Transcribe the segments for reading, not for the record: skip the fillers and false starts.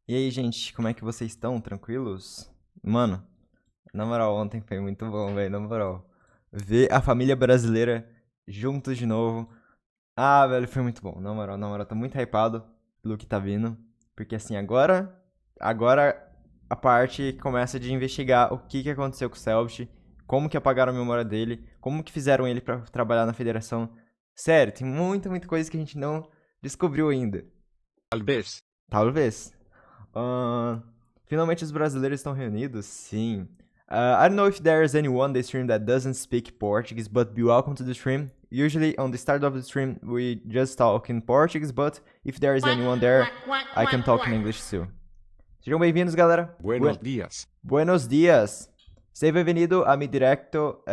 E aí, gente, como é que vocês estão? Tranquilos? Mano, na moral, ontem foi muito bom, velho, na moral. Ver a família brasileira juntos de novo. Ah, velho, foi muito bom. Na moral, tô muito hypado pelo que tá vindo. Porque assim, agora a parte começa de investigar o que que aconteceu com o Selbit, como que apagaram a memória dele, como que fizeram ele pra trabalhar na federação. Sério, tem muita coisa que a gente não descobriu ainda. Talvez. Talvez. Ahn, Finalmente os brasileiros estão reunidos? Sim. I don't know if there's anyone in the stream that doesn't speak Portuguese, but be welcome to the stream. Usually on the start of the stream we just talk in Portuguese, but if there is Quack, anyone there, quack, quack, I quack, can talk in quack. English too. Sejam bem-vindos, galera. Buenos días. Buenos dias. Seja bem-vindo a Mi Directo.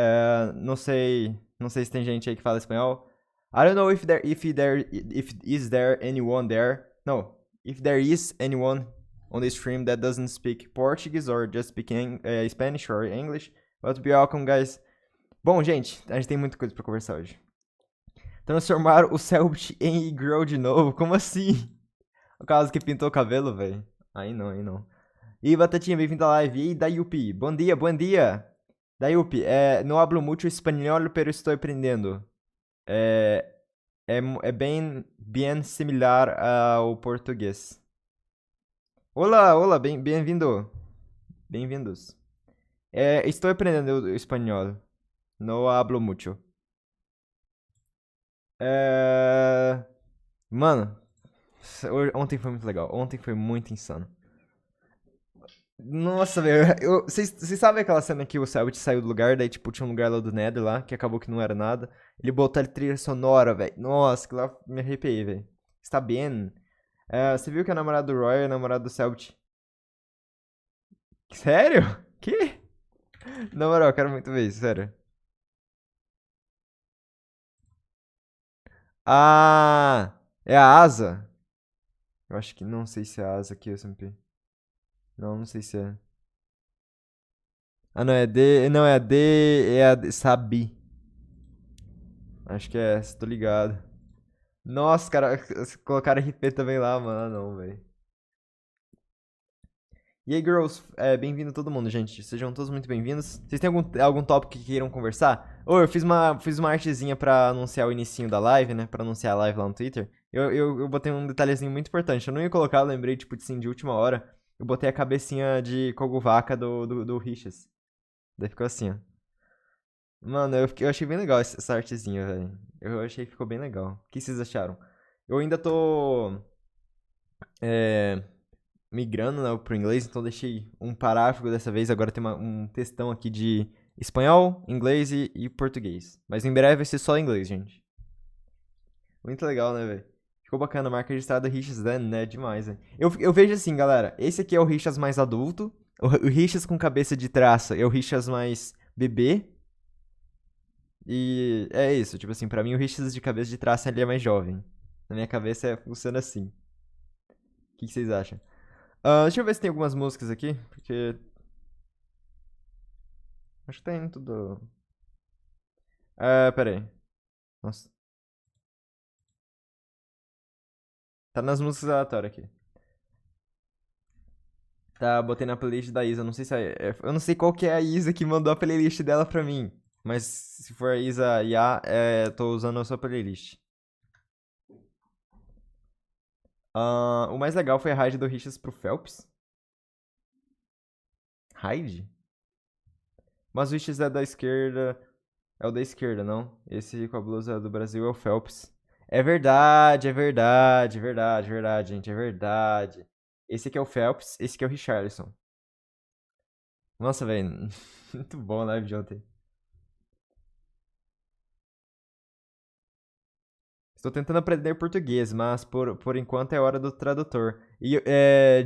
Não sei se tem gente aí que fala espanhol. I don't know if is there anyone there. No, if there is anyone on the stream that doesn't speak Portuguese or just speaking Spanish or English. But be welcome, guys. Bom, gente, a gente tem muita coisa pra conversar hoje. Transformar o Selbit em Girl de novo? Como assim? O caso que pintou o cabelo, velho. Aí não, aí não. E aí, Batatinha, bem-vindo à live. E aí, Dayupi? Bom dia, bom dia. Dayupi, não hablo mucho espanhol, pero estou aprendendo. É, é bem similar ao português. Olá, olá, bem-vindo. Bem-vindos. Estou aprendendo o espanhol. Não hablo mucho. É... Mano, ontem foi muito legal. Ontem foi muito insano. Nossa, velho. Vocês sabem aquela cena que o Selbit saiu do lugar, daí, tipo, tinha um lugar lá do Nether lá, que acabou que não era nada. Ele botou a trilha sonora, velho. Nossa, que lá me arrepiei, velho. Está bem? Você viu que a namorada do Roy é a namorada do Selbit? Sério? Que? Na moral, eu quero muito ver isso, sério. Ah! É a Asa? Eu acho que não sei se é a Asa aqui, SMP. Não, não sei se é. Ah, não, é D. Não, é a D. É a D, Sabi. Acho que é essa, tô ligado. Nossa, cara, colocaram RP também lá, mano. Ah, não, velho. E aí, girls, bem-vindo todo mundo, gente. Sejam todos muito bem-vindos. Vocês têm algum tópico que queiram conversar? Ô, eu fiz uma artezinha pra anunciar o inicinho da live, né? Pra anunciar a live lá no Twitter. Eu botei um detalhezinho muito importante. Eu não ia colocar, eu lembrei, tipo, assim, de última hora. Eu botei a cabecinha de Koguvaca do Richas. Daí ficou assim, ó. Mano, eu achei bem legal essa artezinha, velho. Eu achei que ficou bem legal. O que vocês acharam? Eu ainda tô é, migrando, né, pro inglês, então deixei um parágrafo dessa vez. Agora tem um textão aqui de espanhol, inglês e português. Mas em breve vai ser só inglês, gente. Muito legal, né, velho? Ficou bacana, marca registrada Richas, né? Demais, velho. Eu vejo assim, galera. Esse aqui é o Richas mais adulto. O Richas com cabeça de traça é o Richas mais bebê. E é isso, tipo assim, pra mim o Richards de cabeça de traço ele é mais jovem. Na minha cabeça funciona assim. O que vocês acham? Deixa eu ver se tem algumas músicas aqui, porque. Acho que tem tudo. Pera aí. Nossa. Tá nas músicas aleatórias aqui. Tá, botei na playlist da Isa. Não sei se eu não sei qual que é a Isa que mandou a playlist dela pra mim. Mas se for a Isa Ya, tô usando a sua playlist. O mais legal foi a raid do Richards pro Phelps. Raid? Mas o Richards é da esquerda. É o da esquerda, não? Esse com a blusa do Brasil é o Phelps. É verdade, é verdade, é verdade, é verdade, gente, é verdade. Esse aqui é o Phelps, esse aqui é o Richarlison. Nossa, velho, muito bom a live de ontem. Estou tentando aprender português, mas por enquanto é hora do tradutor. E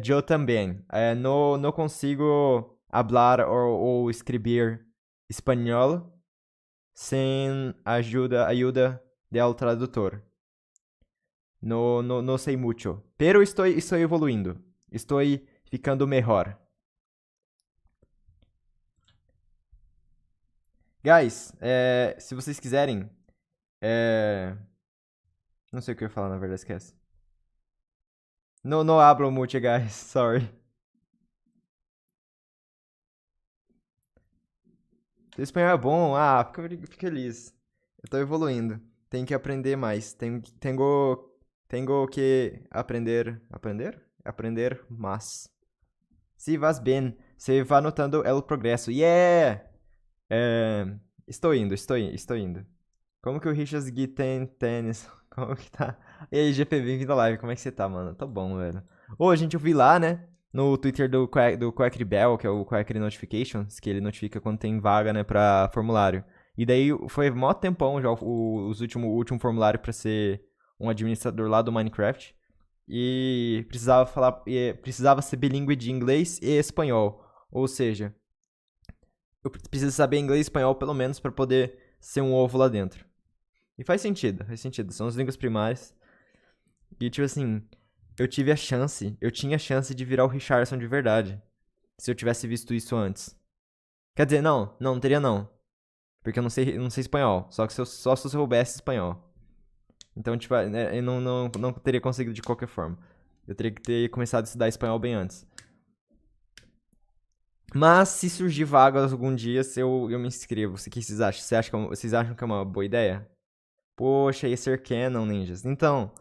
eu também. Não consigo hablar ou escrever espanhol sem ajuda del tradutor. No sei mucho. Pero estou evoluindo. Estou ficando melhor. Guys, se vocês quiserem. é, Não sei o que eu ia falar, na verdade, esquece. No hablo mucho, guys. Sorry. Seu espanhol é bom? Ah, fico feliz. Eu tô evoluindo. Tenho que aprender mais. Tenho que aprender. Aprender? Aprender mais. Se vas bem, se va notando el progresso. Yeah! É, estou indo. Como que o Richard Gui tem tênis? Como que tá? E aí, GP, bem-vindo à live. Como é que você tá, mano? Tô bom, velho. Ô, a gente ouviu lá, né? No Twitter do Quackry Bell, que é o Quackry Notifications, que ele notifica quando tem vaga, né, pra formulário. E daí foi mó tempão já o último formulário pra ser um administrador lá do Minecraft. E precisava ser bilíngue de inglês e espanhol. Ou seja, eu preciso saber inglês e espanhol pelo menos pra poder ser um ovo lá dentro. E faz sentido, faz sentido. São as línguas primárias. E tipo assim, eu tinha a chance de virar o Richardson de verdade. Se eu tivesse visto isso antes. Quer dizer, não teria não. Porque eu não sei espanhol. Só se eu soubesse espanhol. Então, tipo, eu não teria conseguido de qualquer forma. Eu teria que ter começado a estudar espanhol bem antes. Mas se surgir vagas algum dia, eu me inscrevo. O que vocês acham? Vocês acham que é uma boa ideia? Poxa, ia ser Canon, ninjas. Então,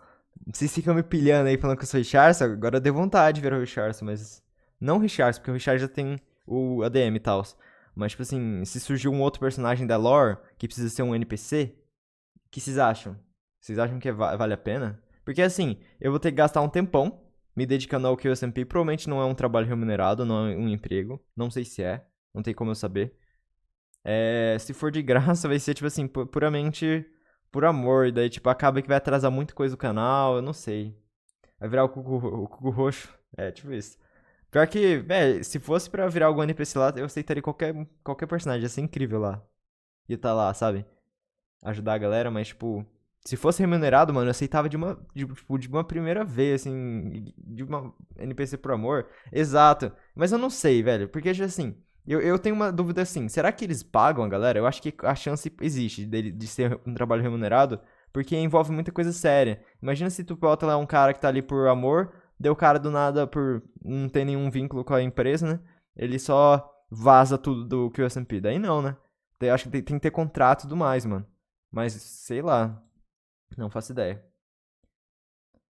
vocês ficam me pilhando aí falando que eu sou Richardson, agora deu vontade de ver o Richardson, mas... Não o Richardson, porque o Richardson já tem o ADM e tal. Mas, tipo assim, se surgir um outro personagem da lore que precisa ser um NPC, o que vocês acham? Vocês acham que vale a pena? Porque, assim, eu vou ter que gastar um tempão me dedicando ao QSMP. Provavelmente não é um trabalho remunerado, não é um emprego. Não sei se é, não tem como eu saber. Se for de graça, vai ser, tipo assim, puramente por amor. E daí, tipo, acaba que vai atrasar muita coisa do canal, eu não sei. Vai virar o Cuco Roxo. É, tipo isso. Pior que, velho, se fosse pra virar algum NPC lá, eu aceitaria qualquer personagem. Ia ser incrível lá. Ia tá lá, sabe? Ajudar a galera, mas, tipo... Se fosse remunerado, mano, eu aceitava de uma primeira vez, assim... De uma NPC por amor. Exato. Mas eu não sei, velho. Porque, tipo assim... Eu tenho uma dúvida assim, será que eles pagam a galera? Eu acho que a chance existe de ser um trabalho remunerado, porque envolve muita coisa séria. Imagina se tu bota lá um cara que tá ali por amor, deu o cara do nada por não ter nenhum vínculo com a empresa, né? Ele só vaza tudo do QSMP. Daí não, né? Daí eu acho que tem que ter contrato e tudo mais, mano. Mas, sei lá, não faço ideia.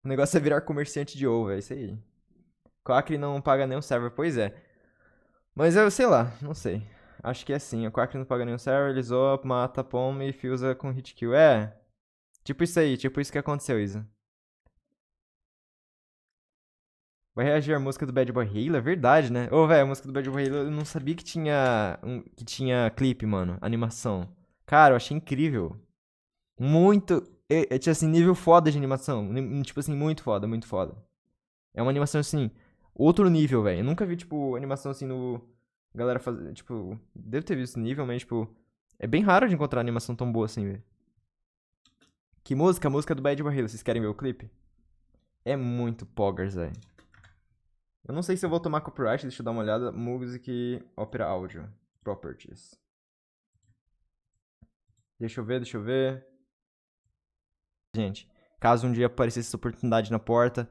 O negócio é virar comerciante de ovo, é isso aí. Quack não paga nem o server, pois é. Mas eu sei lá, não sei. Acho que é assim. O Quack não paga nenhum server, ele zoa, mata a Pom e fusa com hit kill. É. Tipo isso aí, tipo isso que aconteceu, Isa. Vai reagir a música do Bad Boy Halo? É verdade, né? Ô, velho, a música do Bad Boy Halo eu não sabia que tinha clipe, mano. Animação. Cara, eu achei incrível. Muito. Tinha assim, nível foda de animação. Tipo assim, muito foda, muito foda. É uma animação assim, outro nível, velho. Eu nunca vi, tipo, animação assim no. Galera fazer. Tipo, devo ter visto nível, mas, tipo. É bem raro de encontrar animação tão boa assim, velho. Que música? A música do Bad Boy Halo. Vocês querem ver o clipe? É muito poggers, velho. Eu não sei se eu vou tomar copyright, deixa eu dar uma olhada. Music Opera Audio Properties. Deixa eu ver. Gente, caso um dia aparecesse essa oportunidade na porta,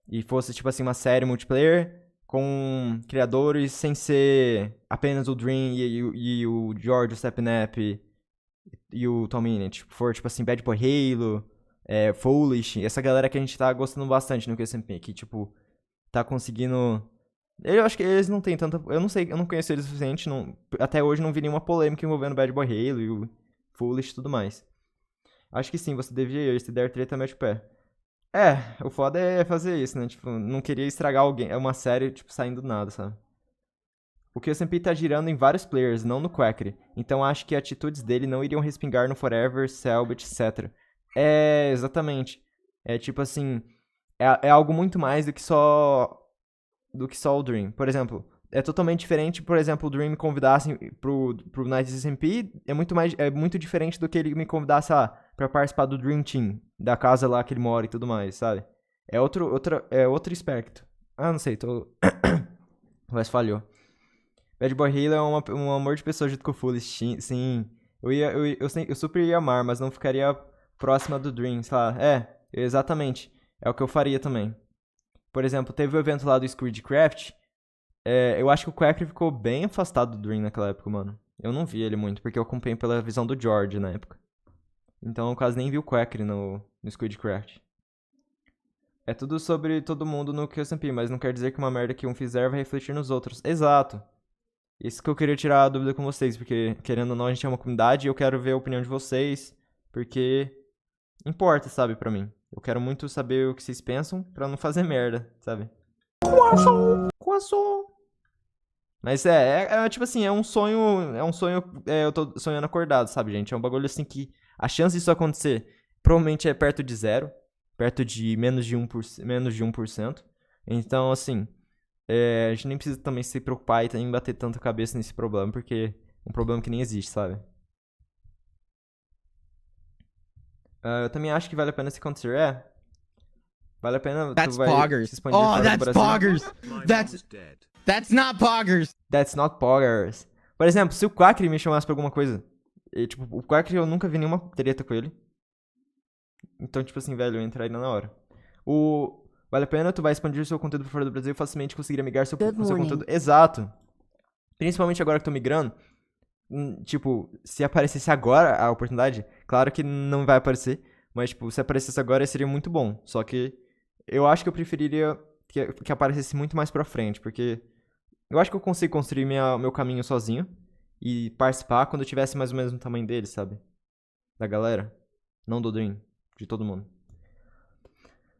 e fosse, tipo assim, uma série multiplayer com criadores sem ser apenas o Dream e o George, o Sapnap e o Tom Minute. Tipo, for, tipo assim, Bad Boy Halo, Foolish, essa galera que a gente tá gostando bastante no QSMP, que, tipo, tá conseguindo... Eu acho que eles não têm tanta... Eu não sei, eu não conheço eles o suficiente, até hoje não vi nenhuma polêmica envolvendo Bad Boy Halo e o Foolish e tudo mais. Acho que sim, você devia ir, se der treta, mete o pé. O foda é fazer isso, né? Tipo, não queria estragar alguém. É uma série, tipo, saindo do nada, sabe? O QSMP tá girando em vários players, não no Quackery. Então acho que atitudes dele não iriam respingar no Forever, Selbit, etc. Exatamente. É tipo assim. É algo muito mais do que só. Do que só o Dream. Por exemplo, é totalmente diferente, por exemplo, o Dream me convidasse pro Night SMP. É muito diferente do que ele me convidasse pra participar do Dream Team, da casa lá que ele mora e tudo mais, sabe? É outro aspecto. Ah, não sei, mas falhou. Bad Boy Halo é um amor de pessoa junto com o Foolish, sim. Eu super ia amar, mas não ficaria próxima do Dream, sei lá. Exatamente. É o que eu faria também. Por exemplo, teve o evento lá do Squidcraft. Eu acho que o Quackly ficou bem afastado do Dream naquela época, mano. Eu não vi ele muito, porque eu acompanhei pela visão do George na época. Então eu quase nem vi o Quackly no Squidcraft. É tudo sobre todo mundo no QSMP, mas não quer dizer que uma merda que um fizer vai refletir nos outros. Exato. Isso que eu queria tirar a dúvida com vocês, porque querendo ou não, a gente é uma comunidade e eu quero ver a opinião de vocês, porque importa, sabe, pra mim. Eu quero muito saber o que vocês pensam pra não fazer merda, sabe? Coação. Mas tipo assim, é um sonho, eu tô sonhando acordado, sabe, gente? É um bagulho assim que a chance disso acontecer provavelmente é perto de zero, perto de menos de 1%. Então, assim, a gente nem precisa também se preocupar e também bater tanta cabeça nesse problema, porque é um problema que nem existe, sabe? Eu também acho que vale a pena se acontecer. Vale a pena, That's tu vai poggers. se expandir Oh, fora do that's Brasil. poggers. That's not poggers. That's not poggers. Por exemplo, se o Quackly me chamasse pra alguma coisa, e, tipo, o Quackly eu nunca vi nenhuma treta com ele. Então, tipo assim, velho, eu entraria na hora. Vale a pena, tu vai expandir seu conteúdo pra fora do Brasil e facilmente conseguir migrar seu conteúdo. Exato. Principalmente agora que tô migrando. Tipo, se aparecesse agora a oportunidade, claro que não vai aparecer, mas, tipo, se aparecesse agora seria muito bom. Só que eu acho que eu preferiria que aparecesse muito mais pra frente, porque eu acho que eu consigo construir meu caminho sozinho e participar quando eu tivesse mais ou menos no tamanho dele, sabe? Da galera. Não do Dream, de todo mundo.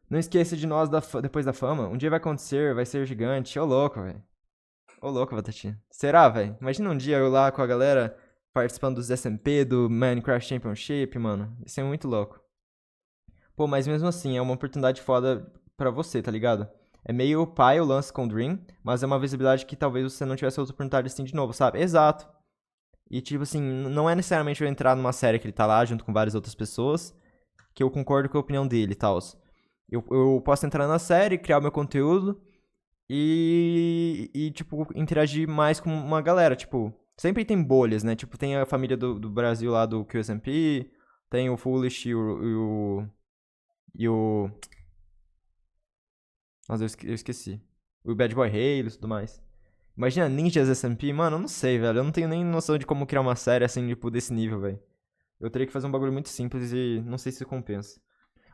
Não esqueça de nós depois da fama. Um dia vai acontecer, vai ser gigante. Ô louco, velho. Ô louco, Batatinha. Será, velho? Imagina um dia eu lá com a galera participando dos SMP, do Minecraft Championship, mano. Isso é muito louco. Pô, mas mesmo assim, é uma oportunidade foda pra você, tá ligado? É meio pai o lance com o Dream, mas é uma visibilidade que talvez você não tivesse outra oportunidade assim de novo, sabe? Exato. E tipo assim, não é necessariamente eu entrar numa série que ele tá lá junto com várias outras pessoas, que eu concordo com a opinião dele e tal. Eu posso entrar na série, criar o meu conteúdo tipo, interagir mais com uma galera. Tipo, sempre tem bolhas, né? Tipo, tem a família do Brasil lá do QSMP, tem o Foolish e o... Nossa, eu esqueci. O Bad Boy Halo e tudo mais. Imagina Ninjas SMP, mano, eu não sei, velho. Eu não tenho nem noção de como criar uma série assim, tipo, desse nível, velho. Eu teria que fazer um bagulho muito simples e não sei se compensa.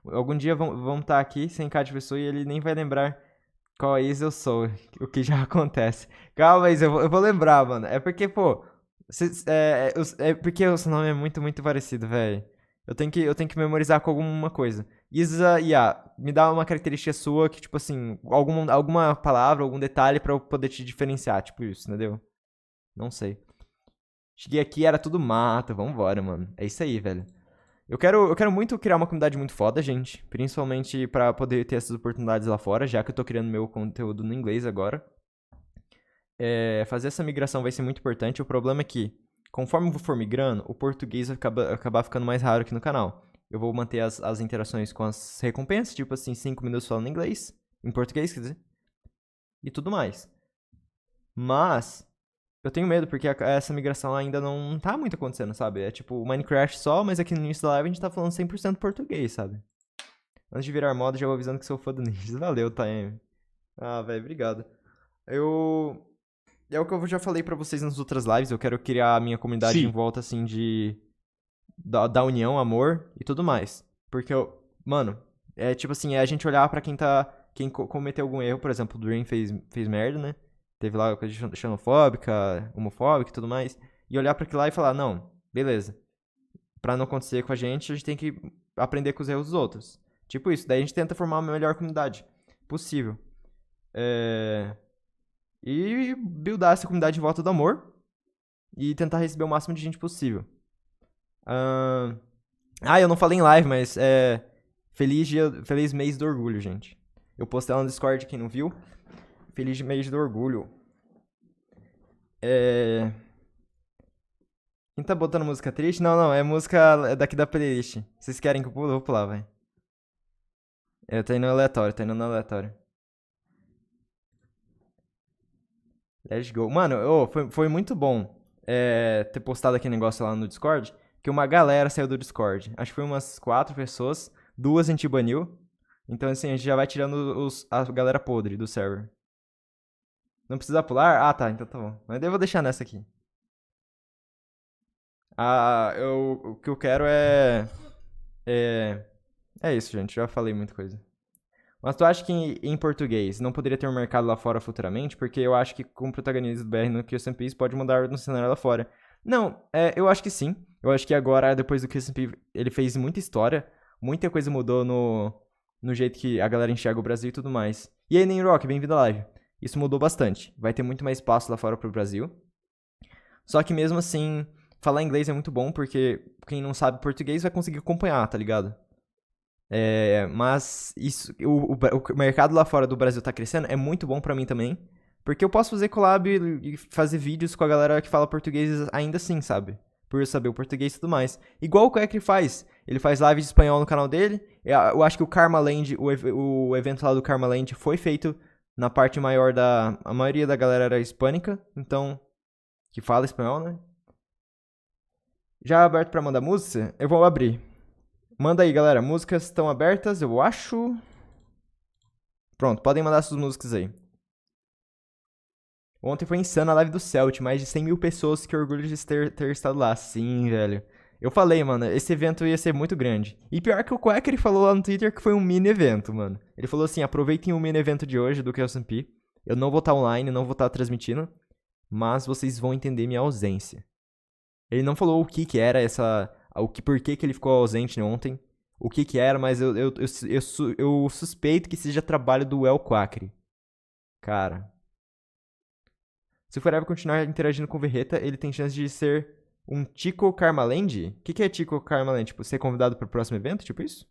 Algum dia vão estar aqui sem cada de pessoa e ele nem vai lembrar qual ex eu sou, o que já acontece. Calma, mas eu vou lembrar, mano. É porque, pô, é porque o seu nome é muito, muito parecido, velho. Eu tenho que memorizar com alguma coisa. Isa Ia, me dá uma característica sua que, tipo assim, alguma palavra, algum detalhe pra eu poder te diferenciar, tipo isso, entendeu? Não sei. Cheguei aqui, era tudo mato, vambora, mano. É isso aí, velho. Eu quero muito criar uma comunidade muito foda, gente. Principalmente pra poder ter essas oportunidades lá fora, já que eu tô criando meu conteúdo no inglês agora. Fazer essa migração vai ser muito importante. O problema é que, conforme eu for migrando, o português vai acabar ficando mais raro aqui no canal. Eu vou manter as interações com as recompensas, tipo assim, 5 minutos falando inglês. Em português, quer dizer. E tudo mais. Mas eu tenho medo, porque essa migração ainda não tá muito acontecendo, sabe? É tipo o Minecraft só, mas aqui no início da live a gente tá falando 100% português, sabe? Antes de virar moda, já vou avisando que sou fã do Ninjas. Valeu, Taeme. Ah, velho, obrigado. É o que eu já falei pra vocês nas outras lives, eu quero criar a minha comunidade em volta, assim, da união, amor e tudo mais. Porque mano, é tipo assim, é a gente olhar pra quem cometeu algum erro, por exemplo, o Dream fez merda, né? Teve lá coisa xenofóbica, homofóbica e tudo mais. E olhar pra aquilo lá e falar, não, beleza. Pra não acontecer com a gente tem que aprender com os erros dos outros. Tipo isso, daí a gente tenta formar uma melhor comunidade possível. E buildar essa comunidade em volta do amor. E tentar receber o máximo de gente possível. Eu não falei em live, mas feliz mês do orgulho, gente. Eu postei lá no Discord, quem não viu. Feliz mês do orgulho. Quem tá botando música triste? Não, é música daqui da playlist. Vocês querem que eu pule? Eu vou pular, vai. Tá indo no aleatório. Let's go. Mano, foi muito bom ter postado aquele negócio lá no Discord, que uma galera saiu do Discord. Acho que foi umas 4 pessoas, 2 a gente baniu. Então, assim, a gente já vai tirando a galera podre do server. Não precisa pular? Ah, tá, então tá bom. Mas daí eu vou deixar nessa aqui. O que eu quero é... É isso, gente. Já falei muita coisa. Mas tu acha que em português não poderia ter um mercado lá fora futuramente? Porque eu acho que com o protagonismo do BR no QSMP isso pode mudar no cenário lá fora. Não, eu acho que sim. Eu acho que agora, depois do QSMP, ele fez muita história. Muita coisa mudou no jeito que a galera enxerga o Brasil e tudo mais. E aí, Nenrock, bem-vindo à live. Isso mudou bastante. Vai ter muito mais espaço lá fora pro Brasil. Só que mesmo assim, falar inglês é muito bom porque quem não sabe português vai conseguir acompanhar, tá ligado? Mas isso, o mercado lá fora do Brasil tá crescendo, é muito bom pra mim também. Porque eu posso fazer collab e fazer vídeos com a galera que fala português ainda assim, sabe? Por eu saber o português e tudo mais. Igual o Quack faz. Ele faz live de espanhol no canal dele. Eu acho que o Karma Land, o evento lá do Karma Land foi feito na parte maior da... A maioria da galera era hispânica, então... Que fala espanhol, né? Já aberto pra mandar música? Eu vou abrir. Manda aí, galera. Músicas estão abertas, eu acho. Pronto, podem mandar suas músicas aí. Ontem foi insano a live do Celt. Mais de 100 mil pessoas. Que orgulho de ter estado lá. Sim, velho. Eu falei, mano, esse evento ia ser muito grande. E pior que o Quack, ele falou lá no Twitter que foi um mini evento, mano. Ele falou assim, aproveitem o mini evento de hoje do QSMP. Eu não vou estar online, não vou estar transmitindo. Mas vocês vão entender minha ausência. Ele não falou o que era essa... Por que ele ficou ausente ontem. O que era, mas eu suspeito que seja trabalho do El Quacre. Cara. Se o Forever continuar interagindo com o Verreta, ele tem chance de ser um Tico Karmaland? O que é Tico Karmaland? Tipo, ser convidado pro próximo evento? Tipo isso?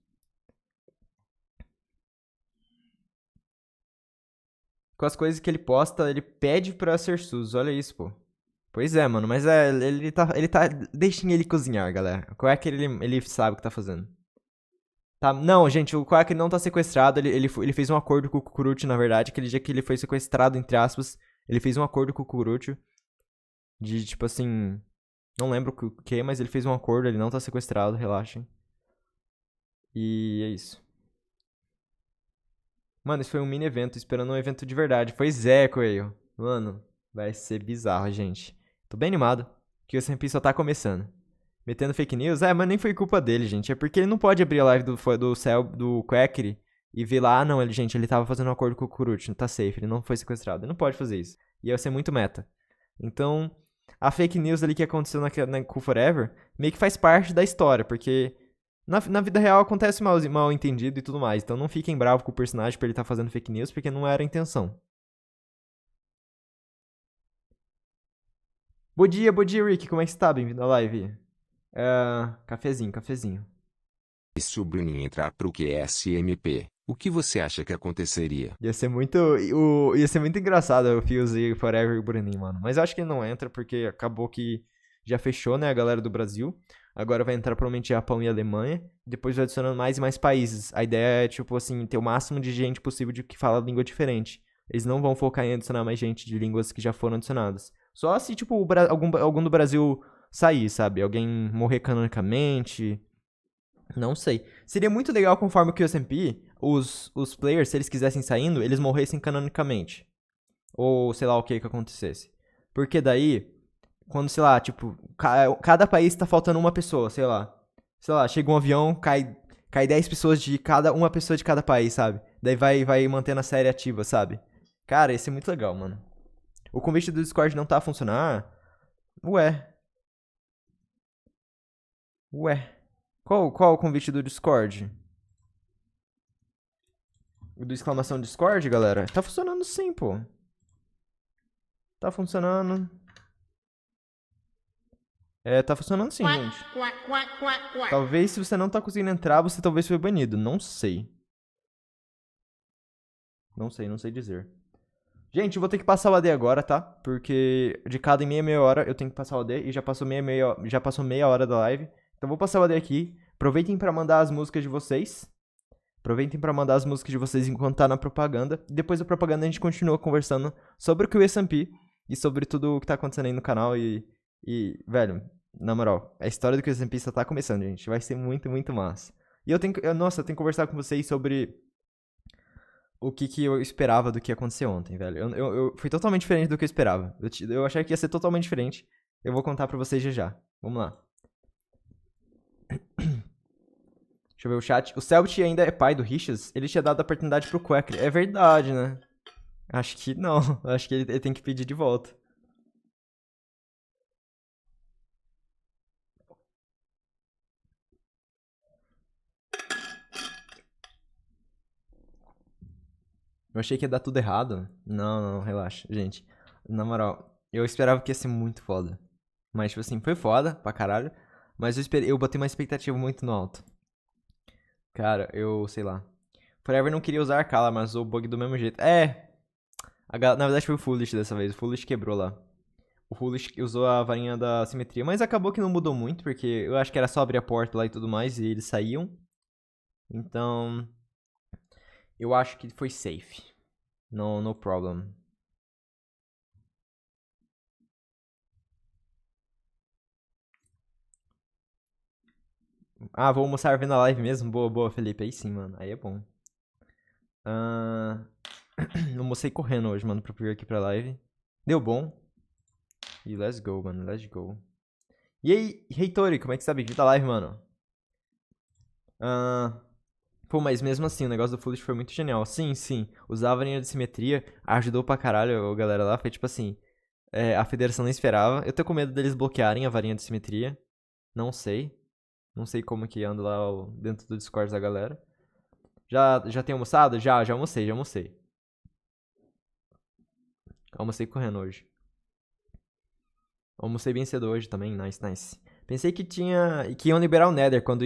Com as coisas que ele posta, ele pede pra ser sus. Olha isso, pô. Pois é, mano, mas ele tá... Deixem ele cozinhar, galera. O Quack, ele sabe o que tá fazendo. Tá, não, gente, o Quack não tá sequestrado, ele fez um acordo com o Cucurucho, na verdade, aquele dia que ele foi sequestrado, entre aspas, ele fez um acordo com o Cucurucho, de, tipo assim, não lembro o que, mas ele fez um acordo, ele não tá sequestrado, relaxem. E é isso. Mano, isso foi um mini evento, esperando um evento de verdade, pois é, Coelho. Mano, vai ser bizarro, gente. Tô bem animado, que o SMP só tá começando. Metendo fake news? Mas nem foi culpa dele, gente. É porque ele não pode abrir a live do Quackery e ver lá, não, gente, ele tava fazendo um acordo com o Kuruchi, tá safe, ele não foi sequestrado. Ele não pode fazer isso. Ia ser muito meta. Então, a fake news ali que aconteceu na Cool Forever meio que faz parte da história, porque na vida real acontece mal entendido e tudo mais. Então não fiquem bravos com o personagem por ele estar fazendo fake news, porque não era a intenção. Bom dia, Rick. Como é que você tá? Bem-vindo à live. Cafezinho. Se o Bruninho entrar pro QSMP, o que você acha que aconteceria? Ia ser muito engraçado o Fuse Forever e o Bruninho, mano. Mas eu acho que ele não entra porque acabou que já fechou, né, a galera do Brasil. Agora vai entrar provavelmente Japão e Alemanha. Depois vai adicionando mais e mais países. A ideia é, tipo assim, ter o máximo de gente possível que fala língua diferente. Eles não vão focar em adicionar mais gente de línguas que já foram adicionadas. Só se, tipo, algum do Brasil sair, sabe? Alguém morrer canonicamente. Não sei. Seria muito legal conforme o QSMP, os players, se eles quisessem saindo, eles morressem canonicamente. Ou sei lá o que acontecesse. Porque daí, quando, sei lá, tipo, cada país tá faltando uma pessoa, sei lá. Sei lá, chega um avião, cai 10 pessoas uma pessoa de cada país, sabe? Daí vai mantendo a série ativa, sabe? Cara, isso é muito legal, mano. O convite do Discord não tá a funcionar? Ué. Qual o convite do Discord? O do exclamação Discord, galera? Tá funcionando sim, pô. Tá funcionando. Tá funcionando sim, gente. Talvez se você não tá conseguindo entrar, você talvez foi banido. Não sei. Não sei dizer. Gente, eu vou ter que passar o AD agora, tá? Porque de cada meia hora eu tenho que passar o AD e já passou meia hora da live. Então vou passar o AD aqui. Aproveitem pra mandar as músicas de vocês. Enquanto tá na propaganda. Depois da propaganda a gente continua conversando sobre o QSMP e sobre tudo o que tá acontecendo aí no canal. E velho, na moral, a história do QSMP só tá começando, gente. Vai ser muito, muito massa. E eu tenho que conversar com vocês sobre o que eu esperava do que aconteceu ontem, velho. Foi totalmente diferente do que eu esperava. Eu achei que ia ser totalmente diferente. Eu vou contar pra vocês já já. Vamos lá. Deixa eu ver o chat. O Selbit ainda é pai do Richas? Ele tinha dado a oportunidade pro Quack. É verdade, né? Acho que não. Acho que ele tem que pedir de volta. Eu achei que ia dar tudo errado. Não, não, relaxa, gente. Na moral, eu esperava que ia ser muito foda. Mas, tipo assim, foi foda pra caralho. Mas eu botei uma expectativa muito no alto. Cara, eu sei lá. Forever não queria usar a Kala, mas usou o bug do mesmo jeito. Na verdade foi o Foolish dessa vez. O Foolish quebrou lá. O Foolish usou a varinha da simetria. Mas acabou que não mudou muito, porque eu acho que era só abrir a porta lá e tudo mais, e eles saíam. Então, eu acho que foi safe. No problem. Ah, vou almoçar vendo a live mesmo? Boa, boa, Felipe. Aí sim, mano. Aí é bom. Almocei correndo hoje, mano, pra vir aqui pra live. Deu bom. E let's go, mano. Let's go. E aí, Heitori, como é que você tá? Bem-vindo à live, mano. Pô, mas mesmo assim, o negócio do Foolish foi muito genial. Sim, sim. Usar a varinha de simetria ajudou pra caralho a galera lá. Foi tipo assim, a federação não esperava. Eu tô com medo deles bloquearem a varinha de simetria. Não sei. Não sei como que anda lá dentro do Discord da galera. Já tem almoçado? Já almocei, já almocei. Almocei correndo hoje. Almocei bem cedo hoje também, nice, nice. Pensei que iam liberar o Nether quando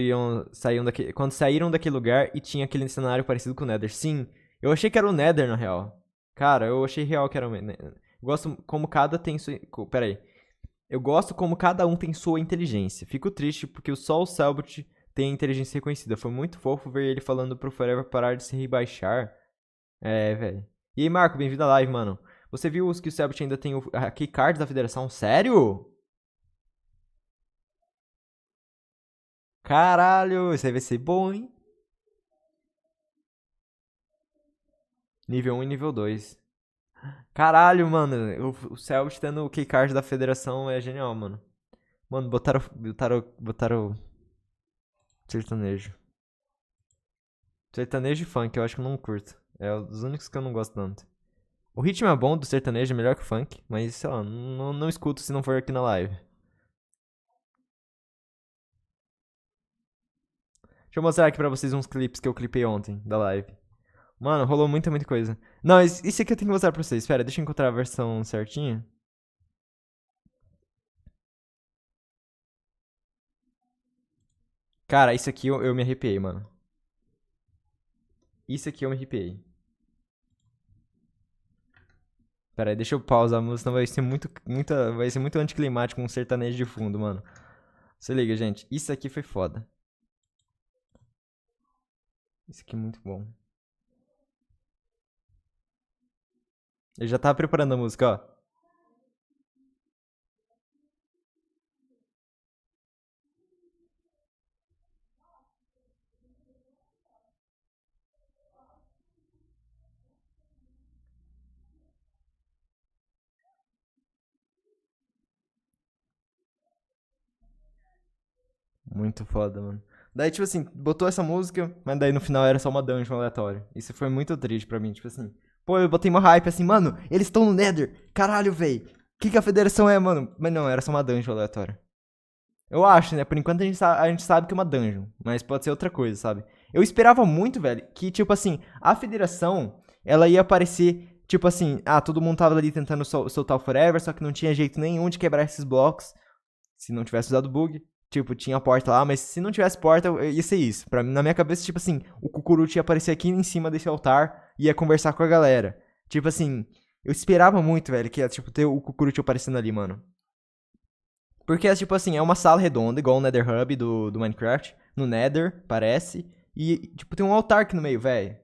saíram daquele lugar e tinha aquele cenário parecido com o Nether. Sim, eu achei que era o Nether na real. Cara, eu achei real que era o Nether. Eu gosto como cada tem sua... Pera aí. Eu gosto como cada um tem sua inteligência. Fico triste porque só o Selbit tem inteligência reconhecida. Foi muito fofo ver ele falando pro Forever parar de se rebaixar. É, velho. E aí, Marco, bem-vindo à live, mano. Você viu que o Selbit ainda tem a keycard da federação? Sério? Caralho, isso aí vai ser bom, hein? Nível 1 e nível 2. Caralho, mano. O Selbit tendo o keycard da federação é genial, mano. Mano, botaram sertanejo. Sertanejo e funk, eu acho que eu não curto. É os únicos que eu não gosto tanto. O ritmo é bom do sertanejo, é melhor que o funk, mas sei lá, não escuto se não for aqui na live. Deixa eu mostrar aqui pra vocês uns clipes que eu clipei ontem da live. Mano, rolou muita, muita coisa. Não, isso aqui eu tenho que mostrar pra vocês. Espera, deixa eu encontrar a versão certinha. Cara, isso aqui eu me arrepiei, mano. Isso aqui eu me arrepiei. Pera aí, deixa eu pausar a música, senão vai ser muito anticlimático com um sertanejo de fundo, mano. Se liga, gente. Isso aqui foi foda. Isso aqui é muito bom. Eu já tava preparando a música, ó. Muito foda, mano. Daí, tipo assim, botou essa música, mas daí no final era só uma dungeon aleatória. Isso foi muito triste pra mim, tipo assim. Pô, eu botei uma hype assim, mano, eles estão no Nether. Caralho, véi. O que a federação é, mano? Mas não, era só uma dungeon aleatória. Eu acho, né? Por enquanto a gente sabe que é uma dungeon. Mas pode ser outra coisa, sabe? Eu esperava muito, velho, que, tipo assim, a federação, ela ia aparecer, tipo assim, todo mundo tava ali tentando soltar o Forever, só que não tinha jeito nenhum de quebrar esses blocos. Se não tivesse usado bug. Tipo, tinha a porta lá, mas se não tivesse porta, ia ser isso. Na minha cabeça, tipo assim, o Cucurucho ia aparecer aqui em cima desse altar e ia conversar com a galera. Tipo assim, eu esperava muito, velho, que ia, tipo, ter o Cucurucho aparecendo ali, mano. Porque, tipo assim, é uma sala redonda, igual o Nether Hub do Minecraft. No Nether, parece. E, tipo, tem um altar aqui no meio, velho.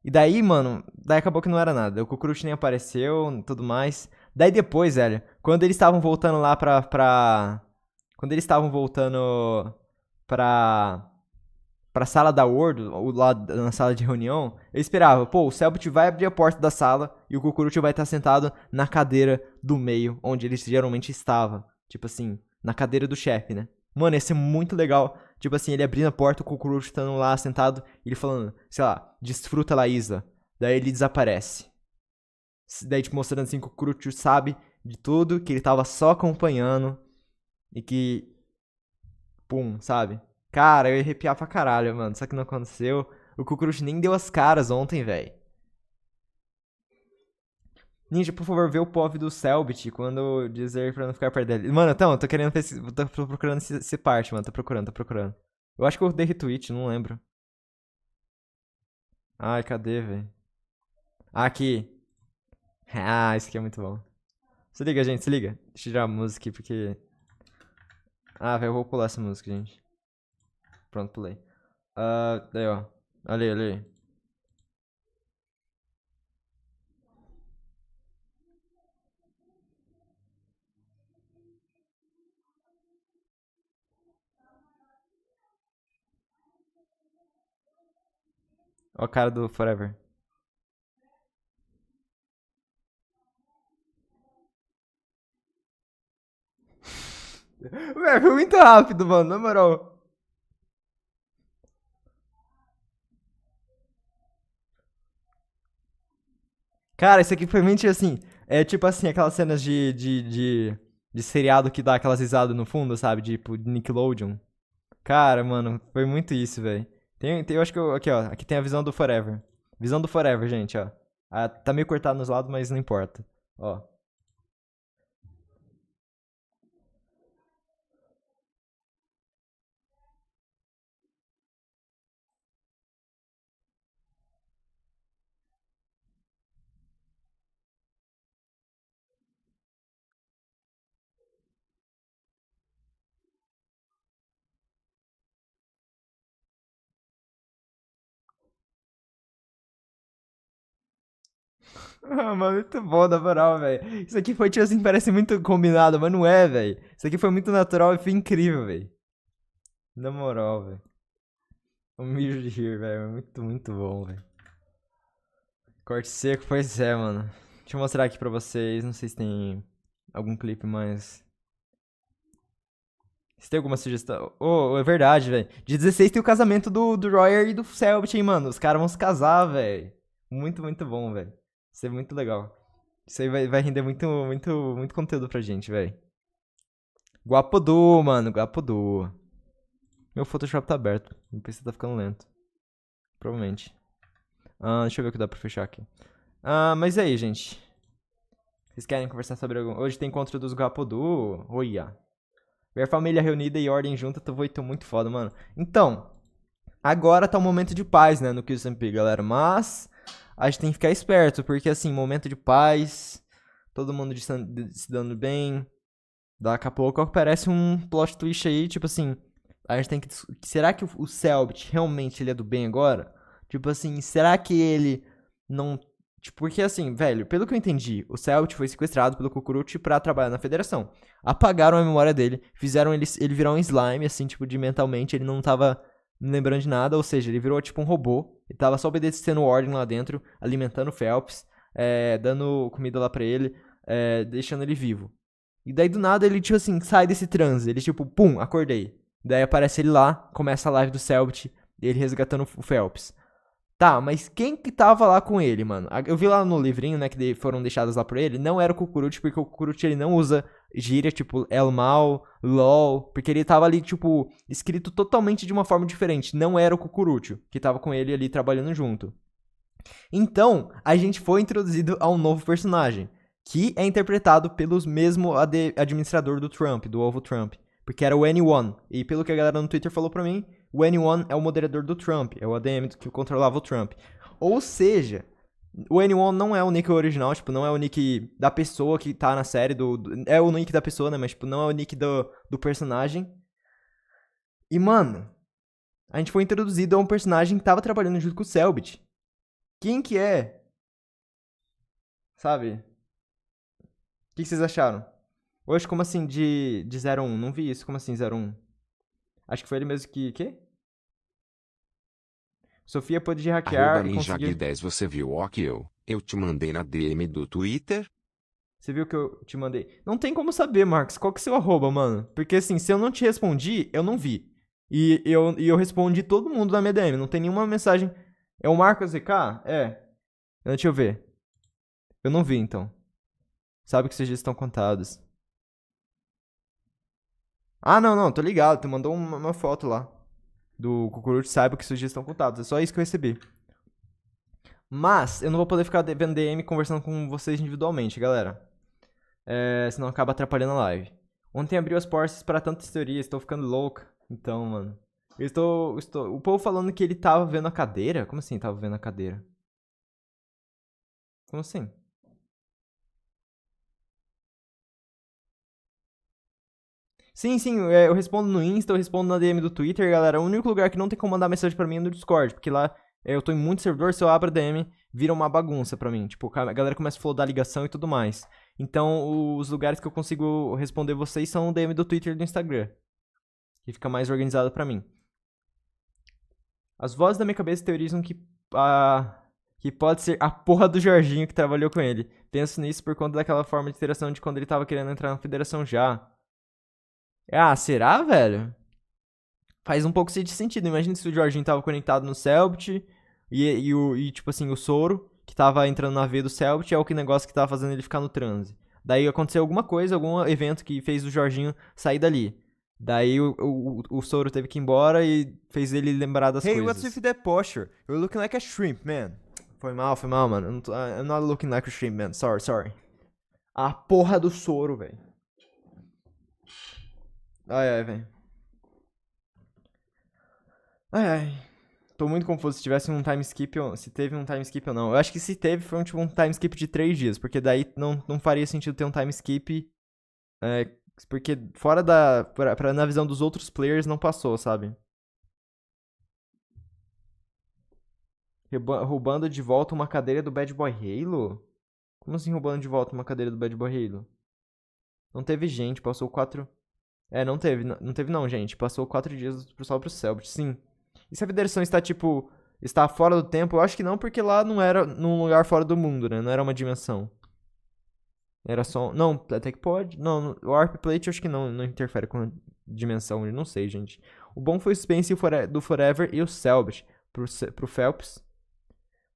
E daí, mano, daí acabou que não era nada. O Cucurucho nem apareceu, tudo mais. Daí depois, velho, quando eles estavam voltando lá quando eles estavam voltando pra... pra sala da Word, lá na sala de reunião, eu esperava, pô, o Selbit vai abrir a porta da sala e o Cucurucho vai estar sentado na cadeira do meio, onde ele geralmente estava. Tipo assim, na cadeira do chefe, né? Mano, ia ser muito legal. Tipo assim, ele abrindo a porta, o Cucurucho estando lá sentado, e ele falando, sei lá, desfruta, Laísa. Daí ele desaparece. Daí, tipo, mostrando assim que o Cucurucho sabe de tudo, que ele tava só acompanhando e que. Pum, sabe? Cara, eu ia arrepiar pra caralho, mano. Só que não aconteceu. O Cucurucho nem deu as caras ontem, velho. Ninja, por favor, vê o POV do Selbit quando dizer pra não ficar perto dele. Mano, então, eu tô querendo tô procurando esse parte, mano. Tô procurando. Eu acho que eu dei retweet, não lembro. Ai, cadê, velho? Ah, aqui. Ah, isso aqui é muito bom. Se liga, gente, se liga. Deixa eu tirar a música aqui, porque... Ah, velho, eu vou pular essa música, gente. Pronto, pulei. Daí, ó. Olha aí. Ó a cara do Forever. Véi, foi muito rápido, mano, na moral. Cara, isso aqui foi muito assim. É tipo assim, aquelas cenas de seriado que dá aquelas risadas no fundo, sabe? Tipo, de Nickelodeon. Cara, mano, foi muito isso, velho. Eu acho que aqui, ó. Aqui tem a visão do Forever. Visão do Forever, gente, ó. Ah, tá meio cortado nos lados, mas não importa. Ó. Ah, mano, muito bom, na moral, velho. Isso aqui foi, tipo assim, parece muito combinado, mas não é, velho. Isso aqui foi muito natural e foi incrível, velho. Na moral, velho. Um mijo de rir, velho. É muito bom, velho. Corte seco, pois é, mano. Deixa eu mostrar aqui pra vocês. Não sei se tem algum clipe mais. Se tem alguma sugestão. Oh, é verdade, velho. Dia 16 tem o casamento do Royer e do Selbit, hein, mano. Os caras vão se casar, velho. Muito bom, velho. Isso é muito legal. Isso aí vai render muito conteúdo pra gente, velho. Guapodu, mano. Guapodu. Meu Photoshop tá aberto. Meu PC tá ficando lento. Provavelmente. Deixa eu ver o que dá pra fechar aqui. Mas e aí, gente? Vocês querem conversar sobre algum... Hoje tem encontro dos Guapodu. Oia. Ver família reunida e ordem junta, tô muito foda, mano. Então, agora tá um momento de paz, né, no QSMP, galera. Mas a gente tem que ficar esperto, porque assim, momento de paz, todo mundo se dando bem. Daqui a pouco aparece um plot twist aí, tipo assim, a gente tem que... Será que o Selbit realmente ele é do bem agora? Tipo assim, será que ele não... Tipo, porque assim, velho, pelo que eu entendi, o Selbit foi sequestrado pelo Cucuruti pra trabalhar na federação. Apagaram a memória dele, fizeram ele virar um slime, assim, tipo, de mentalmente, ele não tava lembrando de nada, ou seja, ele virou tipo um robô, ele tava só obedecendo ordem lá dentro, alimentando o Phelps, dando comida lá pra ele, deixando ele vivo. E daí do nada ele, tipo assim, sai desse transe. Ele, tipo, pum, acordei. Daí aparece ele lá, começa a live do Selbit, ele resgatando o Phelps. Tá, mas quem que tava lá com ele, mano? Eu vi lá no livrinho, né, que foram deixadas lá por ele, não era o Cucuruti, porque o Cucuruti ele não usa gíria, tipo, El Mal, LOL, porque ele tava ali, tipo, escrito totalmente de uma forma diferente. Não era o Cucuruti, que tava com ele ali trabalhando junto. Então, a gente foi introduzido a um novo personagem, que é interpretado pelos mesmo administrador do Trump, do ovo Trump, porque era o Anyone. E pelo que a galera no Twitter falou pra mim, o Anyone é o moderador do Trump, é o ADM que controlava o Trump. Ou seja, o Anyone não é o nick original, tipo, não é o nick da pessoa que tá na série, é o nick da pessoa, né, mas tipo, não é o nick do personagem. E, mano, a gente foi introduzido a um personagem que tava trabalhando junto com o Selbit. Quem que é? Sabe? O que vocês acharam? Hoje, como assim, de 01? Não vi isso. Como assim, 01? Acho que foi ele mesmo que... Quê? Sofia pôde hackear e conseguir... @ninjag10 você viu o que eu te mandei na DM do Twitter? Você viu que eu te mandei? Não tem como saber, Marcos, qual que é o seu arroba, mano? Porque assim, se eu não te respondi, eu não vi. E eu respondi todo mundo na minha DM, não tem nenhuma mensagem... É o Marcos ZK? É. Deixa eu ver. Eu não vi, então. Sabe que seus dias estão contados. Ah, não, tô ligado. Tu mandou uma foto lá. Do Cucurucho, saiba que seus dias estão contados. É só isso que eu recebi. Mas, eu não vou poder ficar vendo DM conversando com vocês individualmente, galera. Senão acaba atrapalhando a live. Ontem abriu as portas para tantas teorias, estou ficando louca. Então, mano. O povo falando que ele tava vendo a cadeira? Como assim tava vendo a cadeira? Como assim? Sim, eu respondo no Insta, eu respondo na DM do Twitter, galera. O único lugar que não tem como mandar mensagem pra mim é no Discord, porque lá eu tô em muito servidor, se eu abro a DM, vira uma bagunça pra mim. Tipo, a galera começa a flodar ligação e tudo mais. Então, os lugares que eu consigo responder vocês são o DM do Twitter e do Instagram. Que fica mais organizado pra mim. As vozes da minha cabeça teorizam que pode ser a porra do Jorginho que trabalhou com ele. Penso nisso por conta daquela forma de interação de quando ele tava querendo entrar na federação já. Ah, será, velho? Faz um pouco de sentido. Imagina se o Jorginho tava conectado no Cellbit e tipo assim, o Soro, que tava entrando na V do Cellbit, é o que negócio que tava fazendo ele ficar no transe. Daí aconteceu alguma coisa, algum evento que fez o Jorginho sair dali. Daí o Soro teve que ir embora e fez ele lembrar das coisas. Hey, what's with that posture? You're looking like a shrimp, man. Foi mal, mano. I'm not looking like a shrimp, man. Sorry. A porra do Soro, velho. Ai, velho. Ai. Tô muito confuso se tivesse um time skip ou... Se teve um time skip ou não. Eu acho que se teve foi tipo um time skip de 3 dias. Porque daí não faria sentido ter um time skip. Porque fora da... na visão dos outros players não passou, sabe? Roubando de volta uma cadeira do Bad Boy Halo? Como assim roubando de volta uma cadeira do Bad Boy Halo? Não teve gente, passou 4... não teve não, gente. Passou 4 dias só pro Cellbit, sim. E se a federação está, tipo, está fora do tempo? Eu acho que não, porque lá não era num lugar fora do mundo, né? Não era uma dimensão. Era só... Não, até que pode. Não, o Warp Plate eu acho que não interfere com a dimensão. Eu não sei, gente. O bom foi o Spence do Forever e o Cellbit pro Phelps.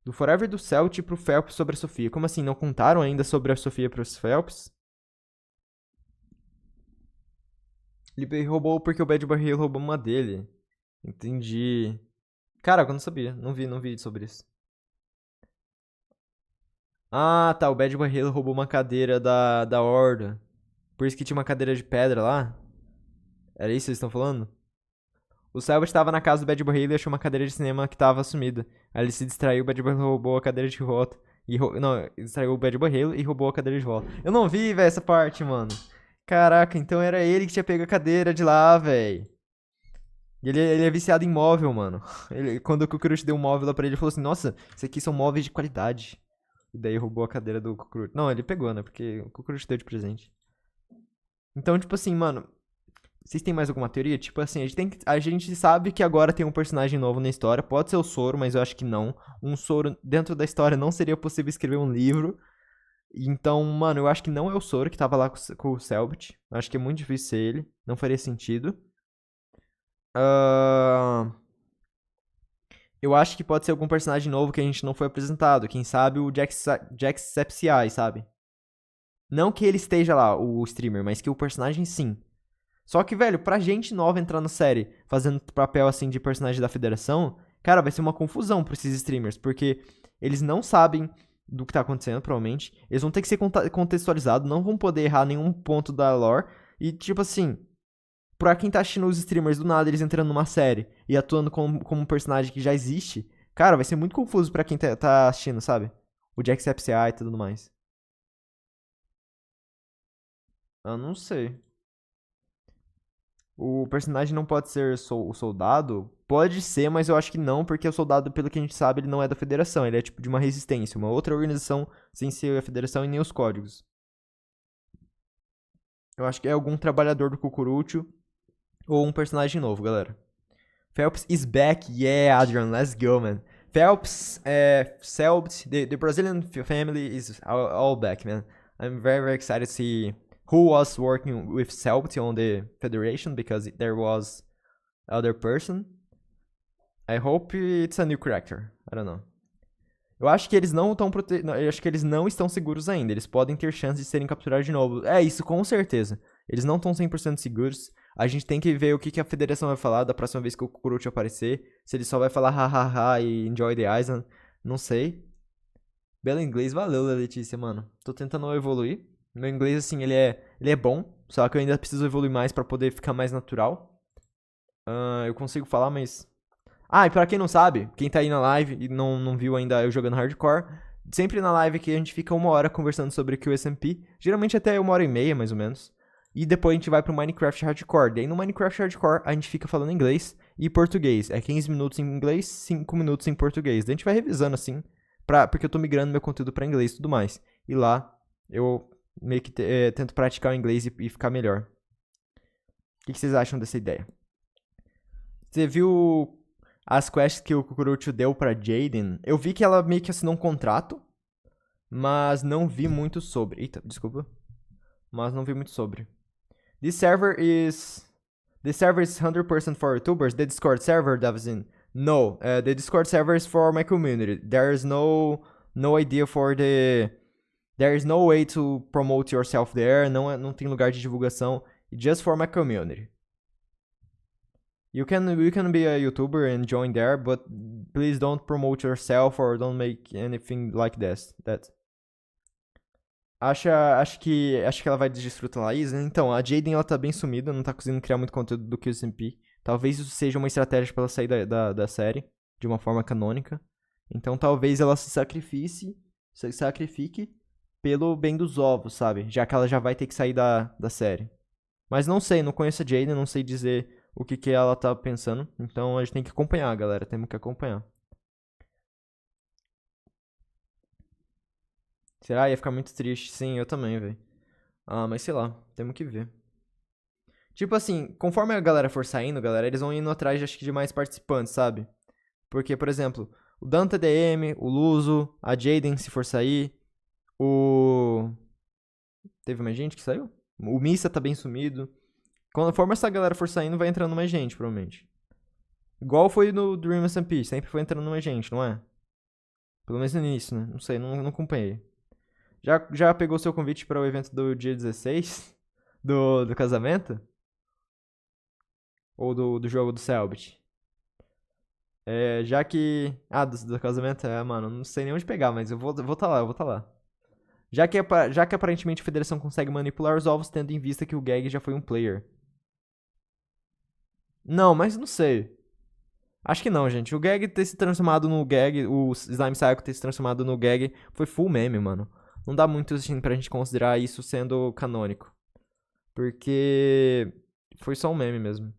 Do Forever do Cellbit pro Phelps sobre a Sofia. Como assim? Não contaram ainda sobre a Sofia pros Phelps? Ele roubou porque o Bad Boy Halo roubou uma dele. Entendi. Caraca, eu não sabia. Não vi sobre isso. Ah, tá. O Bad Boy Halo roubou uma cadeira da Horda. Por isso que tinha uma cadeira de pedra lá. Era isso que vocês estão falando? O Cellbit tava na casa do Bad Boy Halo e achou uma cadeira de cinema que tava sumida. Aí ele se distraiu, o Bad Boy Halo roubou a cadeira de volta. Não, distraiu o Bad Boy Halo e roubou a cadeira de volta. Eu não vi, velho, essa parte, mano. Caraca, então era ele que tinha pego a cadeira de lá, velho. Ele é viciado em móvel, mano. Quando o Cucurucho deu um móvel lá pra ele falou assim, nossa, isso aqui são móveis de qualidade. E daí roubou a cadeira do Cucurucho. Não, ele pegou, né? Porque o Cucurucho deu de presente. Então, tipo assim, mano... Vocês têm mais alguma teoria? Tipo assim, a gente sabe que agora tem um personagem novo na história. Pode ser o Soro, mas eu acho que não. Um Soro dentro da história não seria possível escrever um livro. Então, mano, eu acho que não é o Soro que tava lá com o Cellbit. Eu acho que é muito difícil ser ele. Não faria sentido. Eu acho que pode ser algum personagem novo que a gente não foi apresentado. Quem sabe o Jacksepticeye, sabe? Não que ele esteja lá, o streamer, mas que o personagem sim. Só que, velho, pra gente nova entrar na série fazendo papel assim de personagem da federação, cara, vai ser uma confusão pra esses streamers, porque eles não sabem do que tá acontecendo, provavelmente. Eles vão ter que ser contextualizados, não vão poder errar nenhum ponto da lore. E, tipo assim, pra quem tá assistindo os streamers, do nada eles entrando numa série e atuando como um personagem que já existe, cara, vai ser muito confuso pra quem tá assistindo, sabe? O Jacksepticeye e tudo mais. Eu não sei. O personagem não pode ser o soldado? Pode ser, mas eu acho que não, porque o soldado, pelo que a gente sabe, ele não é da federação. Ele é tipo de uma resistência, uma outra organização sem ser a federação e nem os códigos. Eu acho que é algum trabalhador do Cucurucho ou um personagem novo, galera. Phelps is back. Yeah, Adrian, let's go, man. Phelps, Selbst, the Brazilian family is all back, man. I'm very, very excited to see who was working with Selbst on the federation, because there was other person. I hope it's a new character. I don't know. Eu acho que eles não estão eu acho que eles não estão seguros ainda. Eles podem ter chance de serem capturados de novo. É, isso com certeza. Eles não estão 100% seguros. A gente tem que ver o que a federação vai falar da próxima vez que o Kukuruchi aparecer. Se ele só vai falar hahaha e enjoy the island. Não sei. Belo inglês. Valeu, Letícia, mano. Tô tentando evoluir. Meu inglês, assim, ele é bom. Só que eu ainda preciso evoluir mais pra poder ficar mais natural. Eu consigo falar, mas... Ah, e pra quem não sabe, quem tá aí na live e não viu ainda eu jogando hardcore, sempre na live aqui a gente fica 1 hora conversando sobre QSMP, geralmente até 1h30, mais ou menos. E depois a gente vai pro Minecraft Hardcore. Daí no Minecraft Hardcore a gente fica falando inglês e português. É 15 minutos em inglês, 5 minutos em português. Daí a gente vai revisando assim, porque eu tô migrando meu conteúdo pra inglês e tudo mais. E lá eu meio que tento praticar o inglês e ficar melhor. O que vocês acham dessa ideia? Você viu as quests que o Kukuruchi deu pra Jaden? Eu vi que ela meio que assinou um contrato, mas não vi muito sobre. Eita, desculpa. Mas não vi muito sobre. This server is 100% for YouTubers. The Discord server, Davzin? No, the Discord server is for my community. There is no idea for the... There is no way to promote yourself there. Não tem lugar de divulgação. Just for my community. You can be a YouTuber and join there, but please don't promote yourself or don't make anything like this. Acho que ela vai desfrutar lá, Isa. Então, a Jaden ela tá bem sumida, não tá conseguindo criar muito conteúdo do QSMP. Talvez isso seja uma estratégia pra ela sair da série de uma forma canônica. Então, talvez ela se sacrifique pelo bem dos ovos, sabe? Já que ela já vai ter que sair da série. Mas não sei, não conheço a Jaden, não sei dizer o que ela tá pensando. Então a gente tem que acompanhar, galera. Temos que acompanhar. Será? Ia ficar muito triste. Sim, eu também, velho. Ah, mas sei lá. Temos que ver. Tipo assim, conforme a galera for saindo, galera, eles vão indo atrás, acho que, de mais participantes, sabe? Porque, por exemplo, o Dante DM, o Luso, a Jaden, se for sair, Teve mais gente que saiu? O Missa tá bem sumido. Conforme essa galera for saindo, vai entrando mais gente, provavelmente. Igual foi no Dream SMP, sempre foi entrando mais gente, não é? Pelo menos no início, né? Não sei, não acompanhei. Já pegou seu convite para o evento do dia 16? Do casamento? Ou do jogo do Selbit? Já que... Ah, do casamento? Mano, não sei nem onde pegar, mas eu vou tá lá, eu vou tá lá. Já que aparentemente a federação consegue manipular os ovos, tendo em vista que o Gag já foi um player. Não, mas não sei. Acho que não, gente. O Gag ter se transformado no Gag, o Slime Cycle ter se transformado no Gag, foi full meme, mano. Não dá muito assim pra gente considerar isso sendo canônico. Porque foi só um meme mesmo.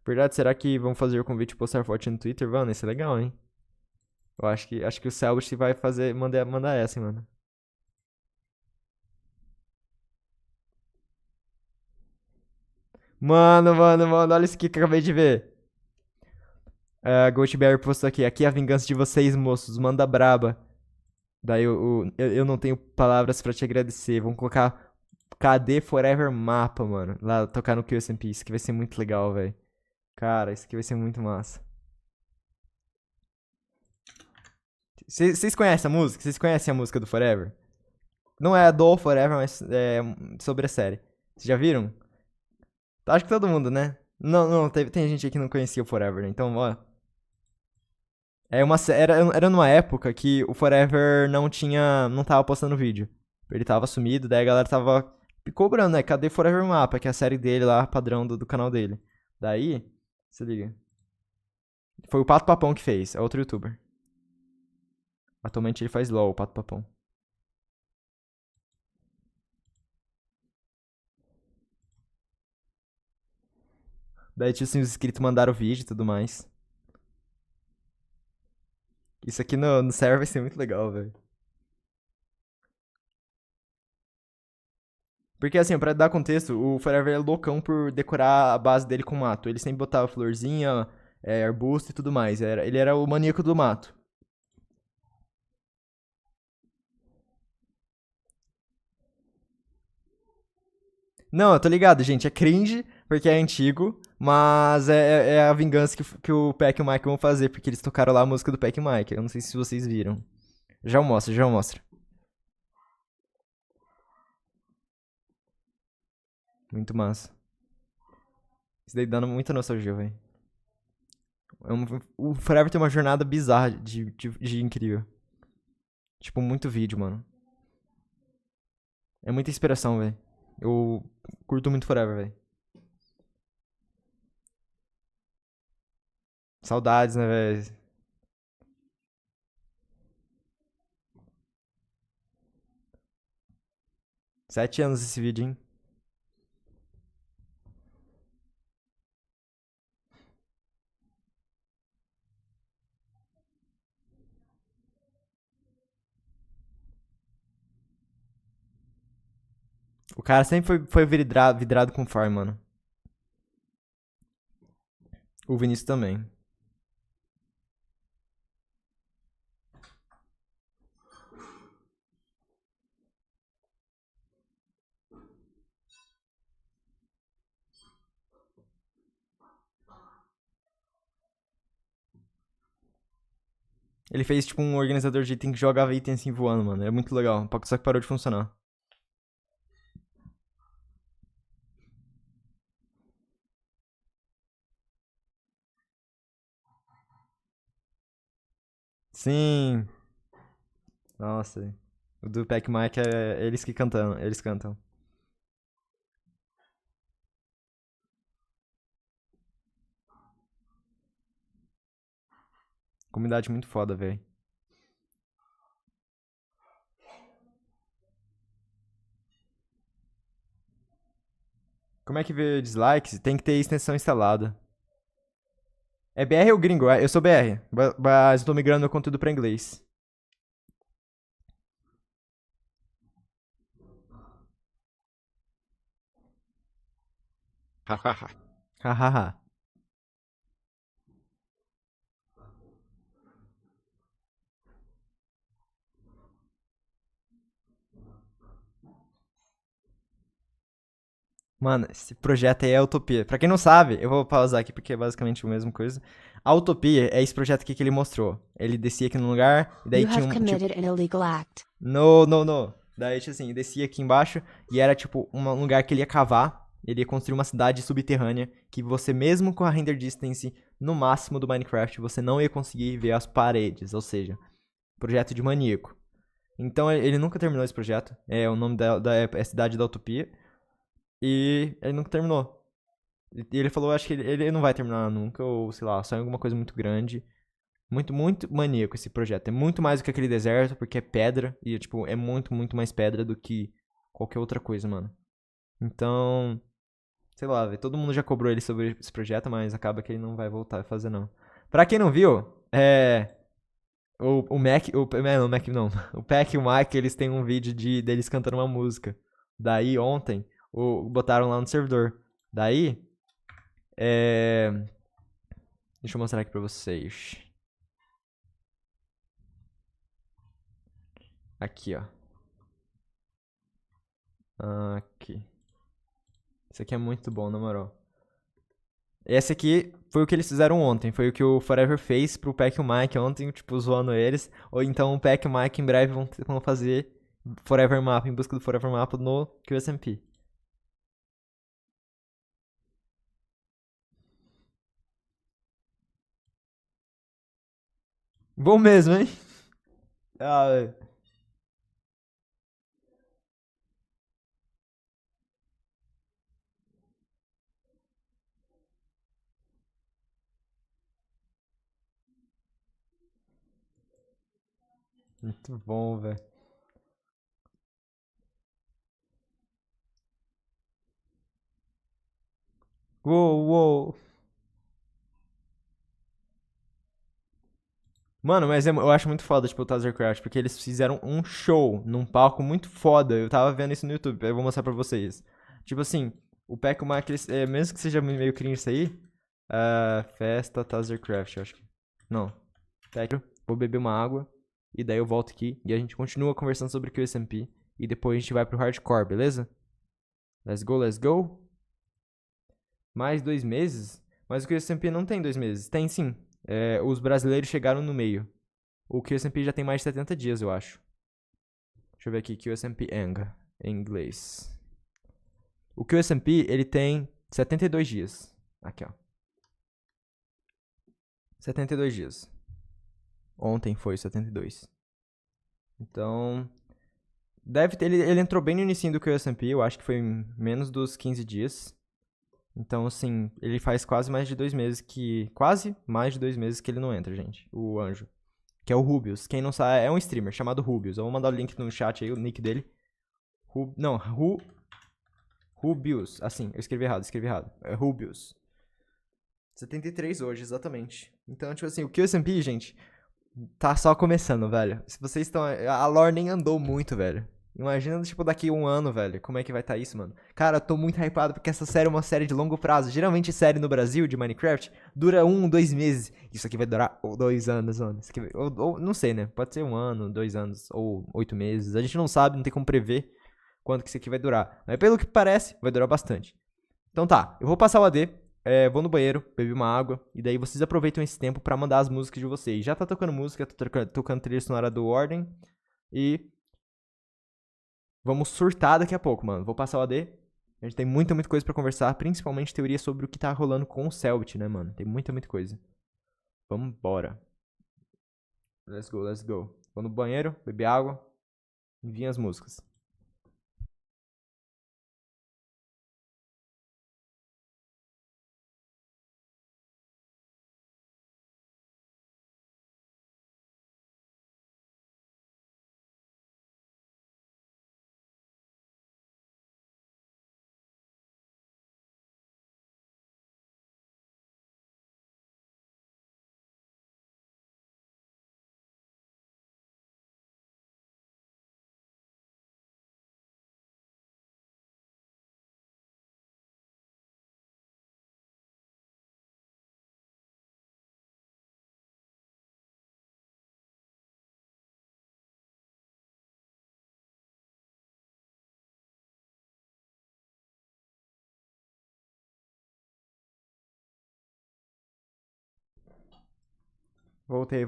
Verdade, será que vão fazer o convite e postar foto no Twitter? Mano, isso é legal, hein? Eu acho que o Selbit vai mandar essa, hein, mano. Mano, olha isso aqui que eu acabei de ver. Goldberry postou aqui. Aqui é a vingança de vocês, moços. Manda braba. Daí eu não tenho palavras pra te agradecer. Vamos colocar KD Forever Mapa, mano. Lá tocar no QSMP. Isso aqui vai ser muito legal, velho. Cara, isso aqui vai ser muito massa. Vocês conhecem a música? Vocês conhecem a música do Forever? Não é do Forever, mas é sobre a série. Vocês já viram? Acho que todo mundo, né? Não, tem gente aqui que não conhecia o Forever, né? Então, ó. Era numa época que o Forever não tava postando vídeo. Ele tava sumido, daí a galera tava cobrando, né? Cadê Forever Mapa, que é a série dele lá, padrão do canal dele. Daí, se liga. Foi o Pato Papão que fez, é outro youtuber. Atualmente ele faz LOL, o Pato Papão. Daí, tipo assim, os inscritos mandaram o vídeo e tudo mais. Isso aqui no server vai ser muito legal, velho. Porque assim, pra dar contexto, o Forever é loucão por decorar a base dele com mato. Ele sempre botava florzinha, arbusto e tudo mais. Ele era o maníaco do mato. Não, eu tô ligado, gente. É cringe, porque é antigo, mas é a vingança que o Peck e o Mike vão fazer, porque eles tocaram lá a música do Peck e Mike. Eu não sei se vocês viram. Já eu mostro, já eu mostro. Muito massa. Isso daí dando muita nostalgia, velho. O Forever tem uma jornada bizarra de incrível. Tipo, muito vídeo, mano. É muita inspiração, velho. Eu curto muito Forever, velho. Saudades, né, velho? 7 anos esse vídeo, hein? O cara sempre foi vidrado com farm, mano. O Vinícius também. Ele fez tipo um organizador de item que jogava item assim voando, mano. É muito legal. Só que parou de funcionar. Sim. Nossa. O do Pac Mike é eles que cantam. Eles cantam. Comunidade muito foda, velho. Como é que vê dislikes? Tem que ter extensão instalada. É BR ou gringo? Eu sou BR, mas eu tô migrando meu conteúdo pra inglês. Hahaha. Hahaha. Mano, esse projeto aí é a Utopia. Pra quem não sabe, eu vou pausar aqui porque é basicamente a mesma coisa. A Utopia é esse projeto aqui que ele mostrou. Ele descia aqui num lugar, e daí You tinha have um. Tipo, committed an illegal act. no, no, no. Daí, tipo assim, descia aqui embaixo e era tipo um lugar que ele ia cavar. Ele ia construir uma cidade subterrânea que você, mesmo com a render distance no máximo do Minecraft, você não ia conseguir ver as paredes. Ou seja, projeto de maníaco. Então ele nunca terminou esse projeto. É o nome é a cidade da Utopia. E ele nunca terminou. E ele falou, acho que ele não vai terminar nunca, ou sei lá, só em alguma coisa muito grande. Muito, muito maníaco esse projeto. É muito mais do que aquele deserto, porque é pedra. E, tipo, é muito, muito mais pedra do que qualquer outra coisa, mano. Então, sei lá, véio, todo mundo já cobrou ele sobre esse projeto, mas acaba que ele não vai voltar a fazer, não. Pra quem não viu, o Mac, não, o Mac não. O Peck e o Mike, eles têm um vídeo deles cantando uma música. Daí, ontem, botaram lá no servidor. Daí, deixa eu mostrar aqui pra vocês. Aqui, ó. Aqui. Isso aqui é muito bom, na moral. Esse aqui foi o que eles fizeram ontem. Foi o que o Forever fez pro Peck e o Mike ontem, tipo, zoando eles. Ou então o Peck e o Mike em breve vão fazer Forever Map, em busca do Forever Map no QSMP. Bom mesmo, hein? Ah, velho. Muito bom, velho. Uou, uou. Mano, mas eu acho muito foda, tipo, o Tazercraft, porque eles fizeram um show num palco muito foda. Eu tava vendo isso no YouTube, eu vou mostrar pra vocês. Tipo assim, o Pac Man, mesmo que seja meio cringe isso aí, festa Tazercraft, eu acho que. Não. Pac, vou beber uma água, e daí eu volto aqui, e a gente continua conversando sobre o QSMP, e depois a gente vai pro hardcore, beleza? Let's go, let's go. Mais 2 meses? Mas o QSMP não tem 2 meses. Tem sim. Os brasileiros chegaram no meio. O QSMP já tem mais de 70 dias, eu acho. Deixa eu ver aqui, QSMP Eng, em inglês. O QSMP, ele tem 72 dias. Aqui, ó. 72 dias. Ontem foi 72. Então, deve ter, ele entrou bem no início do QSMP, eu acho que foi menos dos 15 dias. Então, assim, ele faz quase mais de 2 meses que... Quase mais de 2 meses que ele não entra, gente. O anjo. Que é o Rubius. Quem não sabe, é um streamer chamado Rubius. Eu vou mandar o link no chat aí, o nick dele. Rubius. Assim, eu escrevi errado. É Rubius. 73 hoje, exatamente. Então, tipo assim, o QSMP, gente, tá só começando, velho. Se vocês estão... A lore nem andou muito, velho. Imagina, tipo, daqui a um ano, velho, como é que vai estar isso, mano. Cara, eu tô muito hypado porque essa série é uma série de longo prazo. Geralmente, série no Brasil, de Minecraft, dura 2 meses. Isso aqui vai durar 2 anos, mano. Isso aqui ou não sei, né? Pode ser 1 ano, 2 anos, ou 8 meses. A gente não sabe, não tem como prever quanto que isso aqui vai durar. Mas pelo que parece, vai durar bastante. Então tá, eu vou passar o AD. Vou no banheiro, beber uma água, e daí vocês aproveitam esse tempo pra mandar as músicas de vocês. Já tá tocando música, tô tocando trilha sonora do Ordem, e vamos surtar daqui a pouco, mano. Vou passar o AD. A gente tem muita coisa pra conversar, principalmente teoria sobre o que tá rolando com o Selbit, né, mano? Tem muita coisa. Vambora. Let's go, let's go. Vou no banheiro, beber água, e vir as músicas. Voltei.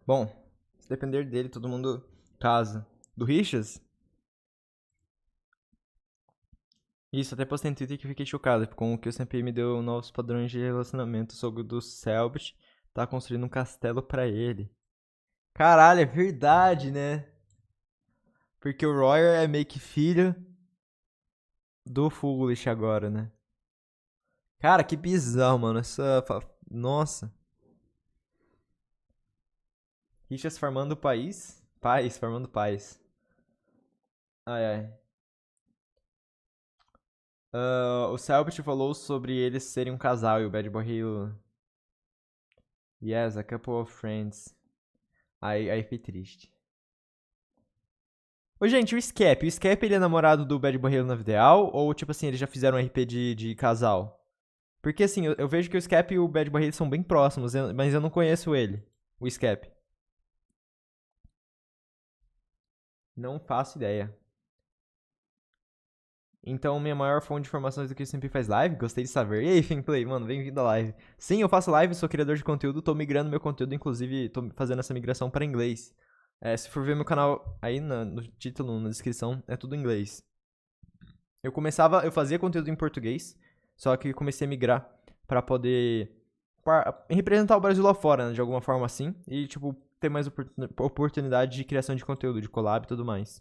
Bom, se depender dele, todo mundo casa. Do Richas? Isso, até postei no Twitter que fiquei chocado com o que o SMP me deu novos padrões de relacionamento. O sogro do Selbit tá construindo um castelo pra ele. Caralho, é verdade, né? Porque o Royer é meio que filho do Foolish agora, né? Cara, que bizarro, mano. Nossa. Richas farmando o país? Paz, farmando paz. Ai, ai. O Selbit falou sobre eles serem um casal e o Bad Boy Halo. Yes, a couple of friends. Aí fiquei triste. Ô, gente, o Scap. O Scap, ele é namorado do Bad Boy Halo na vida real? Ou, tipo assim, eles já fizeram um RP de casal? Porque, assim, eu vejo que o Scap e o Bad Boy Halo são bem próximos, mas eu não conheço ele. O Scap. Não faço ideia. Então, minha maior fonte de informações do que sempre faz live? Gostei de saber. E aí, Finplay, mano, bem-vindo à live. Sim, eu faço live, sou criador de conteúdo, tô migrando meu conteúdo, inclusive tô fazendo essa migração para inglês. Se for ver meu canal aí no título, na descrição, é tudo em inglês. Eu fazia conteúdo em português, só que comecei a migrar pra poder representar o Brasil lá fora, né, de alguma forma assim, e, tipo, ter mais oportunidade de criação de conteúdo, de collab e tudo mais.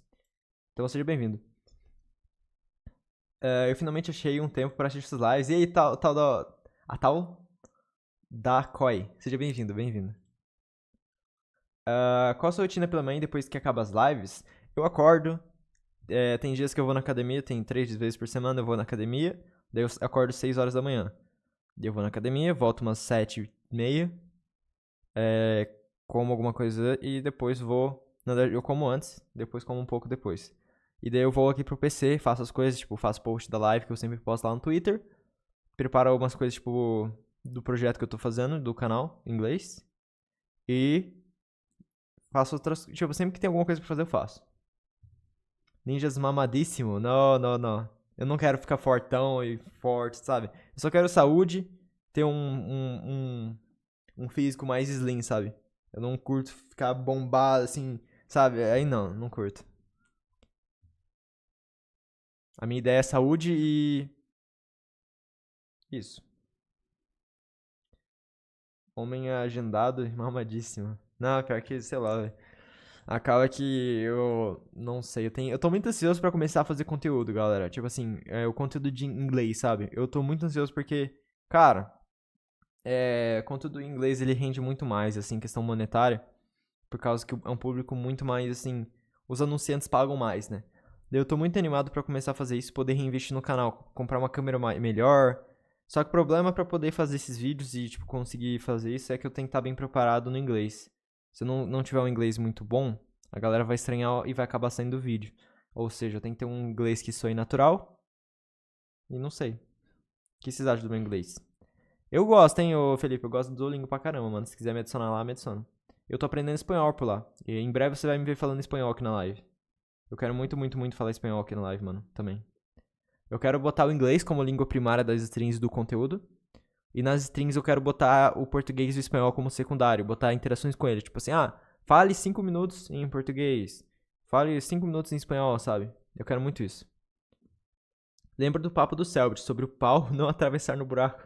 Então, seja bem-vindo. Eu finalmente achei um tempo pra assistir essas lives. E aí, a tal da Koi. Seja bem-vindo, bem-vindo. Qual a sua rotina pela manhã depois que acaba as lives? Eu acordo, Tem dias que eu vou na academia, tem 3 vezes por semana eu vou na academia, daí eu acordo 6 horas da manhã. Daí eu vou na academia, volto umas 7h30, como alguma coisa e depois vou... Na verdade, eu como antes, depois como um pouco depois. E daí eu vou aqui pro PC, faço as coisas, tipo, faço post da live que eu sempre posto lá no Twitter, preparo algumas coisas, tipo, do projeto que eu tô fazendo, do canal, em inglês, e faço outras... Tipo, sempre que tem alguma coisa pra fazer, eu faço. Ninjas mamadíssimo? Não, não, não. Eu não quero ficar fortão e forte, sabe? Eu só quero saúde, ter um físico mais slim, sabe? Eu não curto ficar bombado, assim, sabe? Aí não curto. A minha ideia é saúde e... Isso. Homem agendado e mamadíssimo. Não, pior que, sei lá, velho. Acaba que eu não sei, eu tô muito ansioso pra começar a fazer conteúdo, galera. Tipo assim, o conteúdo de inglês, sabe? Eu tô muito ansioso porque, cara, conteúdo em inglês ele rende muito mais, assim, questão monetária, por causa que é um público muito mais, assim, os anunciantes pagam mais, né? Daí eu tô muito animado pra começar a fazer isso, poder reinvestir no canal, comprar uma câmera melhor. Só que o problema pra poder fazer esses vídeos e, tipo, conseguir fazer isso é que eu tenho que estar bem preparado no inglês. Se eu não tiver um inglês muito bom, a galera vai estranhar e vai acabar saindo do vídeo. Ou seja, eu tenho que ter um inglês que soe natural. E não sei. O que vocês acham do meu inglês? Eu gosto, hein, ô Felipe? Eu gosto do Duolingo pra caramba, mano. Se quiser me adicionar lá, me adiciona. Eu tô aprendendo espanhol por lá. E em breve você vai me ver falando espanhol aqui na live. Eu quero muito, muito, muito falar espanhol aqui na live, mano. Também. Eu quero botar o inglês como língua primária das strings do conteúdo. E nas strings eu quero botar o português e o espanhol como secundário. Botar interações com ele. Tipo assim, fale 5 minutos em português. Fale 5 minutos em espanhol, sabe? Eu quero muito isso. Lembra do papo do Selbit sobre o pau não atravessar no buraco.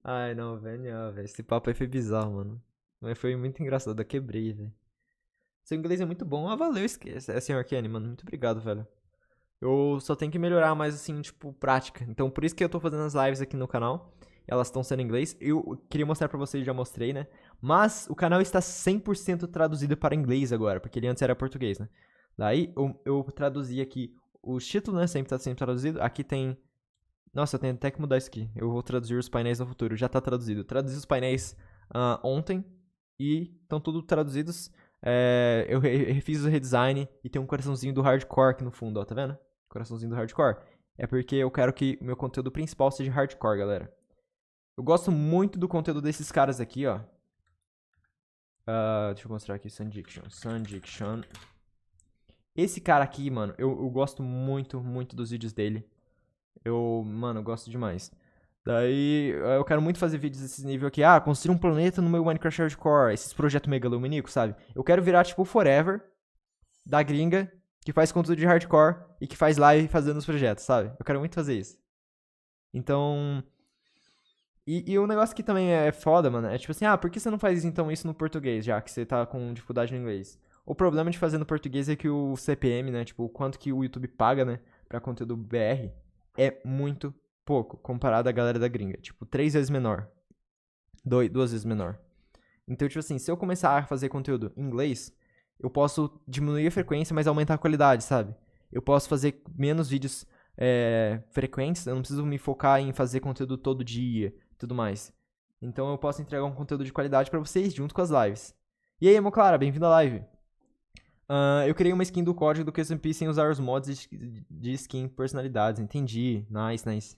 Ai, não, velho. Esse papo aí foi bizarro, mano. Mas foi muito engraçado. Eu quebrei, velho. Seu inglês é muito bom. Valeu, Sr. Kenny, mano. Muito obrigado, velho. Eu só tenho que melhorar mais, assim, tipo, prática. Então, por isso que eu tô fazendo as lives aqui no canal. Elas estão sendo em inglês. Eu queria mostrar pra vocês, já mostrei, né? Mas o canal está 100% traduzido para inglês agora, porque ele antes era português, né? Daí, eu traduzi aqui os títulos, né? Sempre tá sendo traduzido. Aqui tem... Nossa, eu tenho até que mudar isso aqui. Eu vou traduzir os painéis no futuro. Já tá traduzido. Traduzi os painéis ontem e estão tudo traduzidos. Eu refiz o redesign e tem um coraçãozinho do hardcore aqui no fundo, ó, tá vendo? Coraçãozinho do hardcore. É porque eu quero que o meu conteúdo principal seja hardcore, galera. Eu gosto muito do conteúdo desses caras aqui, ó. Deixa eu mostrar aqui, Sundiction. Esse cara aqui, mano, eu gosto muito, muito dos vídeos dele. Mano, eu gosto demais. Daí, eu quero muito fazer vídeos desse nível aqui. Construir um planeta no meu Minecraft Hardcore. Esses projetos megalomaníacos, sabe? Eu quero virar, tipo, o Forever da gringa, que faz conteúdo de hardcore e que faz live fazendo os projetos, sabe? Eu quero muito fazer isso. Então... E um negócio que também é foda, mano, é tipo assim, por que você não faz então isso no português, já que você tá com dificuldade no inglês? O problema de fazer no português é que o CPM, né, tipo, o quanto que o YouTube paga, né, pra conteúdo BR, é muito pouco comparado à galera da gringa. Tipo, 3 vezes menor. 2 vezes menor. Então, tipo assim, se eu começar a fazer conteúdo em inglês, eu posso diminuir a frequência, mas aumentar a qualidade, sabe? Eu posso fazer menos vídeos frequentes, eu não preciso me focar em fazer conteúdo todo dia e tudo mais. Então eu posso entregar um conteúdo de qualidade pra vocês, junto com as lives. E aí, Moclara, bem-vindo à live. Eu criei uma skin do código do QSMP sem usar os mods de skin personalidades. Entendi. Nice.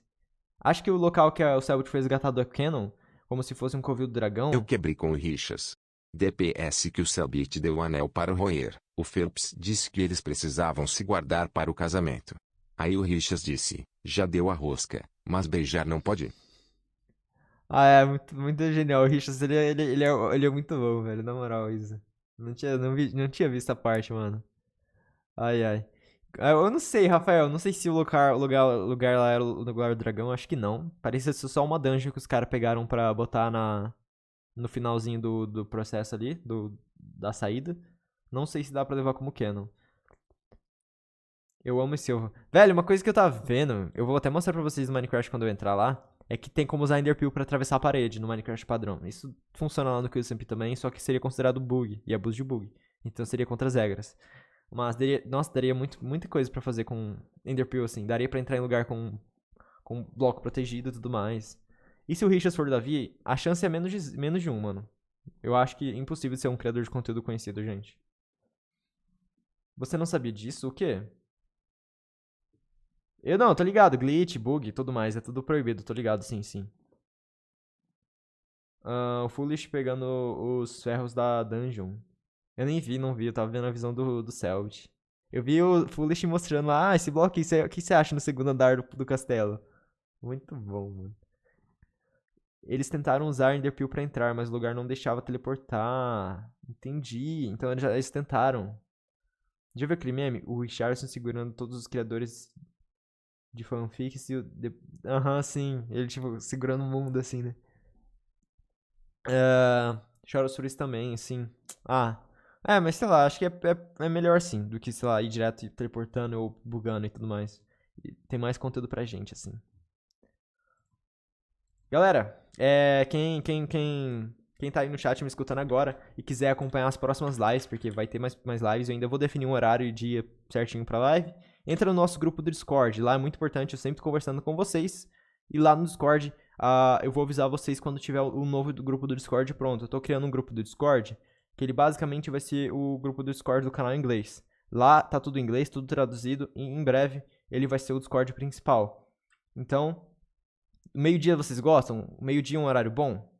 Acho que o local que o Selbit foi resgatado é Canon, como se fosse um covil do dragão. Eu quebrei com o Richas. DPS que o Selbit deu o anel para roer. O Phelps disse que eles precisavam se guardar para o casamento. Aí o Richas disse, já deu a rosca, mas beijar não pode. É muito, muito genial. O Richas, ele é muito bom, velho. Na moral, isso. Não tinha visto a parte, mano. Ai. Eu não sei, Rafael. Não sei se o lugar lá era o lugar do dragão. Acho que não. Parecia ser só uma dungeon que os caras pegaram pra botar no finalzinho do processo ali, da saída. Não sei se dá pra levar como canon. Eu amo esse ovo. Velho, uma coisa que eu tava vendo, eu vou até mostrar pra vocês no Minecraft quando eu entrar lá, é que tem como usar Enderpeel pra atravessar a parede no Minecraft padrão. Isso funciona lá no QSMP também, só que seria considerado bug, e abuso de bug. Então seria contra as regras. Mas, nossa, daria muita coisa pra fazer com Enderpeel, assim. Daria pra entrar em lugar com bloco protegido e tudo mais. E se o Richas for Davi, a chance é menos de 1, mano. Eu acho que é impossível ser um criador de conteúdo conhecido, gente. Você não sabia disso? O quê? Eu não, tô ligado. Glitch, bug, tudo mais. É tudo proibido, tô ligado, sim. O Foolish pegando os ferros da dungeon. Eu nem vi, não vi. Eu tava vendo a visão do Selvit. Eu vi o Foolish mostrando lá, esse bloco aqui, o que você acha no segundo andar do castelo? Muito bom, mano. Eles tentaram usar Enderpeel pra entrar, mas o lugar não deixava teleportar. Entendi. Então eles tentaram. Já viu aquele meme? O Richardson segurando todos os criadores de fanfics e o... Aham, sim. Ele, tipo, segurando o mundo, assim, né? Chora sobre isso também, assim. Mas sei lá, acho que é melhor assim do que, sei lá, ir direto e teleportando ou bugando e tudo mais. E tem mais conteúdo pra gente, assim. Galera, quem tá aí no chat me escutando agora e quiser acompanhar as próximas lives, porque vai ter mais lives, eu ainda vou definir um horário e dia certinho pra live, entra no nosso grupo do Discord. Lá é muito importante, eu sempre tô conversando com vocês. E lá no Discord, eu vou avisar vocês quando tiver o novo grupo do Discord pronto. Eu tô criando um grupo do Discord, que ele basicamente vai ser o grupo do Discord do canal em inglês. Lá tá tudo em inglês, tudo traduzido, e em breve ele vai ser o Discord principal. Então, meio-dia vocês gostam? Meio-dia é um horário bom?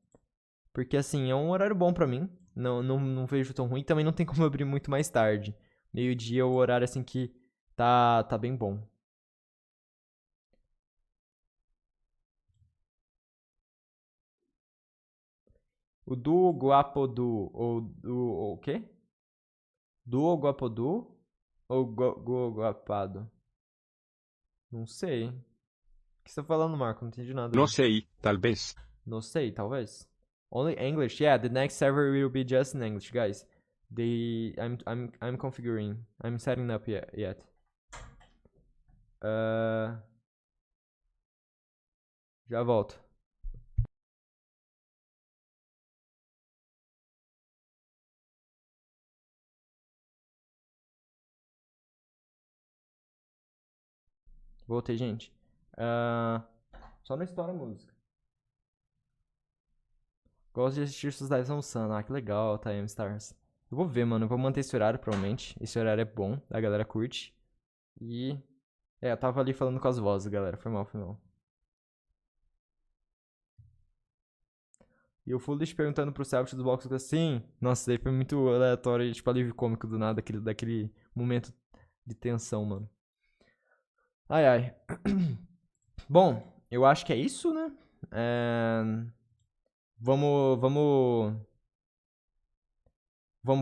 Porque assim, é um horário bom pra mim. Não vejo tão ruim. Também não tem como eu abrir muito mais tarde. Meio-dia é o horário assim que tá bem bom. O Duo Guapodu ou o quê? Duo Guapodu ou Guapado? Não sei. O que você tá falando, Marco? Não entendi nada. Não sei, talvez. Não sei, talvez. Only English. Yeah, the next server will be just in English, guys. I'm configuring. I'm setting up yet. Já volto. Voltei, gente. Só não estoura a música. Gosto de assistir suas lives almoçando. Que legal, Time Stars. Eu vou ver, mano. Eu vou manter esse horário, provavelmente. Esse horário é bom, a galera curte. E... eu tava ali falando com as vozes, galera. Foi mal. E o Foolish perguntando pro Selbit dos blocos assim. Nossa, daí foi muito aleatório, tipo, alívio cômico do nada, daquele momento de tensão, mano. Ai. Bom, eu acho que é isso, né? Vamos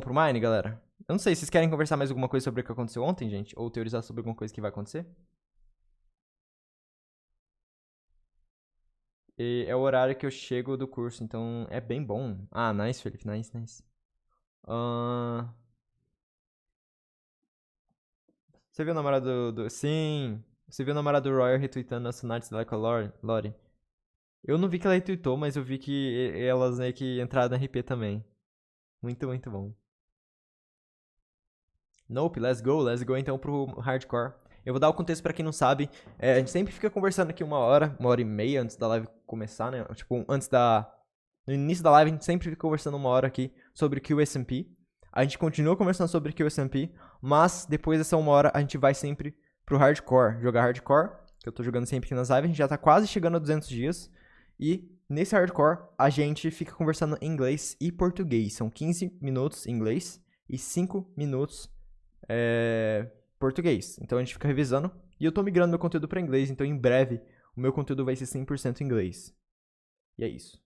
pro Mine, galera? Eu não sei, vocês querem conversar mais alguma coisa sobre o que aconteceu ontem, gente? Ou teorizar sobre alguma coisa que vai acontecer? E é o horário que eu chego do curso, então é bem bom. Nice, Felipe, nice. Você viu o namorado do... Sim! Você viu o namorado do Royer retweetando as Sunates dela com a Lori? Eu não vi que ela retweetou, mas eu vi que elas meio que entraram na RP também. Muito bom. Nope, let's go então pro hardcore. Eu vou dar o contexto pra quem não sabe. A gente sempre fica conversando aqui 1h30 antes da live começar, né? Tipo, no início da live a gente sempre fica conversando 1 hora aqui sobre QSMP. A gente continua conversando sobre QSMP, mas depois dessa 1 hora a gente vai sempre pro hardcore, jogar hardcore, que eu tô jogando sempre aqui nas lives. A gente já tá quase chegando a 200 dias. E nesse hardcore a gente fica conversando em inglês e português. São 15 minutos em inglês e 5 minutos português. Então a gente fica revisando. E eu tô migrando meu conteúdo pra inglês, então em breve o meu conteúdo vai ser 100% em inglês. E é isso.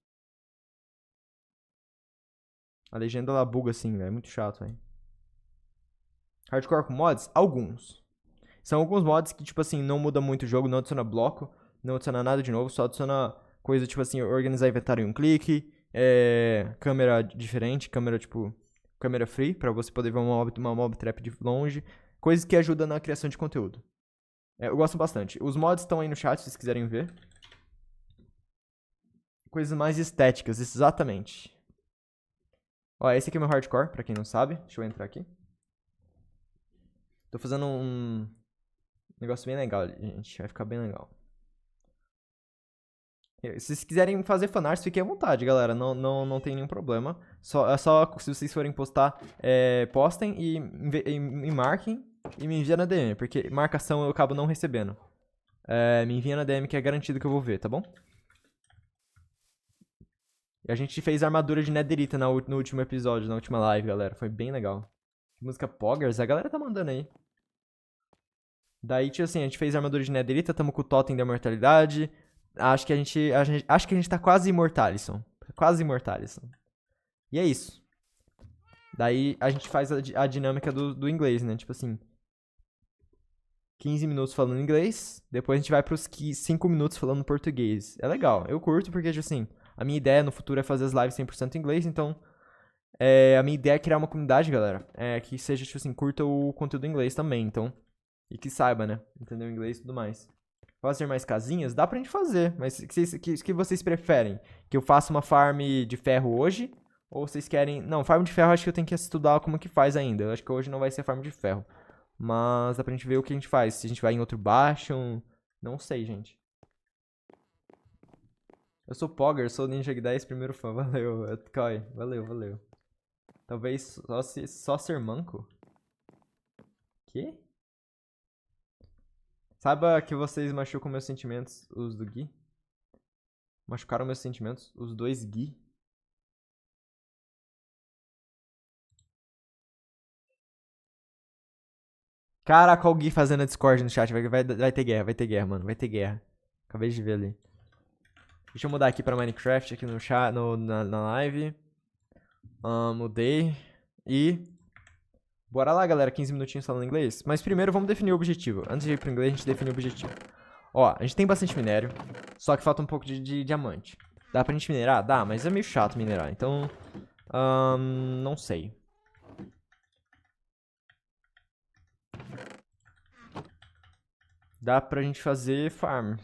A legenda ela buga assim, velho. É muito chato, velho. Hardcore com mods? Alguns. São alguns mods que, tipo assim, não muda muito o jogo, não adiciona bloco, não adiciona nada de novo, só adiciona coisa, tipo assim, organizar inventário em um clique, câmera diferente, câmera free, pra você poder ver uma mob trap de longe, coisas que ajudam na criação de conteúdo. Eu gosto bastante. Os mods estão aí no chat, se vocês quiserem ver. Coisas mais estéticas, exatamente. Ó, esse aqui é meu hardcore, pra quem não sabe. Deixa eu entrar aqui. Tô fazendo um negócio bem legal, gente. Vai ficar bem legal. Se vocês quiserem fazer fanarts, fiquem à vontade, galera. Não tem nenhum problema. É só se vocês forem postar, postem e me marquem e me enviem na DM. Porque marcação eu acabo não recebendo. Me envia na DM que é garantido que eu vou ver, tá bom? E a gente fez armadura de netherita no último episódio, na última live, galera. Foi bem legal. Música Poggers, a galera tá mandando aí. Daí, tipo assim, a gente fez armadura de netherita, tamo com o totem da imortalidade. Acho que a gente tá quase imortalison. Quase imortalison. E é isso. Daí a gente faz a dinâmica do inglês, né? Tipo assim, 15 minutos falando inglês, depois a gente vai pros 5 minutos falando português. É legal, eu curto porque, tipo assim, a minha ideia no futuro é fazer as lives 100% em inglês, então a minha ideia é criar uma comunidade, galera, que seja, tipo assim, curta o conteúdo em inglês também, então, e que saiba, né, entender o inglês e tudo mais. Fazer mais casinhas? Dá pra gente fazer, mas o que vocês preferem? Que eu faça uma farm de ferro hoje? Ou vocês querem... Não, farm de ferro acho que eu tenho que estudar como que faz ainda, eu acho que hoje não vai ser farm de ferro. Mas dá pra gente ver o que a gente faz. Se a gente vai em outro bastion. Não sei, gente. Eu sou Pogger, sou Ninja 10, primeiro fã. Valeu, Kai. Valeu. Talvez só ser manco? Que? Saiba que vocês machucam meus sentimentos, os do Gui. Machucaram meus sentimentos, os dois Gui. Caraca, o Gui fazendo a Discord no chat. Vai ter guerra, mano. Vai ter guerra. Acabei de ver ali. Deixa eu mudar aqui pra Minecraft, aqui no chat, na live. Mudei. E... Bora lá, galera. 15 minutinhos falando inglês. Mas primeiro vamos definir o objetivo. Antes de ir pro inglês, a gente define o objetivo. Ó, a gente tem bastante minério. Só que falta um pouco de diamante. Dá pra gente minerar? Dá, mas é meio chato minerar. Então... não sei. Dá pra gente fazer farm.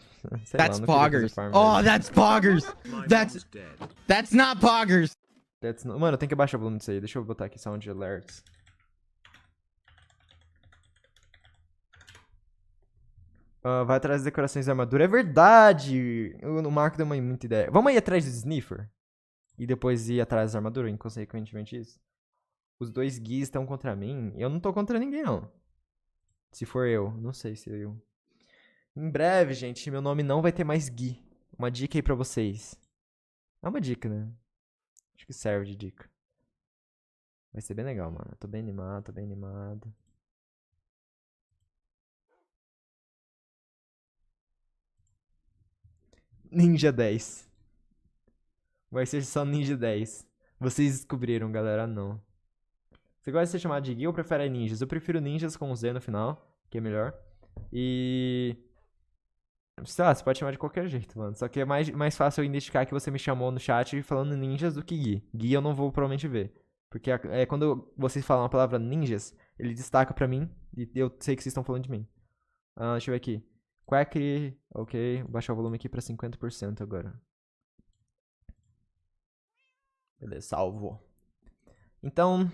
Sei That's lá, não queria fazer poggers. farm, Oh, velho. that's poggers. That's not poggers. Mano, eu tenho que baixar o volume disso aí. Deixa eu botar aqui sound alerts. Vai atrás das decorações da armadura. É verdade! O Marco deu uma muita ideia. Vamos ir atrás do Sniffer? E depois ir atrás da armadura, inconsequentemente isso? Os dois Guis estão contra mim? Eu não tô contra ninguém, não. Se for eu. Não sei se eu. Em breve, gente, meu nome não vai ter mais Gui. Uma dica aí pra vocês. É uma dica, né? Acho que serve de dica. Vai ser bem legal, mano. Tô bem animado. Ninja 10. Vai ser só Ninja 10. Vocês descobriram, galera, não. Você gosta de ser chamado de Gui ou prefere ninjas? Eu prefiro ninjas com Z no final, que é melhor. E... sei lá, você pode chamar de qualquer jeito, mano. Só que é mais fácil eu identificar que você me chamou no chat falando ninjas do que Gui. Gui eu não vou provavelmente ver. Porque quando vocês falam a palavra ninjas, ele destaca pra mim e eu sei que vocês estão falando de mim. Deixa eu ver aqui. Quack, ok. Vou baixar o volume aqui pra 50% agora. Beleza, salvo. Então,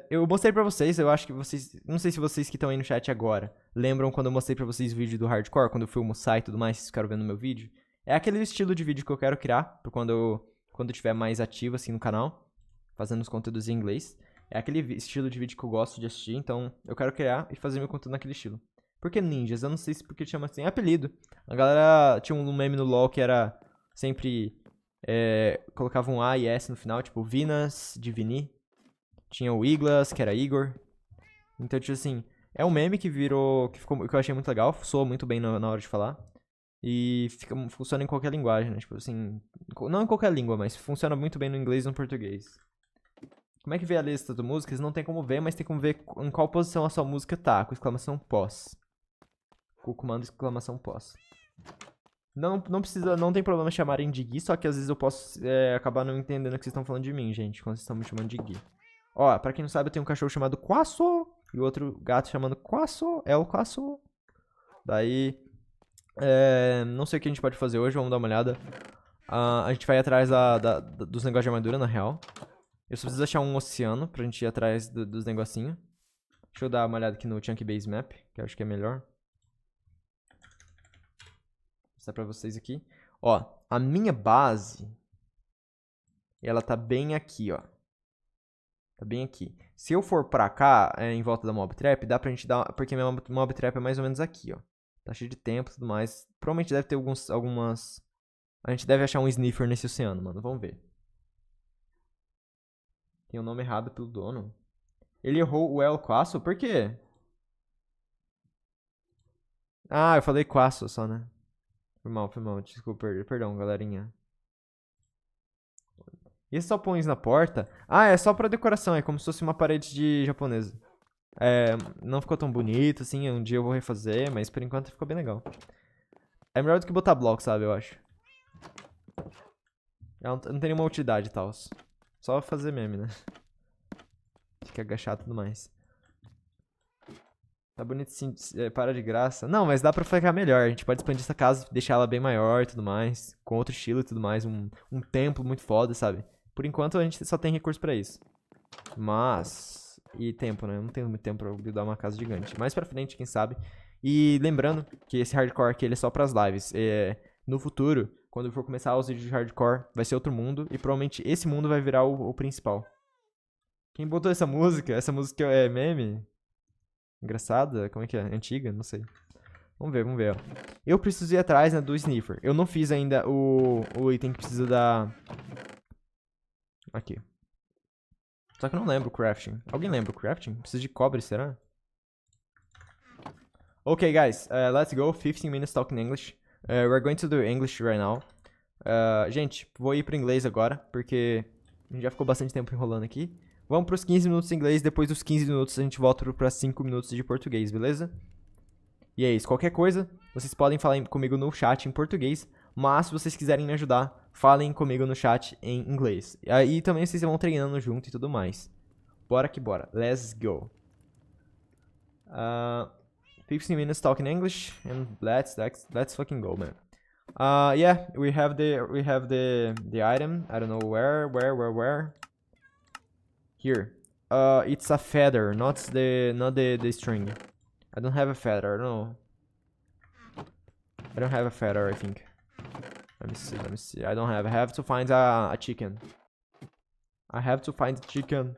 eu mostrei pra vocês, eu acho que vocês... não sei se vocês que estão aí no chat agora lembram quando eu mostrei pra vocês o vídeo do Hardcore, quando eu filmo o site e tudo mais, vocês ficaram vendo meu vídeo. É aquele estilo de vídeo que eu quero criar, pra quando eu estiver mais ativo assim no canal, fazendo os conteúdos em inglês. É aquele estilo de vídeo que eu gosto de assistir, então eu quero criar e fazer meu conteúdo naquele estilo. Por que ninjas? Eu não sei se porque chama assim, é apelido. A galera tinha um meme no LoL que era sempre... colocava um A e S no final, tipo Vinas, de Vini. Tinha o Iglas, que era Igor. Então, tipo assim, é um meme que virou, que eu achei muito legal, soa muito bem na hora de falar. E funciona em qualquer linguagem, né? Tipo assim, não em qualquer língua, mas funciona muito bem no inglês e no português. Como é que vê a lista de músicas? Não tem como ver, mas tem como ver em qual posição a sua música tá, com exclamação pós. Com o comando exclamação pós. Não tem problema chamarem de Gui, só que às vezes eu posso acabar não entendendo que vocês estão falando de mim, gente, quando vocês estão me chamando de Gui. Ó, pra quem não sabe, eu tenho um cachorro chamado Quasso e outro gato chamado Quasso, é o Quasso. Daí, não sei o que a gente pode fazer hoje, vamos dar uma olhada. A gente vai atrás dos negócios de armadura, na real. Eu só preciso achar um oceano pra gente ir atrás dos negocinhos. Deixa eu dar uma olhada aqui no Chunk Base Map, que eu acho que é melhor. Vou mostrar pra vocês aqui. Ó, a minha base, ela tá bem aqui, ó. Tá bem aqui. Se eu for pra cá, em volta da Mob Trap, dá pra gente dar... Porque minha Mob Trap é mais ou menos aqui, ó. Tá cheio de tempo e tudo mais. Provavelmente deve ter algumas... A gente deve achar um Sniffer nesse oceano, mano. Vamos ver. Tem o nome errado pelo dono. Ele errou o El Quasso? Por quê? Ah, eu falei Quasso só, né? Foi mal, foi mal. Desculpa, perdão, galerinha. E esses sapões na porta? Ah, é só pra decoração. É como se fosse uma parede de japonesa. É, não ficou tão bonito, assim. Um dia eu vou refazer, mas por enquanto ficou bem legal. É melhor do que botar bloco, sabe, eu acho. Não tem nenhuma utilidade e tal. Só fazer meme, né? Fica agachado e tudo mais. Tá bonito sim, para de graça. Não, mas dá pra ficar melhor. A gente pode expandir essa casa, deixar ela bem maior e tudo mais. Com outro estilo e tudo mais. Um templo muito foda, sabe? Por enquanto a gente só tem recurso pra isso. Mas... E tempo, né? Eu não tenho muito tempo pra buildar uma casa gigante. Mais pra frente, quem sabe. E lembrando que esse hardcore aqui ele é só pras lives. No futuro, quando eu for começar os vídeos de hardcore, vai ser outro mundo. E provavelmente esse mundo vai virar o principal. Quem botou essa música? Essa música é meme? Engraçada? Como é que é? Antiga? Não sei. Vamos ver, ó. Eu preciso ir atrás, né, do Sniffer. Eu não fiz ainda o item que precisa da... Aqui. Só que eu não lembro o crafting. Alguém lembra o crafting? Precisa de cobre, será? Okay, guys. Let's go. 15 minutes talking English. We're going to do English right now. Gente, vou ir pro inglês agora, porque a gente já ficou bastante tempo enrolando aqui. Vamos pros 15 minutos em inglês, depois dos 15 minutos a gente volta para 5 minutos de português, beleza? E é isso, qualquer coisa, vocês podem falar comigo no chat em português, mas se vocês quiserem me ajudar, falem comigo no chat em inglês. E aí também vocês vão treinando junto e tudo mais. Bora que bora, let's go. 15 minutes talking English, and let's fucking go, man. Yeah, we have the item. I don't know where. Here. It's a feather, not the string. I don't have a feather. I don't know. I don't have a feather, I think. Let me see. I don't have. I have to find a chicken. I have to find a chicken.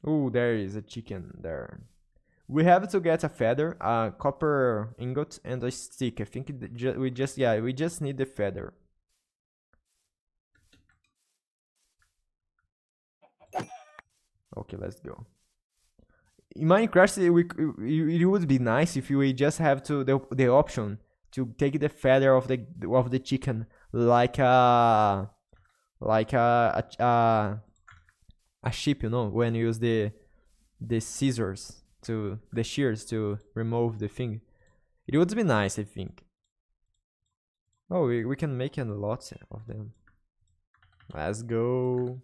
Ooh, there is a chicken there. We have to get a feather, a copper ingot, and a stick. I think we just need the feather. Okay, let's go. In Minecraft, it would be nice if we just have the option to take the feather of the chicken like a sheep, you know, when you use the scissors the shears to remove the thing. It would be nice, I think. Oh, we can make a lot of them. Let's go.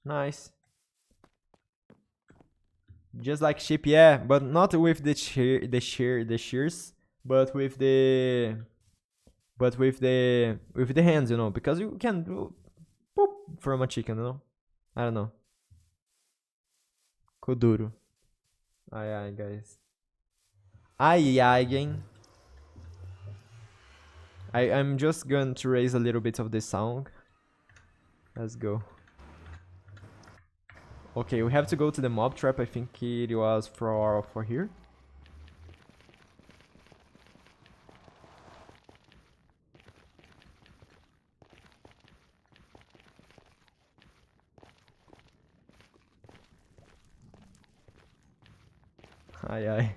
Nice. Just like sheep, yeah, but not with the shears, but with the hands, you know, because you can do poop from a chicken, you know. I don't know. Kuduro. Ai, guys. Ai, gang. I'm just going to raise a little bit of the sound. Let's go. Okay, we have to go to the mob trap. I think it was for here. Ai.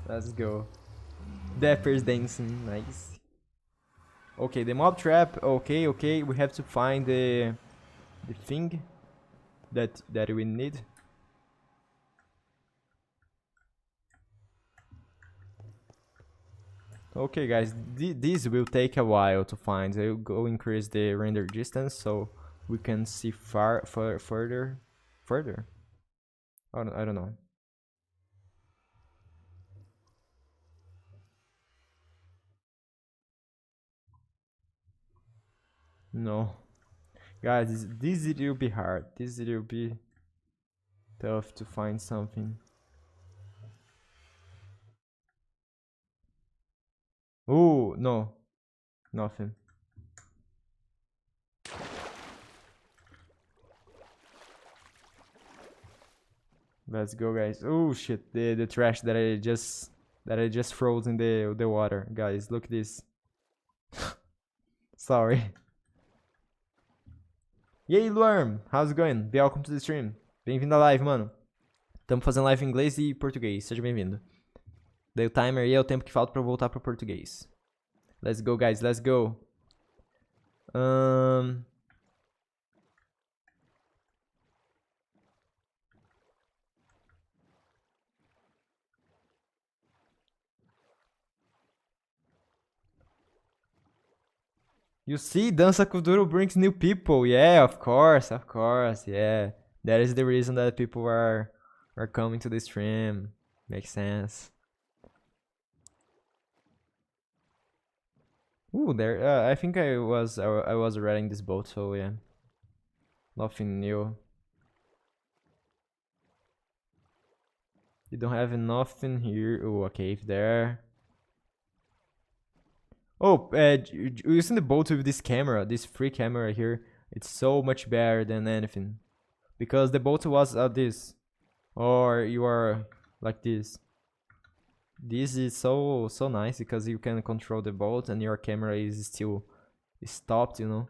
Let's go. Dapper's dancing, nice. Okay, the mob trap. Okay. We have to find the thing that we need. Okay, guys, this will take a while to find. I will go increase the render distance so we can see further. I don't know. No. Guys, this will be hard. This will be tough to find something. Ooh, no. Nothing. Let's go, guys. Oh shit, the trash that I just froze in the water. Guys, look this. Sorry. E aí, Luarm, how's it going? Welcome to the stream. Bem-vindo à live, mano. Tamo fazendo live em inglês e português. Seja bem-vindo. Daí o timer aí é o tempo que falta pra eu voltar pro português. Let's go, guys. Let's go. You see, Dança Kuduro brings new people. Yeah, of course, yeah. That is the reason that people are coming to the stream. Makes sense. Ooh, there. I think I was already in this boat, so yeah. Nothing new. You don't have nothing here. Ooh, a cave there. Oh, using the boat with this camera, this free camera here, it's so much better than anything. Because the boat was this. Or you are like this. This is so nice because you can control the boat and your camera is still stopped, you know.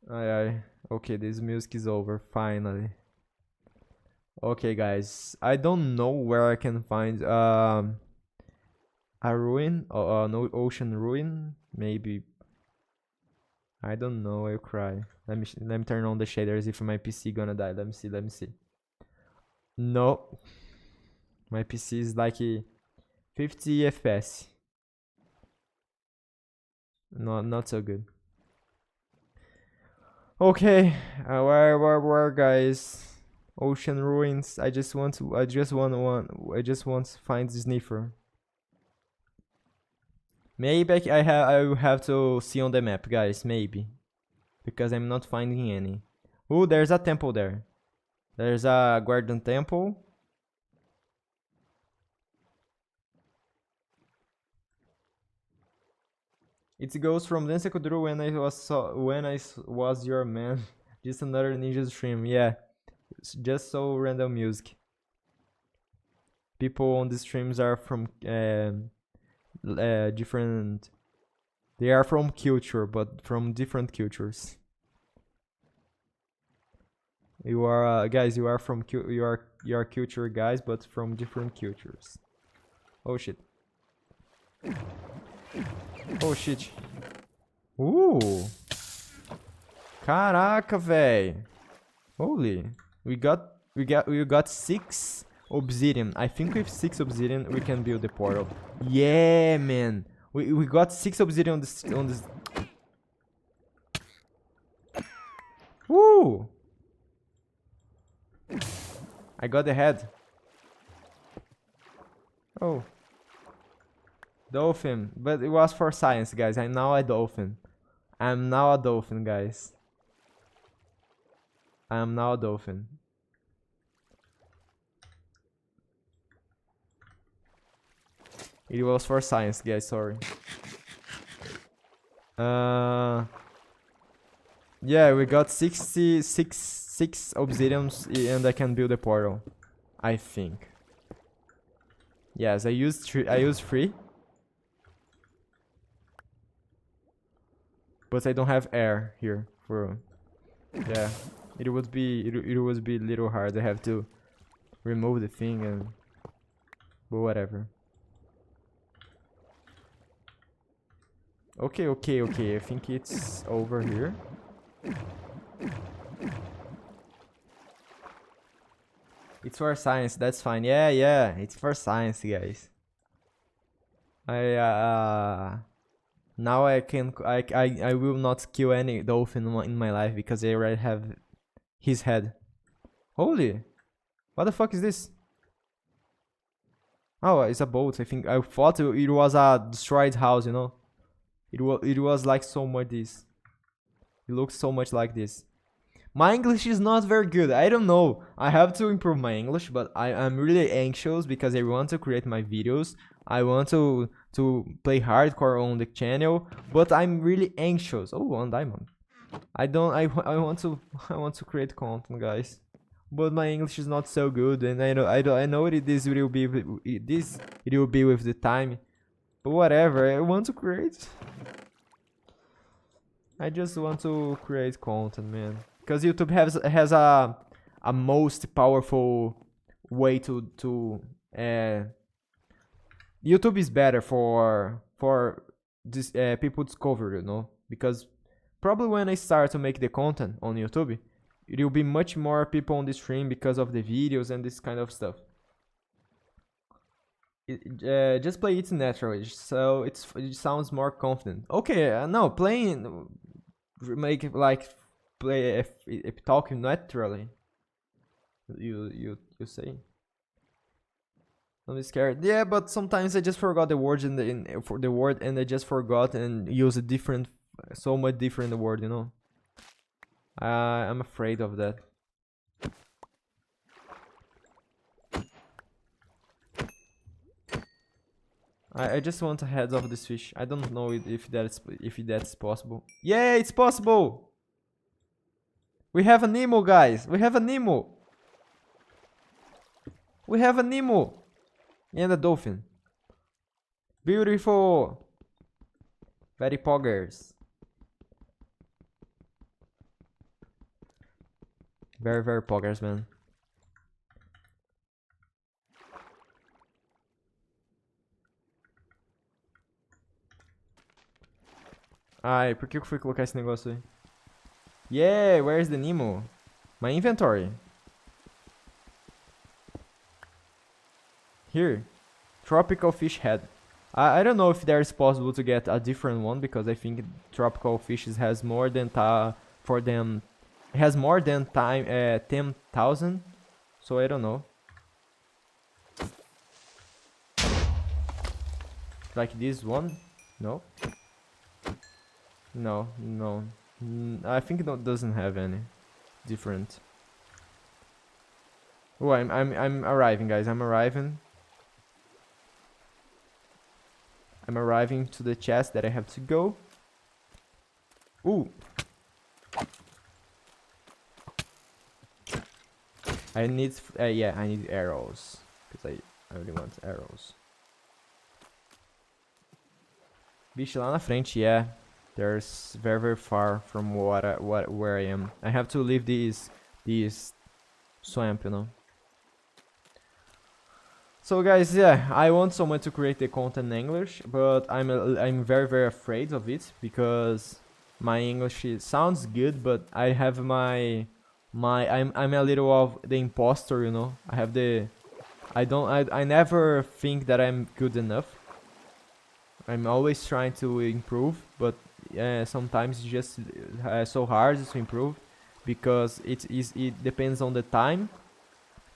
Aye. Okay, this music is over, finally. Okay, guys, I don't know where I can find a ruin or an ocean ruin, maybe. I don't know. I'll cry. Let me turn on the shaders if my PC gonna die. Let me see. No, my PC is like 50 FPS. Not so good. Okay, where guys? Ocean ruins. I just want to find the sniffer. Maybe I will have to see on the map, guys. Maybe, because I'm not finding any. Oh, there's a temple there. There's a Guardian Temple. It goes from Dança Kuduro when I was your man. Just another ninja stream. Yeah. Just so random music. People on the streams are from different. They are from culture, but from different cultures. You are guys. You are from you are culture guys, but from different cultures. Oh shit. Oh shit. Caraca, véi. Holy. We got 6 obsidian. I think with 6 obsidian we can build the portal. Yeah, man. We got 6 obsidian on this. Woo! I got the head. Oh. Dolphin. But it was for science, guys. I'm now a dolphin. Guys. I am now a dolphin. It was for science, guys, sorry. Yeah, we got 6 obsidians and I can build a portal. I think. Yes, I used 3. But I don't have air here for. Yeah. It would be a little hard. I have to remove the thing and but whatever. Okay. I think it's over here. It's for science. That's fine. Yeah. It's for science, guys. Now I will not kill any dolphin in my life because I already have his head. Holy! What the fuck is this? Oh, it's a boat. I think I thought it was a destroyed house, you know. It was like so much this. It looks so much like this. My English is not very good. I don't know. I have to improve my English, but I'm really anxious because I want to create my videos. I want to play hardcore on the channel, but I'm really anxious. Oh, 1 diamond. I want to create content, guys. But my English is not so good, and I know this will be it will be with the time. But whatever, I want to create. I just want to create content, man. Because YouTube has a most powerful way to YouTube is better for this people discover, you know. Because probably when I start to make the content on YouTube, it will be much more people on the stream because of the videos and this kind of stuff. Just play it naturally, so it sounds more confident. Okay, no, playing make it like play if talking naturally. You say. Don't be scared. Yeah, but sometimes I just forgot the word for the word, and I just forgot and use a different, so much different word, you know. I'm afraid of that. I just want a head of this fish. I don't know if that's possible. Yeah, it's possible. We have a Nemo, guys. We have a Nemo. We have a Nemo and a dolphin. Beautiful. Very poggers. Very, very poggers, man. Ai, por que eu fui colocar esse negócio aí? Yeah, where's the Nemo? My inventory. Here. Tropical fish head. I don't know if there is possible to get a different one because I think tropical fishes has more than for them has more than 10,000. So I don't know. Like this one? No. No. I think it doesn't have any different. Oh, I'm arriving, guys. I'm arriving to the chest that I have to go. Ooh. I need I need arrows because I really want arrows. Bicho lá na frente, yeah. There's very, very far from where I am. I have to leave this swamp, you know. So guys, yeah, I want someone to create the content in English, but I'm very, very afraid of it because my English sounds good, but I have I'm a little of the imposter, you know. I never think that I'm good enough. I'm always trying to improve, but sometimes it's just so hard to improve because it depends on the time.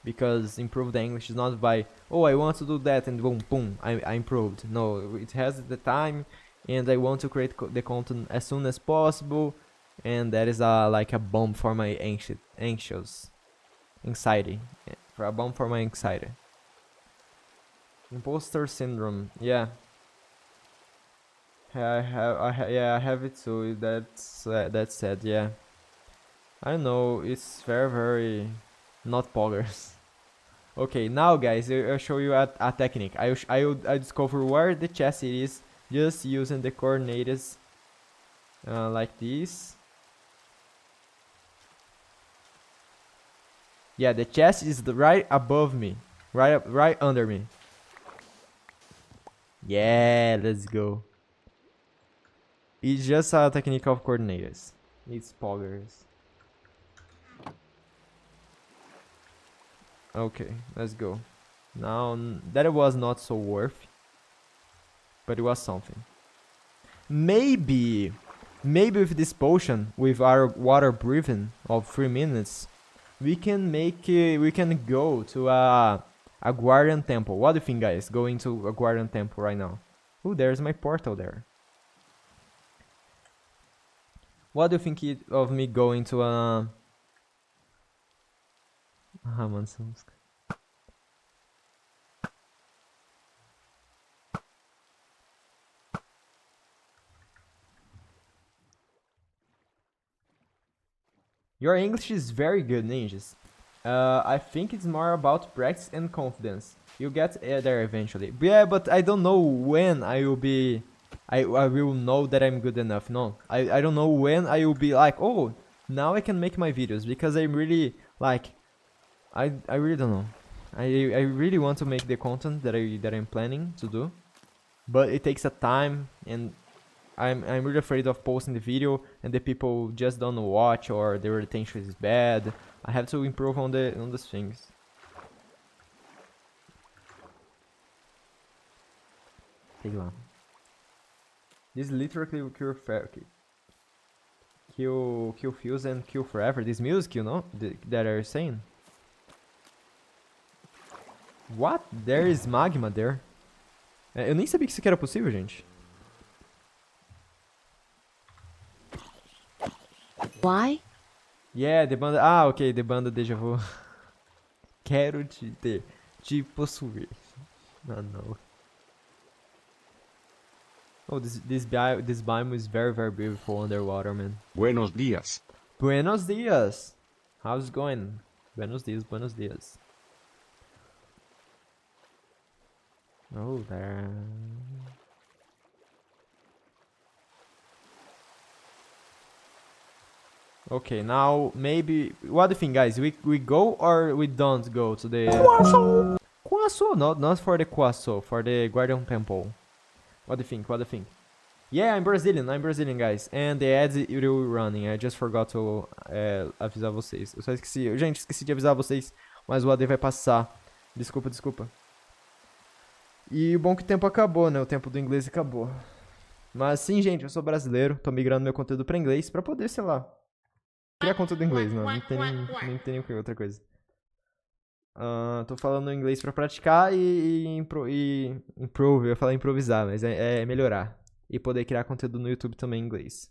Because improve the English is not by, oh, I want to do that and boom, I improved. No, it has the time, and I want to create the content as soon as possible, and that is like a bomb for my anxious anxiety, for a bomb for my anxiety. Imposter syndrome, yeah. I have it too. That's sad. Yeah, I don't know. It's very, very not poggers. Okay, now guys, I'll show you a technique. I discover where the chest it is just using the coordinates like this. Yeah, the chest is right above me, right under me. Yeah, let's go. It's just a technique of coordinates. It's poggers. Okay, let's go. Now, that was not so worth, but it was something. Maybe with this potion, with our water breathing of 3 minutes, we can go to a A Guardian Temple. What do you think, guys? Going to a Guardian Temple right now. Oh, there's my portal there. What do you think of me going to a... Ah, mano, essa música. Your English is very good, ninjas. I think it's more about practice and confidence. You get there eventually. Yeah, but I don't know when I will be... I will know that I'm good enough, no. I don't know when I will be like, oh, now I can make my videos. Because I'm really, like... I really don't know. I really want to make the content that I'm planning to do. But it takes a time, and I'm really afraid of posting the video and the people just don't watch or their retention is bad. I have to improve on those things. Sei lá. This literally will kill Fuse and kill forever. This music, you know, that are saying. What? There is magma there. Eu nem sabia que isso aqui era possível, gente. Why? Yeah, the banda... Ah, ok, the banda Deja Vu. Quero te possuir. Ah, não. Oh, this biome is very, very beautiful underwater, man. Buenos dias. Buenos dias. How's it going? Buenos dias, buenos dias. Oh, there. Okay, now maybe... What do you think, guys? We go or we don't go to the... Quasso! Quasso! Not for the Quasso, for the Guardian Temple. What do you think? What do you think? Yeah, I'm Brazilian, guys. And the ads will be running. I just forgot to avisar vocês. Eu só esqueci. Gente, esqueci de avisar vocês, mas o AD vai passar. Desculpa. E o bom que o tempo acabou, né? O tempo do inglês acabou. Mas sim, gente, eu sou brasileiro. Tô migrando meu conteúdo pra inglês pra poder, sei lá, criar conteúdo em inglês. Não tem nem outra coisa. Tô falando inglês pra praticar e improve. Eu ia falar improvisar, mas é melhorar. E poder criar conteúdo no YouTube também em inglês.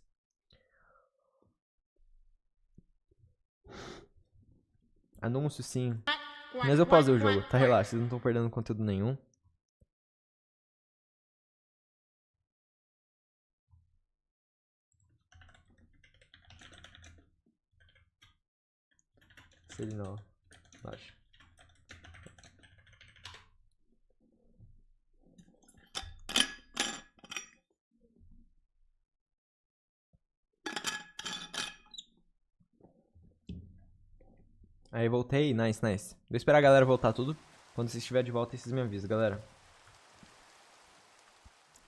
Anúncio, sim. Mas eu pausei o jogo, tá? Relaxa, vocês não estão perdendo conteúdo nenhum. Se ele não, relaxa. Aí voltei, nice. Vou esperar a galera voltar tudo. Quando vocês estiverem de volta, vocês me avisam, galera.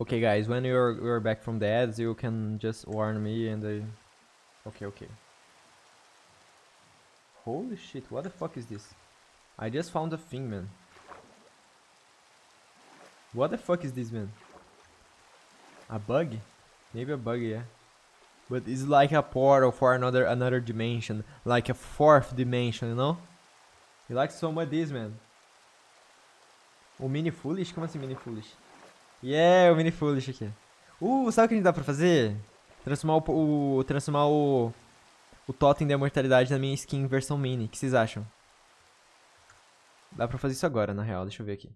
Okay, guys, when you're back from the ads, you can just warn me and I... Okay. Holy shit, what the fuck is this? I just found a thing, man. What the fuck is this, man? A bug? Maybe a bug, yeah. But it's like a portal for another dimension. Like a fourth dimension, you know? You like so much this, man. O Mini Foolish? Como assim Mini Foolish? Yeah, o Mini Foolish aqui. Sabe o que a gente dá pra fazer? Transformar o totem da imortalidade na minha skin versão mini. O que vocês acham? Dá pra fazer isso agora, na real. Deixa eu ver aqui.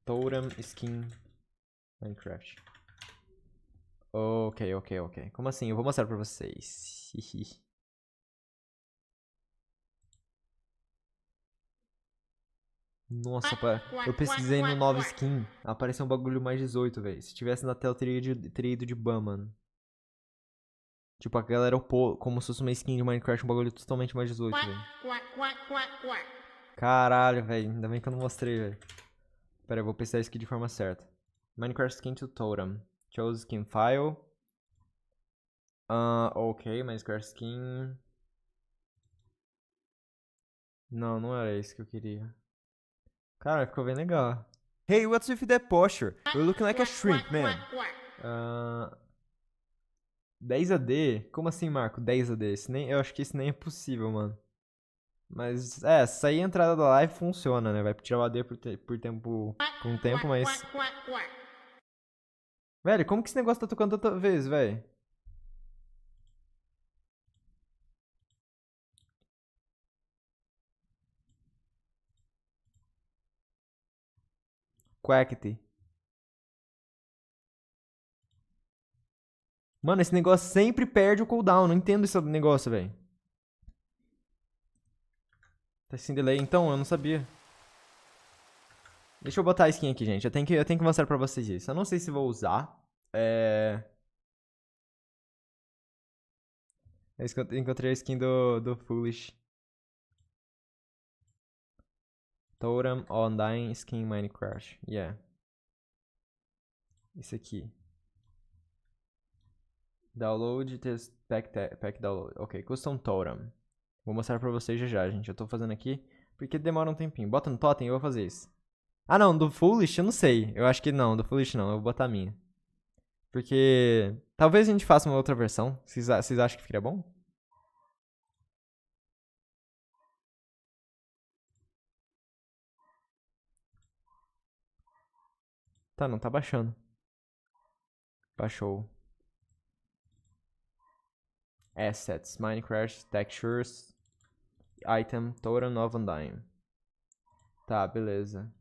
Totem skin Minecraft. Ok. Como assim? Eu vou mostrar pra vocês. Nossa, eu pesquisei no nova skin. Apareceu um bagulho mais 18, velho. Se tivesse na tela, teria ido de ban, mano. Tipo, a galera upou como se fosse uma skin de Minecraft, um bagulho totalmente mais 18, velho. Caralho, velho. Ainda bem que eu não mostrei, velho. Pera aí, eu vou pesquisar isso aqui de forma certa. Minecraft Skin to Totem. Chose Skin File. Ok, Minecraft Skin. Não era isso que eu queria. Cara, ficou bem legal. Hey, what's with that posture? You're looking like a shrimp, man. 10 AD? Como assim, Marco? 10 AD? Eu acho que isso nem é possível, mano. Mas, essa aí a entrada da live funciona, né? Vai tirar o AD por um tempo, mas... Velho, como que esse negócio tá tocando tanta vez, velho? Quackity. Mano, esse negócio sempre perde o cooldown. Não entendo esse negócio, velho. Tá sem delay? Então, eu não sabia. Deixa eu botar a skin aqui, gente. Eu tenho que mostrar pra vocês isso. Eu não sei se vou usar. Eu encontrei a skin do Foolish. Totem Undying Skin Minecraft. Yeah. Isso aqui. Download test pack download. Ok, custom totem. Vou mostrar pra vocês já, gente. Eu tô fazendo aqui porque demora um tempinho. Bota no totem, eu vou fazer isso. Ah, não, do Foolish eu não sei. Eu acho que não, do Foolish não. Eu vou botar a minha. Porque talvez a gente faça uma outra versão. Vocês acham que ficaria bom? Tá, não tá baixando. Baixou. Assets, Minecraft, Textures, Item, Totem of Undying. Tá, beleza.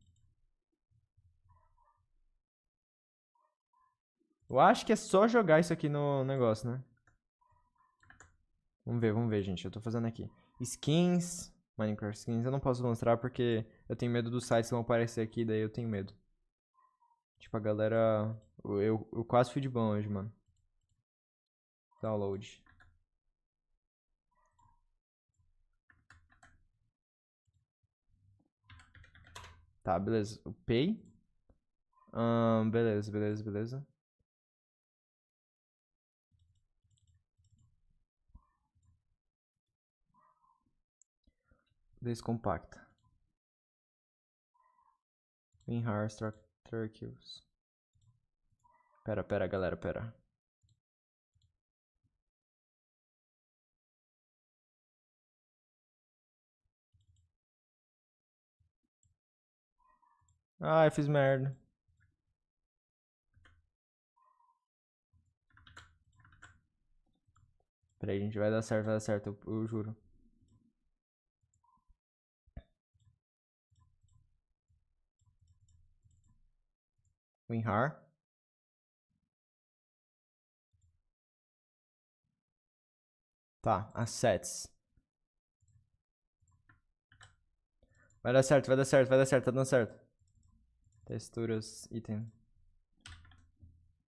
Eu acho que é só jogar isso aqui no negócio, né? Vamos ver, gente. Eu tô fazendo aqui. Skins, Minecraft Skins. Eu não posso mostrar porque eu tenho medo dos sites que vão aparecer aqui, daí eu tenho medo. Tipo, a galera... Eu quase fui de bom hoje, mano. Download. Tá, beleza. O Pay. Beleza. Descompacta. WinRAR Structure Kills. Pera, galera, pera. Ah, eu fiz merda. Peraí, gente, vai dar certo, eu juro. WinRAR. Tá, assets. Vai dar certo, tá dando certo. Texturas, item.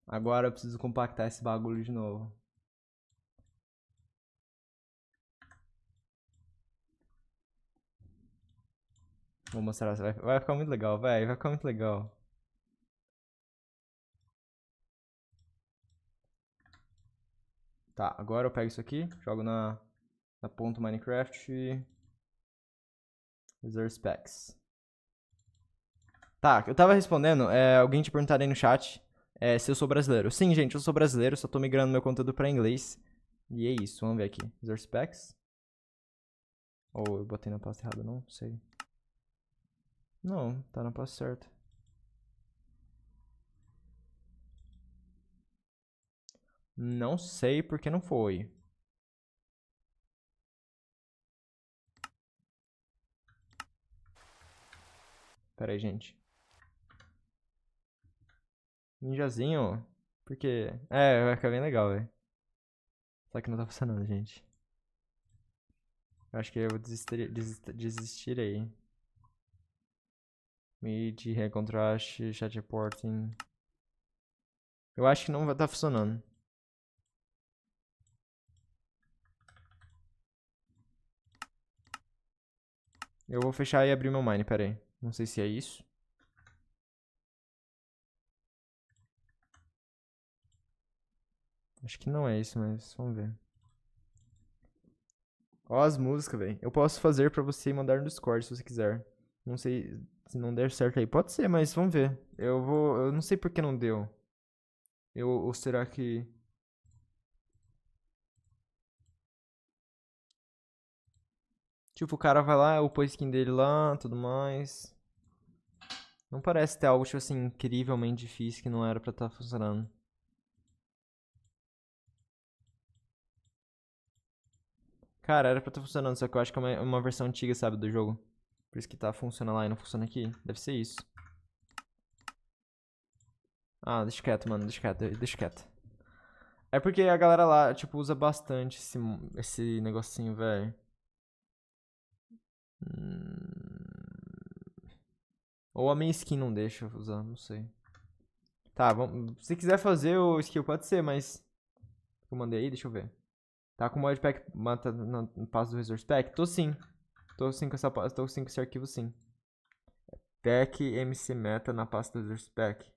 Agora eu preciso compactar esse bagulho de novo. Vou mostrar, vai ficar muito legal, velho, vai ficar muito legal. Tá, agora eu pego isso aqui, jogo na ponto Minecraft User Specs. Tá, eu tava respondendo, alguém te perguntaram aí no chat se eu sou brasileiro. Sim, gente, eu sou brasileiro, só tô migrando meu conteúdo pra inglês. E é isso, vamos ver aqui. User Specs. Ou eu botei na pasta errada, não sei. Não, tá na pasta certa. Não sei porque não foi. Pera aí, gente. Ninjazinho. Porque... vai ficar bem legal, velho. Só que não tá funcionando, gente. Eu acho que eu vou desistir aí. Mid, Contrast, Chat Reporting. Eu acho que não vai estar funcionando. Eu vou fechar e abrir meu mine, pera aí. Não sei se é isso. Acho que não é isso, mas vamos ver. Ó as músicas, velho. Eu posso fazer pra você mandar no Discord se você quiser. Não sei se não der certo aí. Pode ser, mas vamos ver. Eu não sei por que não deu. Ou será que... Tipo, o cara vai lá, upa a skin dele lá, tudo mais. Não parece ter algo, tipo assim, incrivelmente difícil que não era pra estar funcionando. Cara, era pra estar funcionando, só que eu acho que é uma versão antiga, sabe, do jogo. Por isso que tá funcionando lá e não funciona aqui. Deve ser isso. Ah, deixa quieto, mano, deixa quieto, deixa quieto. É porque a galera lá, tipo, usa bastante esse negocinho, velho. Ou a minha skin não deixa eu usar, não sei. Tá, vamos. Se quiser fazer o skill, pode ser, mas. Eu mandei aí, deixa eu ver. Tá com o modpack mata no passo do resource pack? Tô sim. Tô sim com tô sim com esse arquivo sim. Pack MC Meta na pasta do resource pack.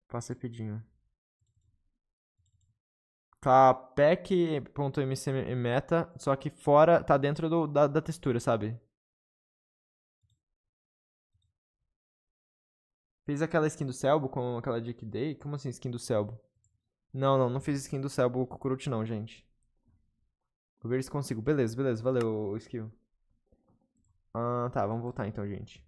Passa rapidinho. Tá pack.mcmeta, só que fora, tá dentro da textura, sabe? Fiz aquela skin do Selbo com aquela Dick Day? Como assim skin do Selbo? Não fiz skin do Selbo Cucurute não, gente. Vou ver se consigo. Beleza, beleza, valeu, skill. Ah, tá, vamos voltar então, gente.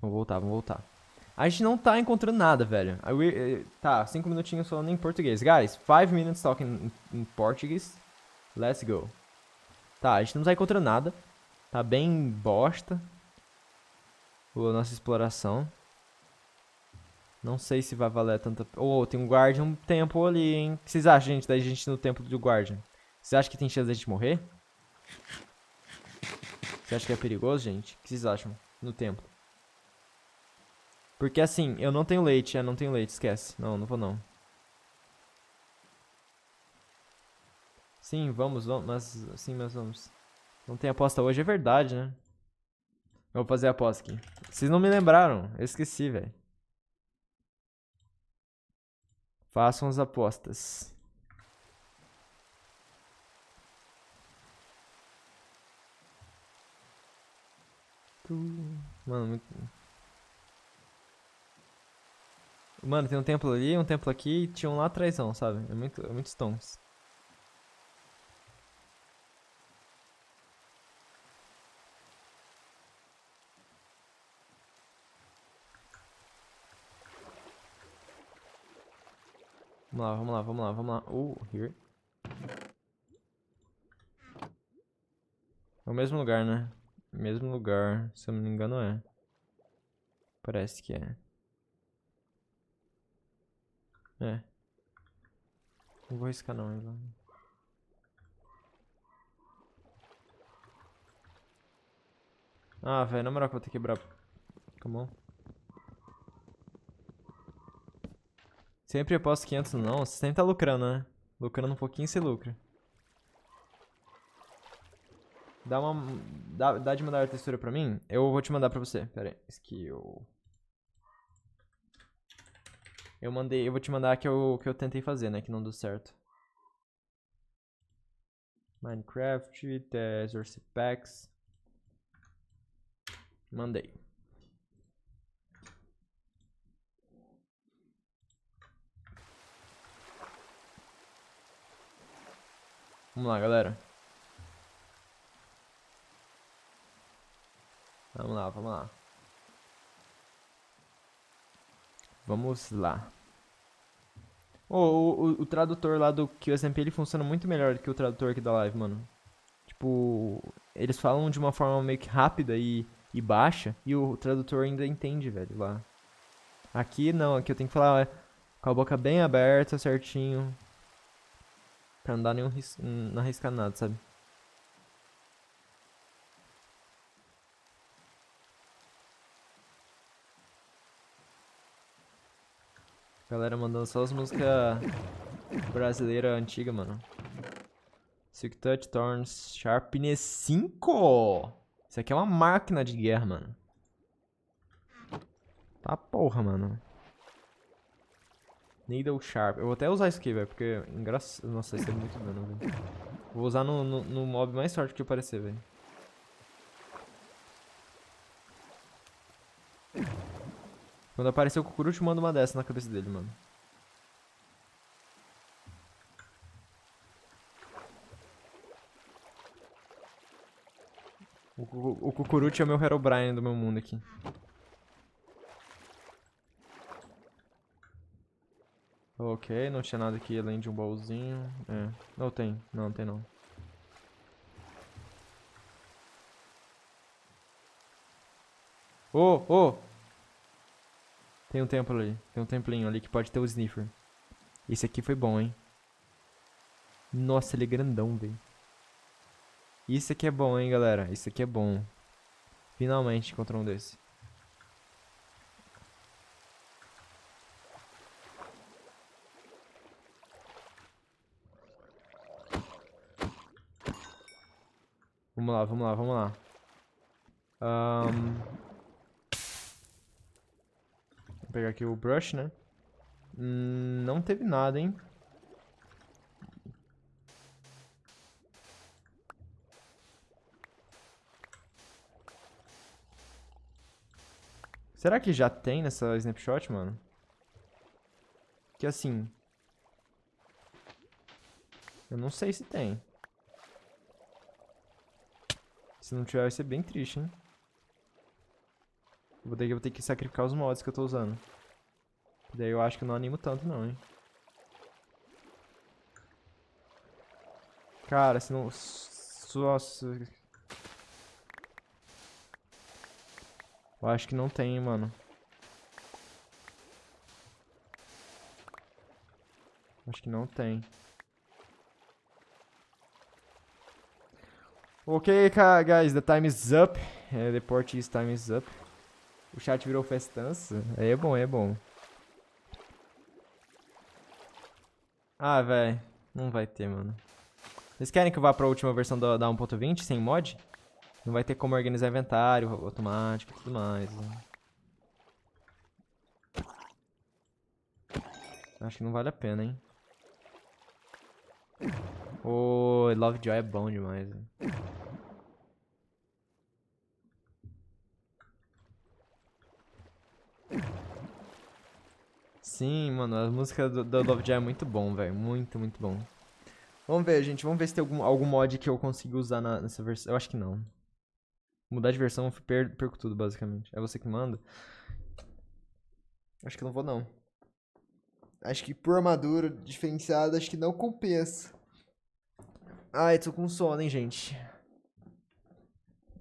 Vamos voltar, vamos voltar. A gente não tá encontrando nada, velho. Tá, 5 minutinhos falando em português. Guys, 5 minutes talking in Portuguese. Let's go. Tá, a gente não tá encontrando nada. Tá bem bosta a nossa exploração. Não sei se vai valer tanta... Oh, tem um Guardian Temple ali, hein? O que vocês acham, gente, da gente no templo do Guardian? Vocês acham que tem chance da gente morrer? Você acha que é perigoso, gente? O que vocês acham no templo? Porque assim, eu não tenho leite, não tenho leite, esquece. Não, não vou não. Sim, vamos, mas sim, mas vamos. Não tem aposta hoje, é verdade, né? Eu vou fazer a aposta aqui. Vocês não me lembraram, eu esqueci, velho. Façam as apostas. Mano, Mano, tem um templo ali, um templo aqui e tinha um lá atrásão, sabe? É muito stones. Vamos lá, vamos lá, vamos lá, vamos lá. Here. É o mesmo lugar, né? Mesmo lugar, se eu não me engano é. Parece que é. É. Não vou arriscar não, Ivan. Ah, velho, na moral que eu vou ter que quebrar. Come on. Sempre aposto 500 não, você sempre tá lucrando, né? Lucrando um pouquinho, você lucra. Dá de mandar a textura pra mim? Eu vou te mandar pra você. Pera aí. Skill. Eu vou te mandar que eu tentei fazer, né? Que não deu certo. Minecraft, Resource Packs. Mandei. Vamos lá, galera. Vamos lá, vamos lá. Vamos lá. O tradutor lá do QSMP, ele funciona muito melhor do que o tradutor aqui da live, mano. Tipo, eles falam de uma forma meio que rápida e baixa, e o tradutor ainda entende, velho, lá. Aqui não, aqui eu tenho que falar com a boca bem aberta, certinho. Pra não dar não arriscar nada, sabe? Galera mandando só as músicas brasileiras antigas, mano. Silk Touch, Thorns, Sharpness 5! Isso aqui é uma máquina de guerra, mano. Tá porra, mano. Needle Sharp. Eu vou até usar isso aqui, velho, porque engraçado. Nossa, isso é muito dano, velho. Vou usar no mob mais forte que aparecer, velho. Quando aparecer o Cucurucho, manda uma dessa na cabeça dele, mano. O Cucurucho é o meu Herobrine do meu mundo aqui. Ok, não tinha nada aqui além de um baúzinho. É, não tem. Não, tem não. Oh, oh! Tem um templo ali. Tem um templinho ali que pode ter o Sniffer. Esse aqui foi bom, hein? Nossa, ele é grandão, velho. Isso aqui é bom, hein, galera. Isso aqui é bom. Finalmente encontrou um desse. Vamos lá, vamos lá, vamos lá. Vou pegar aqui o brush, né? Não teve nada, hein? Será que já tem nessa snapshot, mano? Que assim... Eu não sei se tem. Se não tiver, vai ser bem triste, hein? Vou ter que sacrificar os mods que eu tô usando. Daí eu acho que eu não animo tanto, não, hein? Cara, se não... Nossa... Eu acho que não tem, mano. Acho que não tem. Ok, guys, the time is up. The Portuguese time is up. O chat virou festança. Aí é bom, aí é bom. Ah, velho. Não vai ter, mano. Vocês querem que eu vá pra última versão da 1.20 sem mod? Não vai ter como organizar inventário automático e tudo mais. Né? Acho que não vale a pena, hein? Ô, Lovejoy é bom demais. Véio. Sim, mano, a música do Lovejoy é muito bom, velho. Muito, muito bom. Vamos ver, gente. Vamos ver se tem algum mod que eu consigo usar nessa versão. Eu acho que não. Mudar de versão, eu perco tudo, basicamente. É você que manda? Acho que não vou, não. Acho que por armadura diferenciada, acho que não compensa. Ai, tô com sono, hein, gente.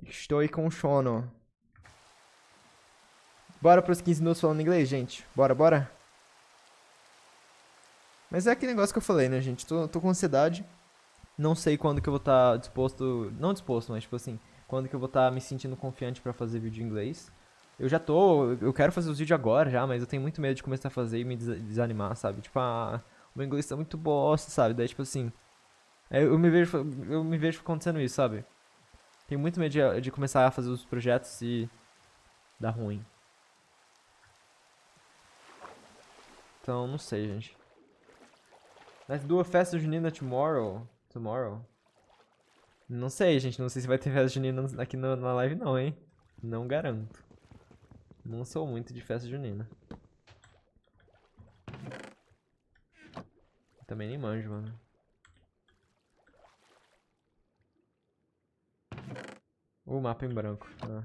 Estou com sono. Bora pros 15 minutos falando inglês, gente? Bora, bora? Mas é aquele negócio que eu falei, né, gente? Tô com ansiedade. Não sei quando que eu vou estar disposto... Não disposto, mas tipo assim... Quando que eu vou estar me sentindo confiante pra fazer vídeo em inglês. Eu já tô... Eu quero fazer os vídeos agora já, mas eu tenho muito medo de começar a fazer e me desanimar, sabe? Tipo, o meu inglês tá muito bosta, sabe? Daí, tipo assim... Eu me vejo acontecendo isso, sabe? Tenho muito medo de começar a fazer os projetos e... dar ruim. Então, não sei, gente. Let's do a festa junina tomorrow. Não sei, gente. Não sei se vai ter festa junina aqui na live, não, hein? Não garanto. Não sou muito de festa junina. Também nem manjo, mano. O mapa em branco. Ah.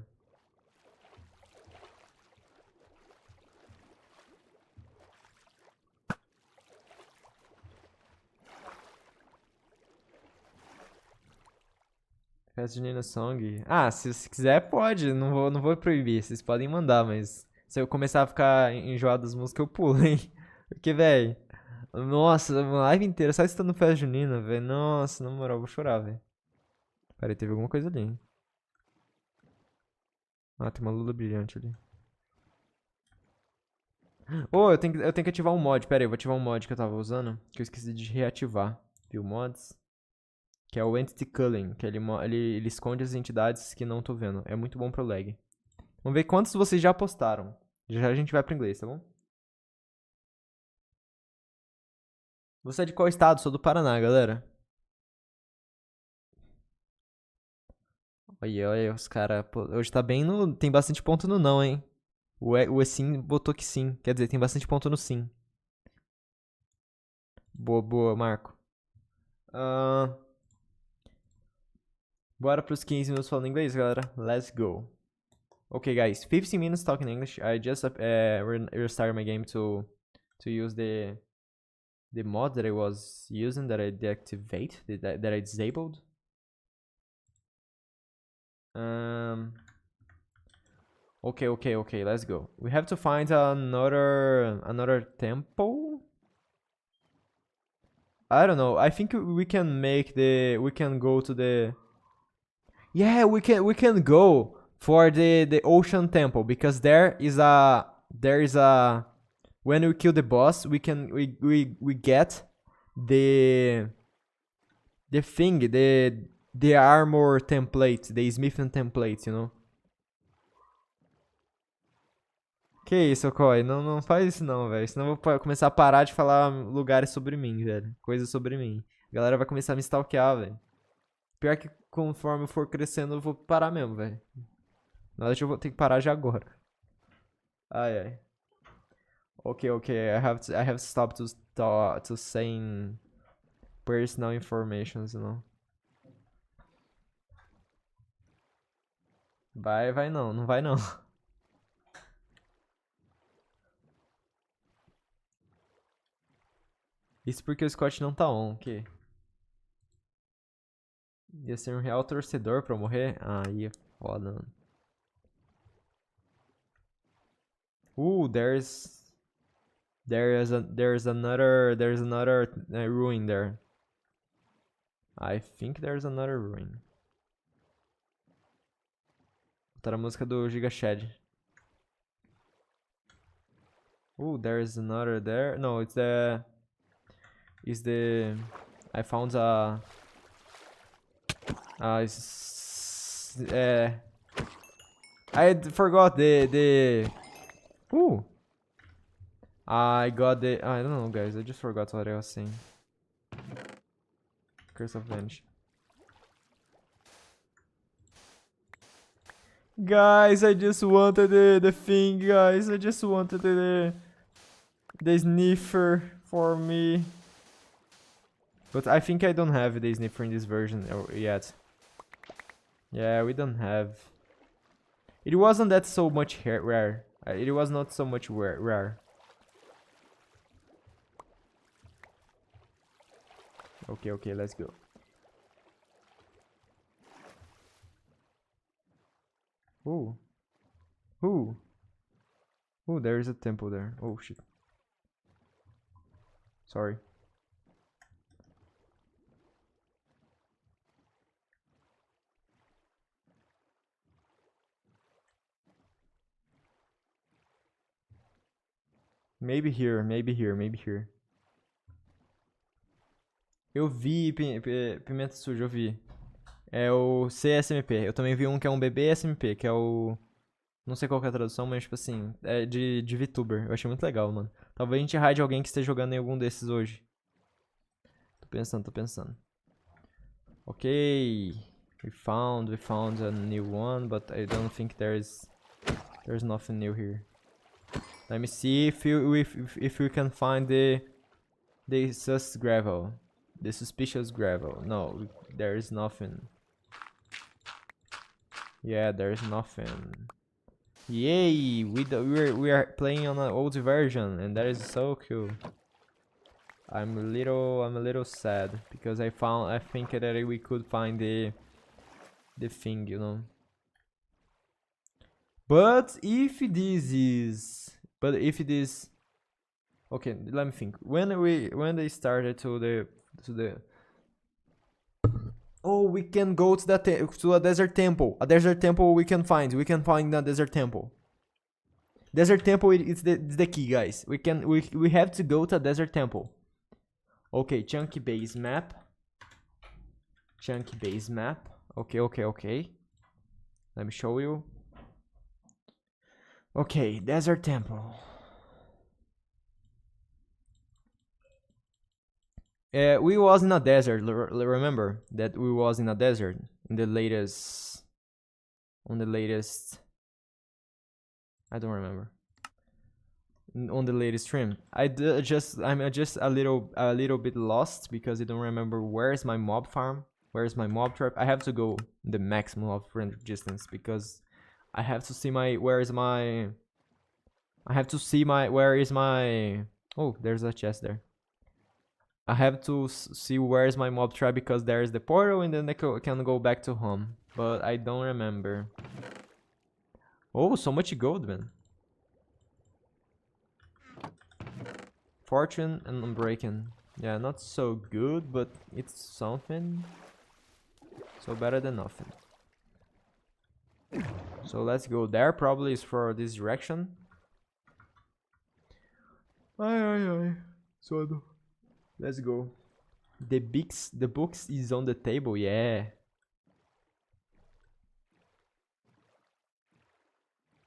Festa junina song. Ah, se você quiser, pode. Não vou proibir. Vocês podem mandar, mas... Se eu começar a ficar enjoado das músicas, eu pulo, hein? Porque, velho... Nossa, uma live inteira só estando festa junina, velho. Nossa, na moral, eu vou chorar, velho. Peraí, teve alguma coisa ali, hein? Ah, tem uma lula brilhante ali. Oh, eu tenho que ativar um mod. Pera aí, eu vou ativar um mod que eu tava usando. Que eu esqueci de reativar. Viu mods? Que é o Entity Culling. Que ele esconde as entidades que não tô vendo. É muito bom pro lag. Vamos ver quantos vocês já postaram. Já a gente vai pro inglês, tá bom? Você é de qual estado? Sou do Paraná, galera. Olha, os caras... Hoje tá bem no... Tem bastante ponto no não, hein? O sim botou que sim. Quer dizer, tem bastante ponto no sim. Boa, boa, Marco. Bora pros 15 minutos falando inglês, galera. Let's go. Okay, guys, 15 minutes talking English. I just restarted my game to use the mod that I was using, that I deactivate, that I disabled. Okay, let's go. We have to find another temple. I don't know. I think we can go to the. Yeah, we can go for the ocean temple, because there is a when we kill the boss, we get the thing, the armor template, the smithing template, you know. Que isso, Koi? Não faz isso não, velho. Senão eu vou começar a parar de falar lugares sobre mim, velho. Coisas sobre mim. A galera vai começar a me stalkear, velho. Pior que conforme eu for crescendo, eu vou parar mesmo, velho. Na verdade, eu vou ter que parar já agora. Ai. Okay. I have to stop to saying personal information, you know. Vai não vai não. Isso porque o Scott não tá on, ok? Ia ser um real torcedor pra morrer? Aí é foda, mano. There's another ruin there. I think there's another ruin. Botar a música do Giga Shed. There's another there. No, it's the I found I forgot the I got the I don't know, guys. I just forgot what I was saying. Curse of Vanish. Guys, I just wanted the thing, guys. I just wanted the sniffer for me. But I think I don't have the sniffer in this version yet. Yeah, we don't have. It wasn't that so much rare. It was not so much rare. Okay, let's go. There is a temple there. Oh shit. Sorry. Maybe here. Eu vi Pimenta Suja, eu vi. É o CSMP. Eu também vi um que é um bebê SMP, que é o... Não sei qual que é a tradução, mas tipo assim, é de VTuber. Eu achei muito legal, mano. Talvez a gente raide alguém que esteja jogando em algum desses hoje. Tô pensando. Ok. We found a new one, but I don't think there's nothing new here. Let me see if we can find the gravel. The suspicious gravel. No, there is nothing. Yeah, there's nothing. Yay! We are playing on an old version, and that is so cool. I'm a little sad because I think that we could find the thing, you know. But if this, okay, let me think. When they started to the we can go to a desert temple. A desert temple we can find a desert temple. Desert temple is the key, guys. We have to go to a desert temple. Okay, chunky base map. Okay. Let me show you. Okay, desert temple. We was in a desert. Remember that we was in a desert in the latest. On the latest. I don't remember. On the latest stream, I'm just a little bit lost because I don't remember where is my mob farm. Where's my mob trap? I have to go the maximum of render distance because I have to see my where is my oh, there's a chest there. I have to see where is my mob trap because there is the portal and then I can go back to home, but I don't remember. Oh, so much gold, man. Fortune and Unbreaking. Yeah, not so good, but it's something. So better than nothing. So let's go there. Probably is for this direction. So let's go. The books is on the table. Yeah.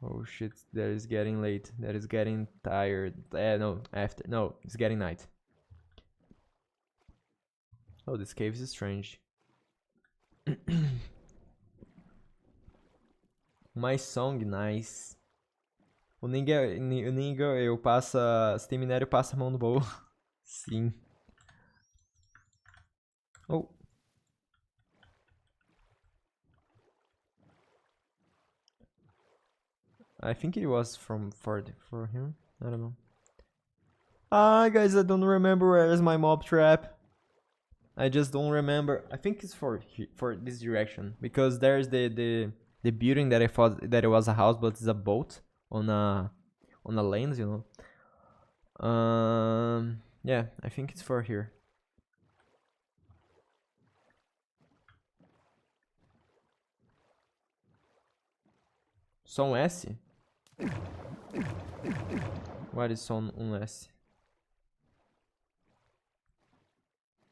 Oh shit! That is getting late. That is getting tired. No, after. No, it's getting night. Oh, this cave is strange. My song, nice. O Ninga, eu passa... Se tem minério, passa a mão no baú. Sim. Oh. I think it was for him. I don't know. Guys, I don't remember where is my mob trap. I just don't remember. I think it's for this direction because there's the building that I thought that it was a house, but it's a boat on a lane, you know. Yeah, I think it's for here. Som S? What is som S?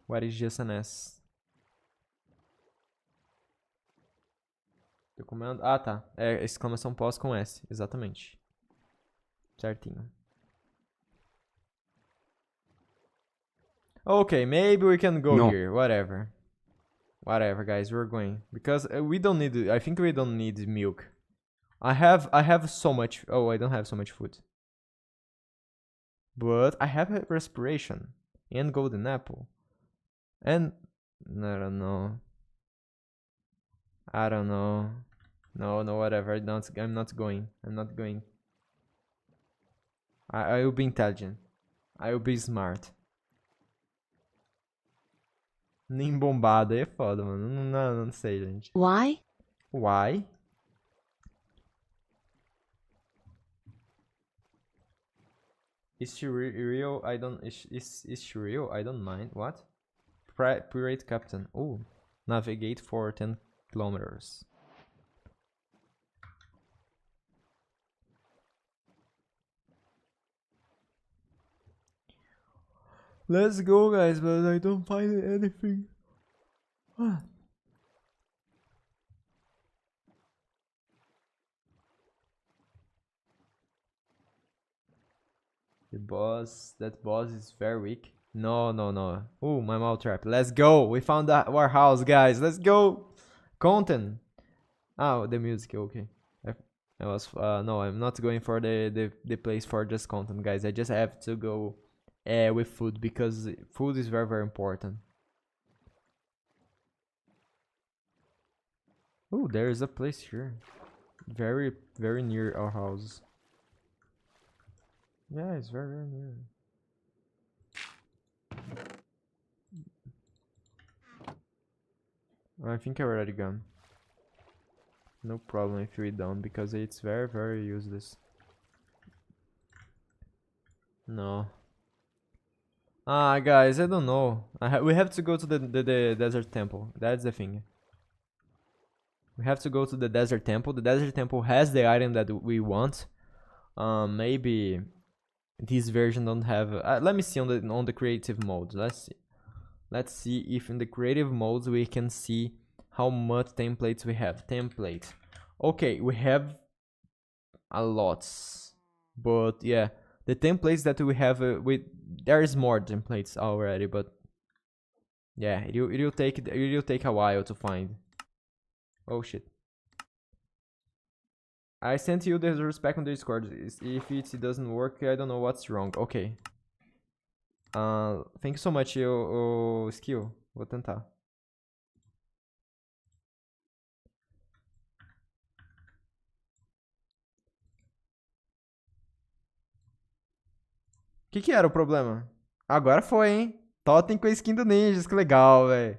What is just an S? Documento. Ah, tá. É exclamação pós com S. Exatamente. Certinho. Okay, maybe we can go here. Whatever. Whatever, guys. We're going. Because we don't need... I think we don't need milk. I have so much... Oh, I don't have so much food. But I have a respiration. And golden apple. And... I don't know. I don't know. No, whatever. I'm not going. I'm not going. I will be intelligent. I will be smart. Nem bombado. Aí é foda, mano. Não sei, gente. Why? Why? Is she real? I don't... Is she real? I don't mind. What? Pirate captain. Oh. Navigate for 10 kilometers. Let's go, guys, but I don't find anything. The boss, that boss is very weak. No. Oh, my mouth trap. Let's go. We found our house, guys. Let's go. Content. Oh, the music. Okay. I was no, I'm not going for the place for just content, guys. I just have to go with food because food is very, very important. Oh, there is a place here. Very, very near our house. Yeah, it's very, very near. I think I already gone. No problem if we don't, because it's very, very useless. No. Guys, I don't know. We have to go to the desert temple. That's the thing. We have to go to the desert temple. The desert temple has the item that we want. Maybe this version don't have. Let me see on the creative modes. Let's see if in the creative modes we can see how much templates we have. Template. Okay, we have a lot, but yeah, the templates that we have, there is more templates already, but yeah, it'll take a while to find. Oh shit! I sent you the respec on the Discord. If it doesn't work, I don't know what's wrong. Okay. Thank you so much, Skill. Vou tentar. Que era o problema? Agora foi, hein? Totem com a skin do Ninjas, que legal, velho.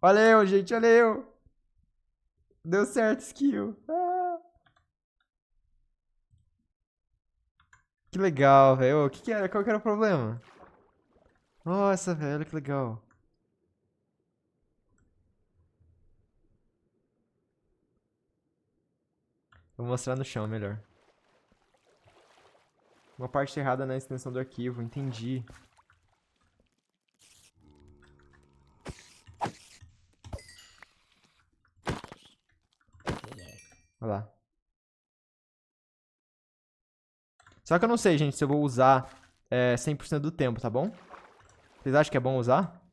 Valeu, gente, valeu. Deu certo, skill. Ah, que legal, velho. O que era? Qual que era o problema? Nossa, velho, que legal. Vou mostrar no chão melhor. Uma parte errada na extensão do arquivo, entendi. Olha lá. Só que eu não sei, gente, se eu vou usar 100% do tempo, tá bom? Vocês acham que é bom usar?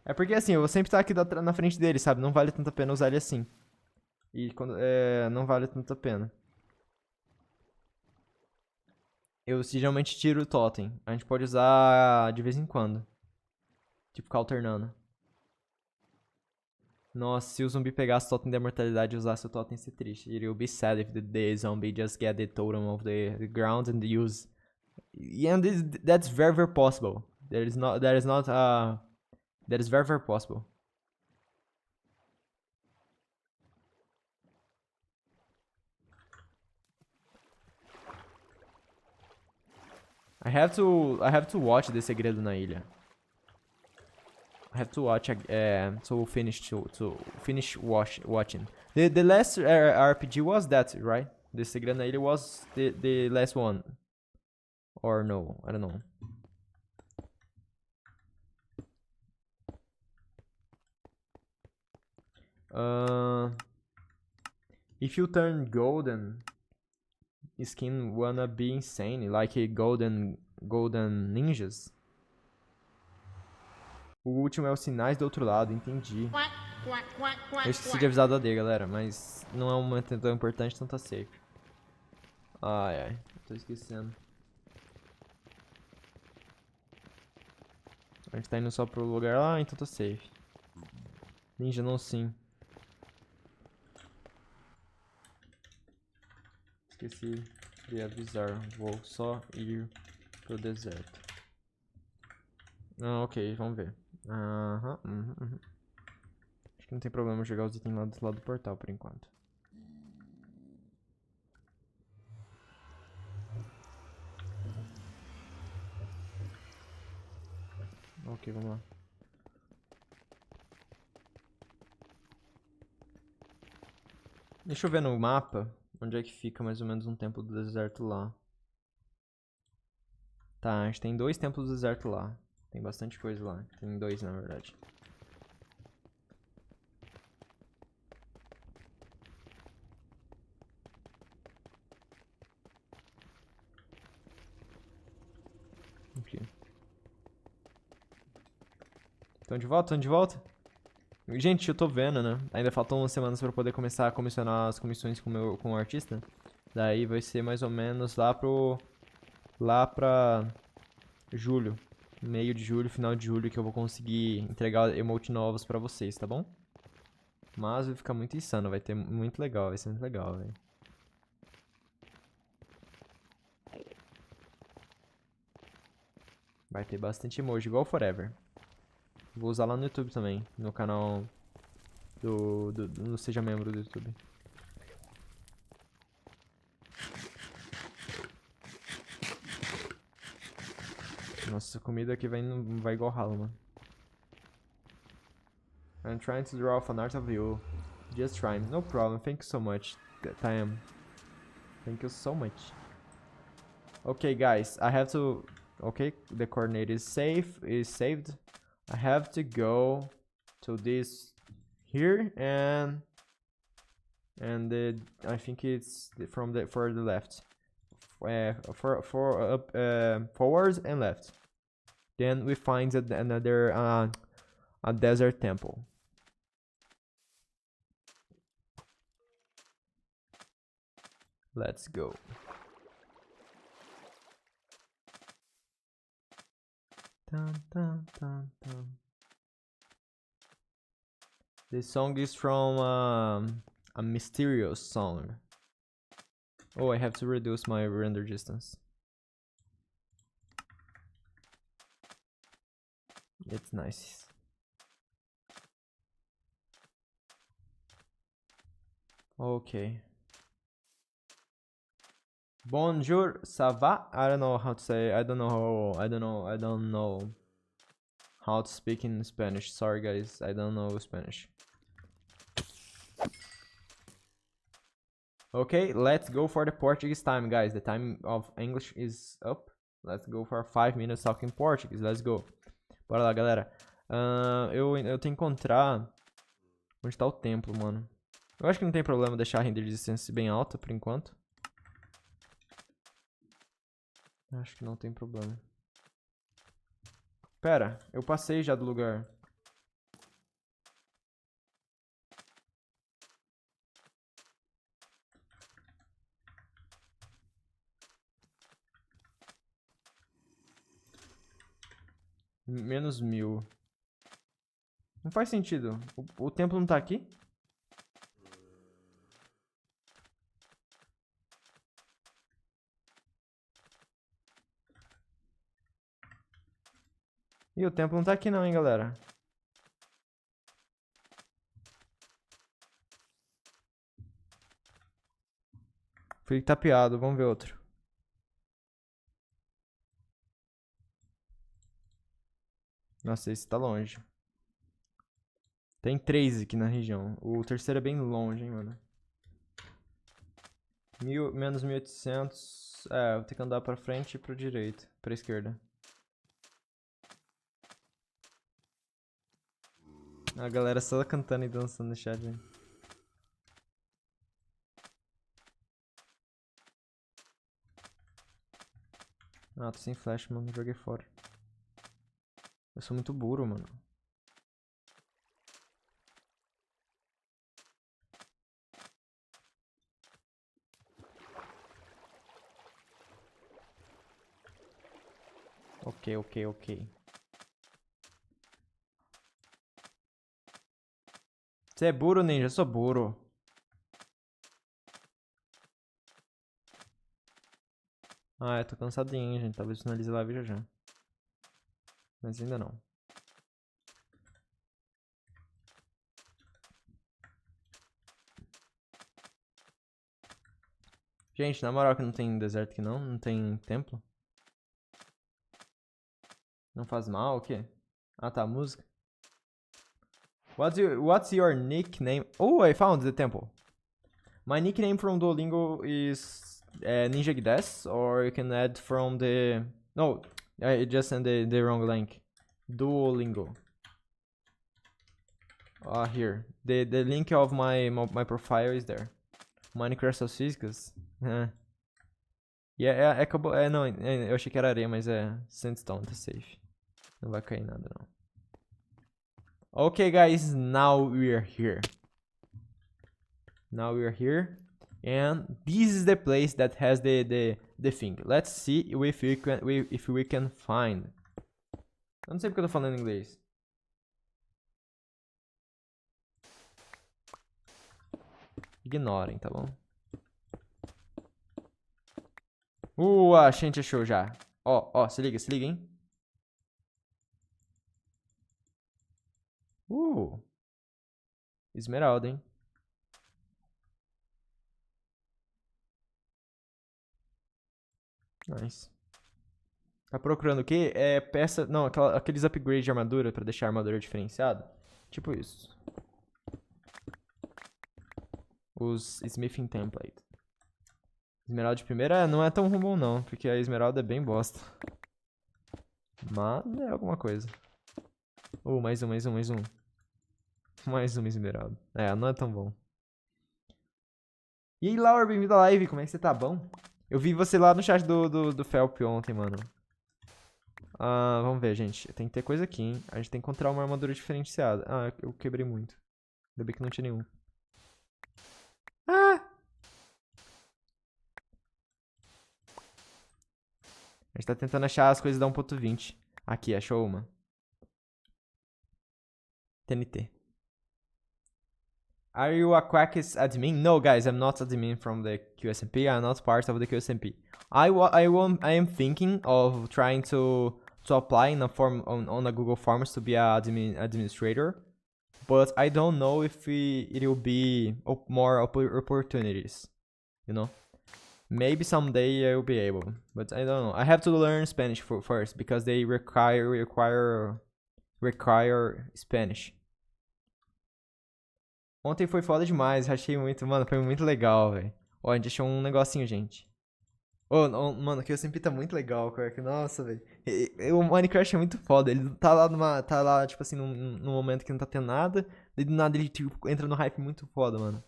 É porque assim, eu vou sempre estar aqui na frente dele, sabe? Não vale tanta pena usar ele assim. E quando, não vale tanta pena. Eu geralmente tiro o totem. A gente pode usar de vez em quando. Tipo, ficar alternando. Nossa, se o zumbi pegasse o totem da imortalidade e usasse o totem, ia ser triste. It will be sad if the zombie just get the totem of the ground and use. And that's very, very possible. That is very, very possible. I have to watch The Segredo na Ilha. I have to watch to finish watching. The last RPG was that, right? The Segredo na Ilha was the last one. Or no, I don't know. If you turn golden, skin wanna be insane, like a golden ninjas. O último é os sinais do outro lado, entendi. Eu esqueci de avisar do AD, galera, mas não é um momento tão importante, então tá safe. Ai, ai, tô esquecendo. A gente tá indo só pro lugar lá, então tá safe. Ninja não sim. Esqueci de avisar, vou só ir pro deserto. Ah, ok, vamos ver. Aham, Acho que não tem problema jogar os itens lá do lado do portal por enquanto. Ok, vamos lá. Deixa eu ver no mapa onde é que fica mais ou menos um templo do deserto lá. Tá, a gente tem 2 templos do deserto lá. Tem bastante coisa lá. Tem 2, na verdade. Aqui. Estão de volta? Estão de volta? Gente, eu tô vendo, né? Ainda faltam umas semanas pra poder começar a comissionar as comissões com o artista. Daí vai ser mais ou menos lá pra julho. Meio de julho, final de julho, que eu vou conseguir entregar emote novos pra vocês, tá bom? Mas vai ficar muito insano, vai ter muito legal, vai ser muito legal, velho. Vai ter bastante emoji, igual Forever. Vou usar lá no YouTube também, no canal no Seja Membro do YouTube. Nossa, comida aqui vai igual ralo, mano. I'm trying to draw a fan art of you. Just trying. No problem. Thank you so much, Tam. Thank you so much. Okay, guys. I have to... Okay, the coordinate is saved. I have to go to this here and I think it's for the left. Forwards and left. Then we find another a desert temple. Let's go. Dun, dun, dun, dun. This song is from a mysterious song. Oh, I have to reduce my render distance. It's nice. Okay. Bonjour, ça va? I don't know how to say. I don't know how to speak in Spanish. Sorry, guys. I don't know Spanish. Okay, let's go for the Portuguese time, guys. The time of English is up. Let's go for 5 minutes talking Portuguese. Let's go. Bora lá, galera. Eu tenho que encontrar onde tá o templo, mano. Eu acho que não tem problema deixar a render distance bem alta por enquanto. Acho que não tem problema. Pera, eu passei já do lugar. Menos 1000. Não faz sentido. O templo não tá aqui? E o templo não tá aqui não, hein, galera. Fui tapeado, vamos ver outro. Nossa, esse tá longe. Tem 3 aqui na região. O terceiro é bem longe, hein, mano. Menos 1800. É, vou ter que andar pra frente e pra direita. Pra esquerda. A galera só cantando e dançando no chat, hein. Ah, tô sem flash, mano. Joguei fora. Eu sou muito burro, mano. Ok. Você é burro, ninja? Eu sou burro. Ah, eu tô cansadinho, gente. Talvez finalize a live já. Mas ainda não. Gente, na moral que não tem deserto aqui não? Não tem templo? Não faz mal, o quê? Ah tá, música. What's your nickname? Oh, I found the temple. My nickname from Duolingo is Ninja Gdes, or you can add from the... No, I just sent the wrong link. Duolingo. Here. The link of my profile is there. Minecraft as físicas? Acabou. Não, eu achei que era areia, mas é sandstone, tá safe. Não vai cair nada, não. Okay, guys, now we are here. And this is the place that has the thing. Let's see if we can find. Eu não sei porque eu tô falando em inglês. Ignorem, tá bom? A gente achou já. Ó, se liga, hein? Esmeralda, hein? Nice. Tá procurando o quê? Peça... Não, aqueles upgrades de armadura pra deixar a armadura diferenciada. Tipo isso. Os Smithing Template. Esmeralda de primeira não é tão bom não, porque a esmeralda é bem bosta. Mas é alguma coisa. Mais um. Mais uma esmeralda. Não é tão bom. E aí, Laura, bem-vindo à live. Como é que você tá? Bom? Eu vi você lá no chat do Felp ontem, mano. Vamos ver, gente. Tem que ter coisa aqui, hein? A gente tem que encontrar uma armadura diferenciada. Eu quebrei muito. Ainda bem que não tinha nenhum. A gente tá tentando achar as coisas da 1.20. Aqui, achou uma. TNT. Are you a Quack's admin? No, guys, I'm not admin from the QSMP. I'm not part of the QSMP. I am thinking of trying to to apply in a form on a Google Forms to be a administrator, but I don't know if it will be more opportunities, you know. Maybe someday I will be able, but I don't know. I have to learn Spanish first because they require Spanish. Ontem foi foda demais, achei muito, mano, foi muito legal, velho. Ó, a gente achou um negocinho, gente. Mano, que o SMP tá muito legal, Quack. Nossa, velho. O Minecraft é muito foda. Ele tá lá, tipo assim, num momento que não tá tendo nada. Daí do nada ele, tipo, entra no hype muito foda, mano.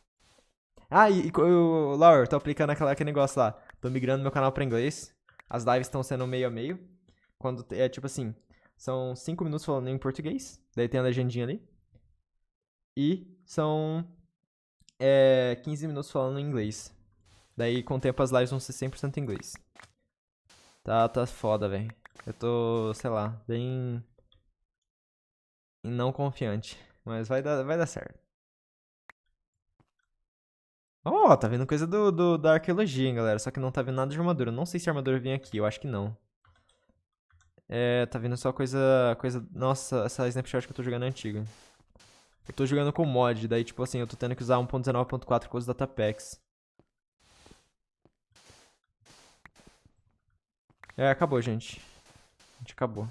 Ah, o Laura, tô aplicando aquele negócio lá. Tô migrando meu canal pra inglês. As lives estão sendo meio a meio. Quando é tipo assim, são 5 minutos falando em português. Daí tem a legendinha ali. E são 15 minutos falando em inglês. Daí com o tempo as lives vão ser 100% em inglês. Tá foda, velho. Eu tô, sei lá, bem não confiante. Mas vai dar certo. Ó, tá vendo coisa da arqueologia, hein, galera. Só que não tá vendo nada de armadura. Não sei se a armadura vem aqui, eu acho que não. Tá vendo só coisa... Nossa, essa snapshot que eu tô jogando é antiga. Eu tô jogando com mod, daí tipo assim, eu tô tendo que usar 1.19.4 com os datapacks. Acabou, gente. A gente acabou.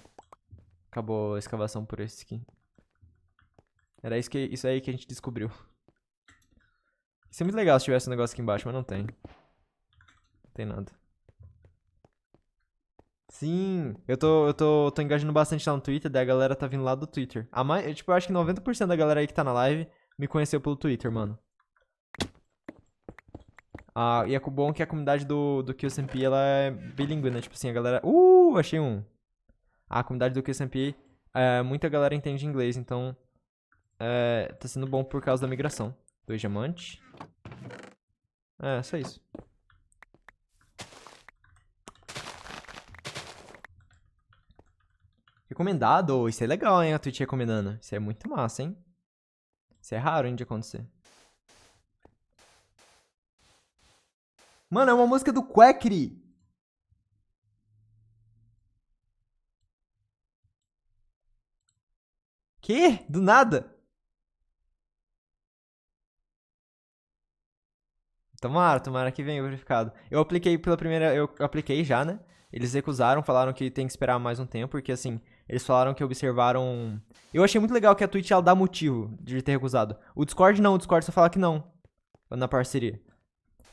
Acabou a escavação por esse aqui. Era isso aí que a gente descobriu. Isso é muito legal se tivesse um negócio aqui embaixo, mas não tem. Não tem nada. Sim, eu tô engajando bastante lá no Twitter, daí a galera tá vindo lá do Twitter. Tipo, eu acho que 90% da galera aí que tá na live me conheceu pelo Twitter, mano. E é bom que a comunidade do QSMP, ela é bilíngue, né? Tipo assim, a galera... achei um. A comunidade do QSMP, muita galera entende inglês, então... tá sendo bom por causa da migração. 2 diamantes. Só isso. Recomendado? Isso é legal, hein? A Twitch recomendando. Isso é muito massa, hein? Isso é raro, hein, de acontecer. Mano, é uma música do Quackry. Que? Do nada? Tomara que venha o verificado. Eu apliquei eu apliquei já, né? Eles recusaram, falaram que tem que esperar mais um tempo, porque assim, eles falaram que observaram... Eu achei muito legal que a Twitch, ela dá motivo de ter recusado. O Discord não, o Discord só fala que não, na parceria.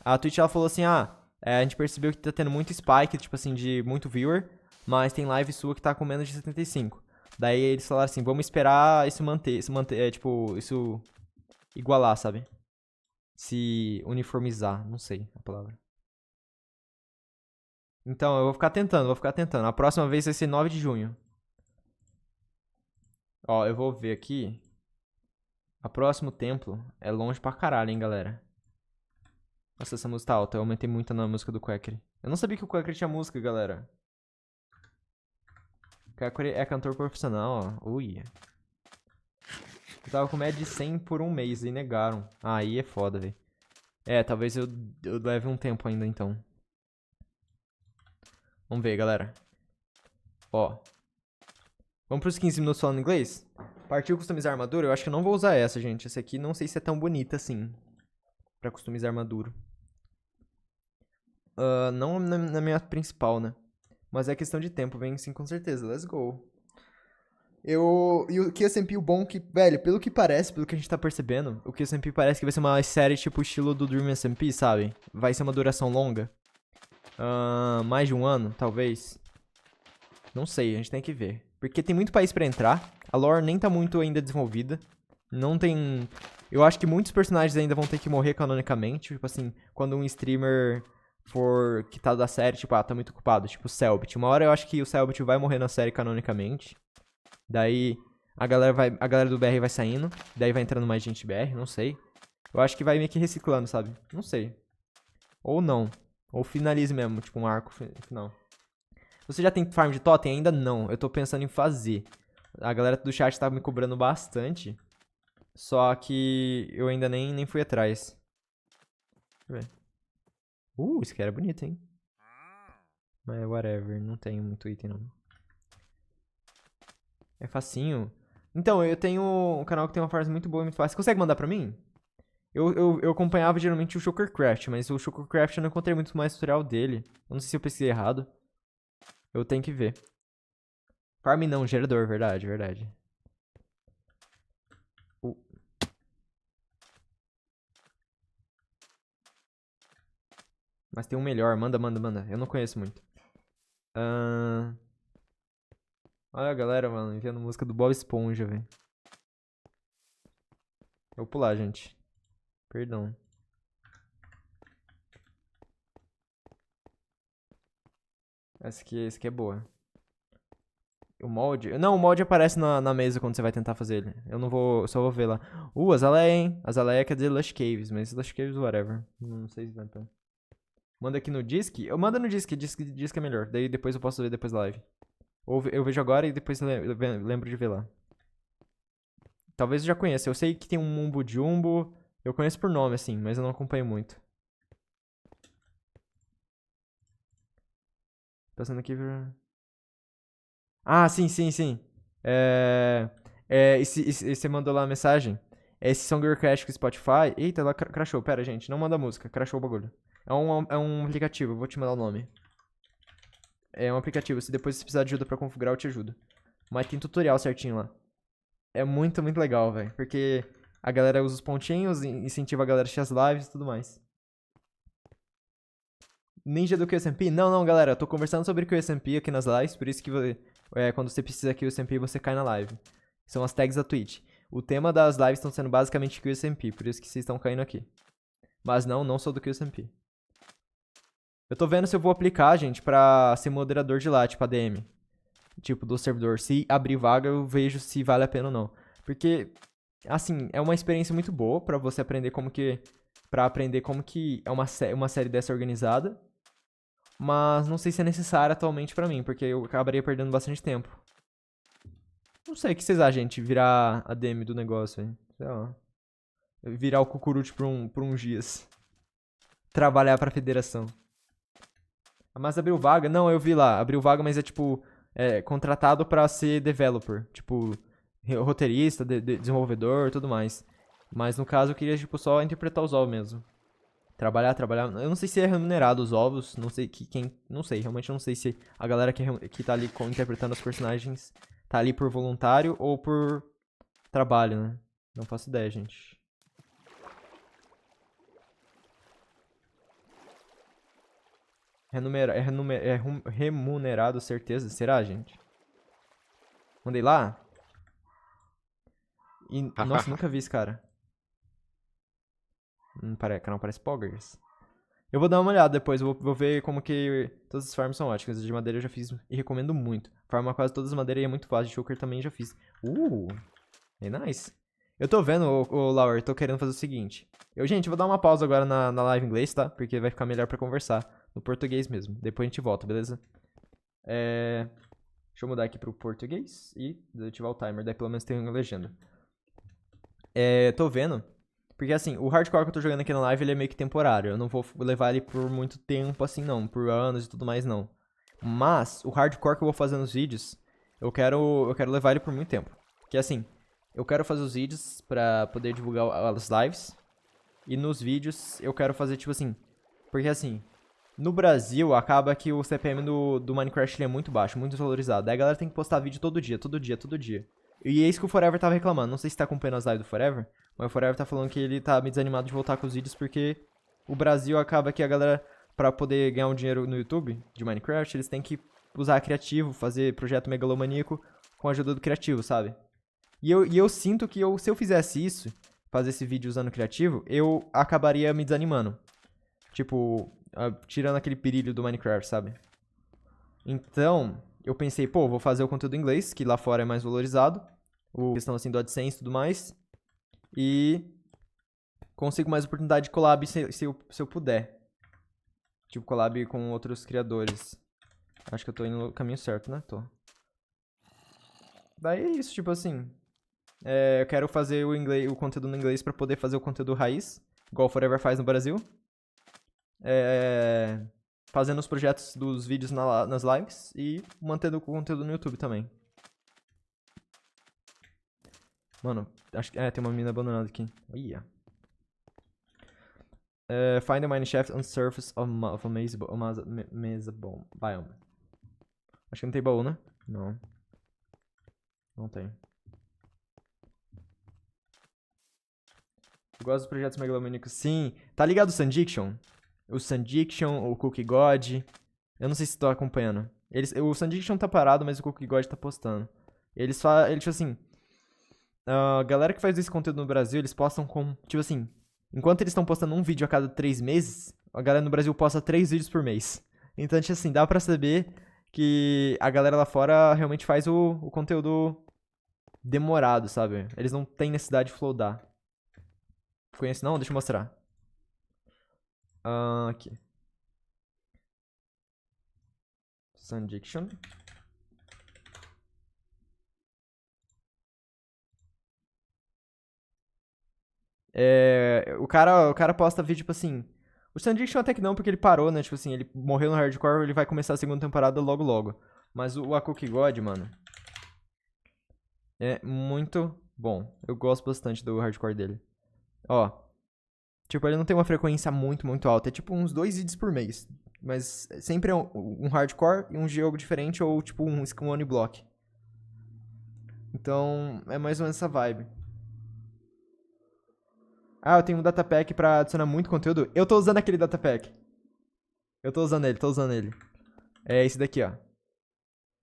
A Twitch, ela falou assim, a gente percebeu que tá tendo muito spike, tipo assim, de muito viewer, mas tem live sua que tá com menos de 75. Daí eles falaram assim, vamos esperar isso manter, tipo, isso igualar, sabe? Se uniformizar, não sei a palavra. Então, eu vou ficar tentando. A próxima vez vai ser 9 de junho. Ó, eu vou ver aqui. A próximo templo é longe pra caralho, hein, galera. Nossa, essa música tá alta. Eu aumentei muito na música do Quackry. Eu não sabia que o Quackry tinha música, galera. O Quackry é cantor profissional, ó. Ui. Eu tava com média de 100 por um mês e negaram. Aí é foda, velho. Talvez eu leve um tempo ainda, então. Vamos ver, galera. Ó. Vamos pros 15 minutos falando inglês? Partiu customizar armadura? Eu acho que eu não vou usar essa, gente. Essa aqui não sei se é tão bonita assim. Pra customizar armadura. Não na minha principal, né? Mas é questão de tempo, vem sim com certeza. Let's go. E o QSMP, o bom que, velho, pelo que parece, pelo que a gente tá percebendo, o QSMP parece que vai ser uma série tipo estilo do Dream SMP, sabe? Vai ser uma duração longa. Mais de um ano, talvez. Não sei, a gente tem que ver. Porque tem muito país pra entrar. A lore nem tá muito ainda desenvolvida. Não tem... Eu acho que muitos personagens ainda vão ter que morrer canonicamente. Tipo assim, quando um streamer for quitado da série, tipo, tá muito ocupado. Tipo, o Selbit. Uma hora eu acho que o Selbit vai morrer na série canonicamente. Daí a galera do BR vai saindo. Daí vai entrando mais gente BR, não sei. Eu acho que vai meio que reciclando, sabe? Não sei. Ou não. Ou finalize mesmo, tipo um arco final. Você já tem farm de totem? Ainda não. Eu tô pensando em fazer. A galera do chat tá me cobrando bastante. Só que eu ainda nem fui atrás. Deixa eu ver. Isso aqui era bonito, hein? Mas whatever, não tenho muito item não. É facinho. Então, eu tenho um canal que tem uma frase muito boa e muito fácil. Você consegue mandar pra mim? Eu acompanhava geralmente o Sugarcraft, mas o Sugarcraft eu não encontrei muito mais tutorial dele. Eu não sei se eu pesquisei errado. Eu tenho que ver. Farm não, gerador, verdade, verdade. Mas tem um melhor, manda. Eu não conheço muito. Olha a galera, mano, enviando música do Bob Esponja, velho. Eu vou pular, gente. Perdão. Essa aqui é boa. O molde? Não, o molde aparece na mesa quando você vai tentar fazer ele. Eu não vou, só vou ver lá. Azaleia, hein? Azaleia quer dizer Lush Caves, mas Lush Caves, whatever. Não sei se vai estar. Manda aqui no Disc? Eu mando no Disc é melhor. Daí depois eu posso ver depois da live. Ou eu vejo agora e depois lembro de ver lá. Talvez eu já conheça. Eu sei que tem um Mumbo Jumbo. Eu conheço por nome, assim, mas eu não acompanho muito. Passando aqui pra... Ah, sim. Você mandou lá a mensagem. Esse Songer Crash com Spotify. Eita, lá crashou. Pera, gente. Não manda música. Crashou o bagulho. É um aplicativo. Eu vou te mandar o nome. É um aplicativo. Se depois você precisar de ajuda pra configurar, eu te ajudo. Mas tem tutorial certinho lá. É muito legal, velho. Porque a galera usa os pontinhos, incentiva a galera a assistir as lives e tudo mais. Ninja do QSMP? Não, galera. Eu tô conversando sobre QSMP aqui nas lives. Por isso que quando você precisa QSMP, você cai na live. São as tags da Twitch. O tema das lives estão sendo basicamente QSMP. Por isso que vocês estão caindo aqui. Mas não sou do QSMP. Eu tô vendo se eu vou aplicar, gente, pra ser moderador de lá, tipo ADM. Tipo, do servidor. Se abrir vaga, eu vejo se vale a pena ou não. Porque, assim, é uma experiência muito boa pra você aprender como que... Pra aprender como que é uma série dessa organizada. Mas não sei se é necessário atualmente pra mim, porque eu acabaria perdendo bastante tempo. Não sei, o que vocês acham, gente? Virar ADM do negócio aí. Sei lá. Virar o cucurucho por uns dias. Trabalhar pra federação. Mas abriu vaga? Não, eu vi lá. Abriu vaga, mas é tipo... contratado pra ser developer. Tipo, roteirista, desenvolvedor, tudo mais. Mas no caso eu queria, tipo, só interpretar os ovos mesmo. Trabalhar. Eu não sei se é remunerado os ovos. Não sei Não sei, realmente não sei se a galera que tá ali interpretando os personagens tá ali por voluntário ou por trabalho, né? Não faço ideia, gente. Remunerado, certeza? Será, gente? Mandei lá? Nossa, nunca vi esse cara. Canal parece Poggers. Eu vou dar uma olhada depois, vou ver como que todas as farms são ótimas. As de madeira eu já fiz e recomendo muito. Farma quase todas as madeiras e é muito fácil. De Shulker também já fiz. É nice. Eu tô vendo, o Lauer, tô querendo fazer o seguinte. Gente, eu vou dar uma pausa agora na live em inglês, tá? Porque vai ficar melhor pra conversar. No português mesmo. Depois a gente volta, beleza? Deixa eu mudar aqui pro português e desativar o timer. Daí pelo menos tem uma legenda. Tô vendo. Porque assim, o hardcore que eu tô jogando aqui na live, ele é meio que temporário. Eu não vou levar ele por muito tempo assim, não. Por anos e tudo mais, não. Mas, o hardcore que eu vou fazer nos vídeos, eu quero levar ele por muito tempo. Porque assim, eu quero fazer os vídeos pra poder divulgar as lives. E nos vídeos, eu quero fazer tipo assim... Porque assim, no Brasil, acaba que o CPM do Minecraft ele é muito baixo, muito desvalorizado. Daí a galera tem que postar vídeo todo dia. E é isso que o Forever tava reclamando. Não sei se tá acompanhando as lives do Forever, mas o Forever tá falando que ele tá meio desanimado de voltar com os vídeos porque o Brasil acaba que a galera, pra poder ganhar um dinheiro no YouTube de Minecraft, eles têm que usar criativo, fazer projeto megalomaníaco com a ajuda do criativo, sabe? E eu sinto que se eu fizesse isso, fazer esse vídeo usando criativo, eu acabaria me desanimando. Tipo, tirando aquele perilho do Minecraft, sabe? Então, eu pensei, vou fazer o conteúdo em inglês, que lá fora é mais valorizado. Questão assim do AdSense e tudo mais. E consigo mais oportunidade de collab se eu puder. Tipo, collab com outros criadores. Acho que eu tô indo no caminho certo, né? Tô. Daí é isso, tipo assim. Eu quero fazer o conteúdo no inglês pra poder fazer o conteúdo raiz. Igual o Forever faz no Brasil. Fazendo os projetos dos vídeos nas lives. E mantendo o conteúdo no YouTube também. Mano, acho que... É, tem uma mina abandonada aqui. Ia. Find the mineshaft on surface of a mesa biome. Acho que não tem baú, né? Não. Não tem. Eu gosto dos projetos megalomaníacos. Sim. Tá ligado o Sandiction? O Sandiction, o Cookie God. Eu não sei se tu tá acompanhando. O Sandiction tá parado, mas o Cookie God tá postando. Eles tipo assim... A galera que faz esse conteúdo no Brasil, eles postam com... Tipo assim... Enquanto eles estão postando um vídeo a cada 3 meses, a galera no Brasil posta 3 vídeos por mês. Então, tipo assim, dá pra saber que a galera lá fora realmente faz o conteúdo demorado, sabe? Eles não têm necessidade de flowdar. Conhece não? Deixa eu mostrar. Aqui. Sandiction. O cara posta vídeo, tipo assim... O Sandiction até que não, porque ele parou, né? Tipo assim, ele morreu no hardcore, ele vai começar a segunda temporada logo logo. Mas o A Cookie God, mano... É muito bom. Eu gosto bastante do hardcore dele. Ó. Tipo, ele não tem uma frequência muito alta. É tipo uns 2 vídeos por mês. Mas sempre é um hardcore e um jogo diferente ou tipo um one block. Então, é mais ou menos essa vibe. Ah, eu tenho um datapack pra adicionar muito conteúdo. Eu tô usando aquele datapack. Eu tô usando ele. É esse daqui, ó.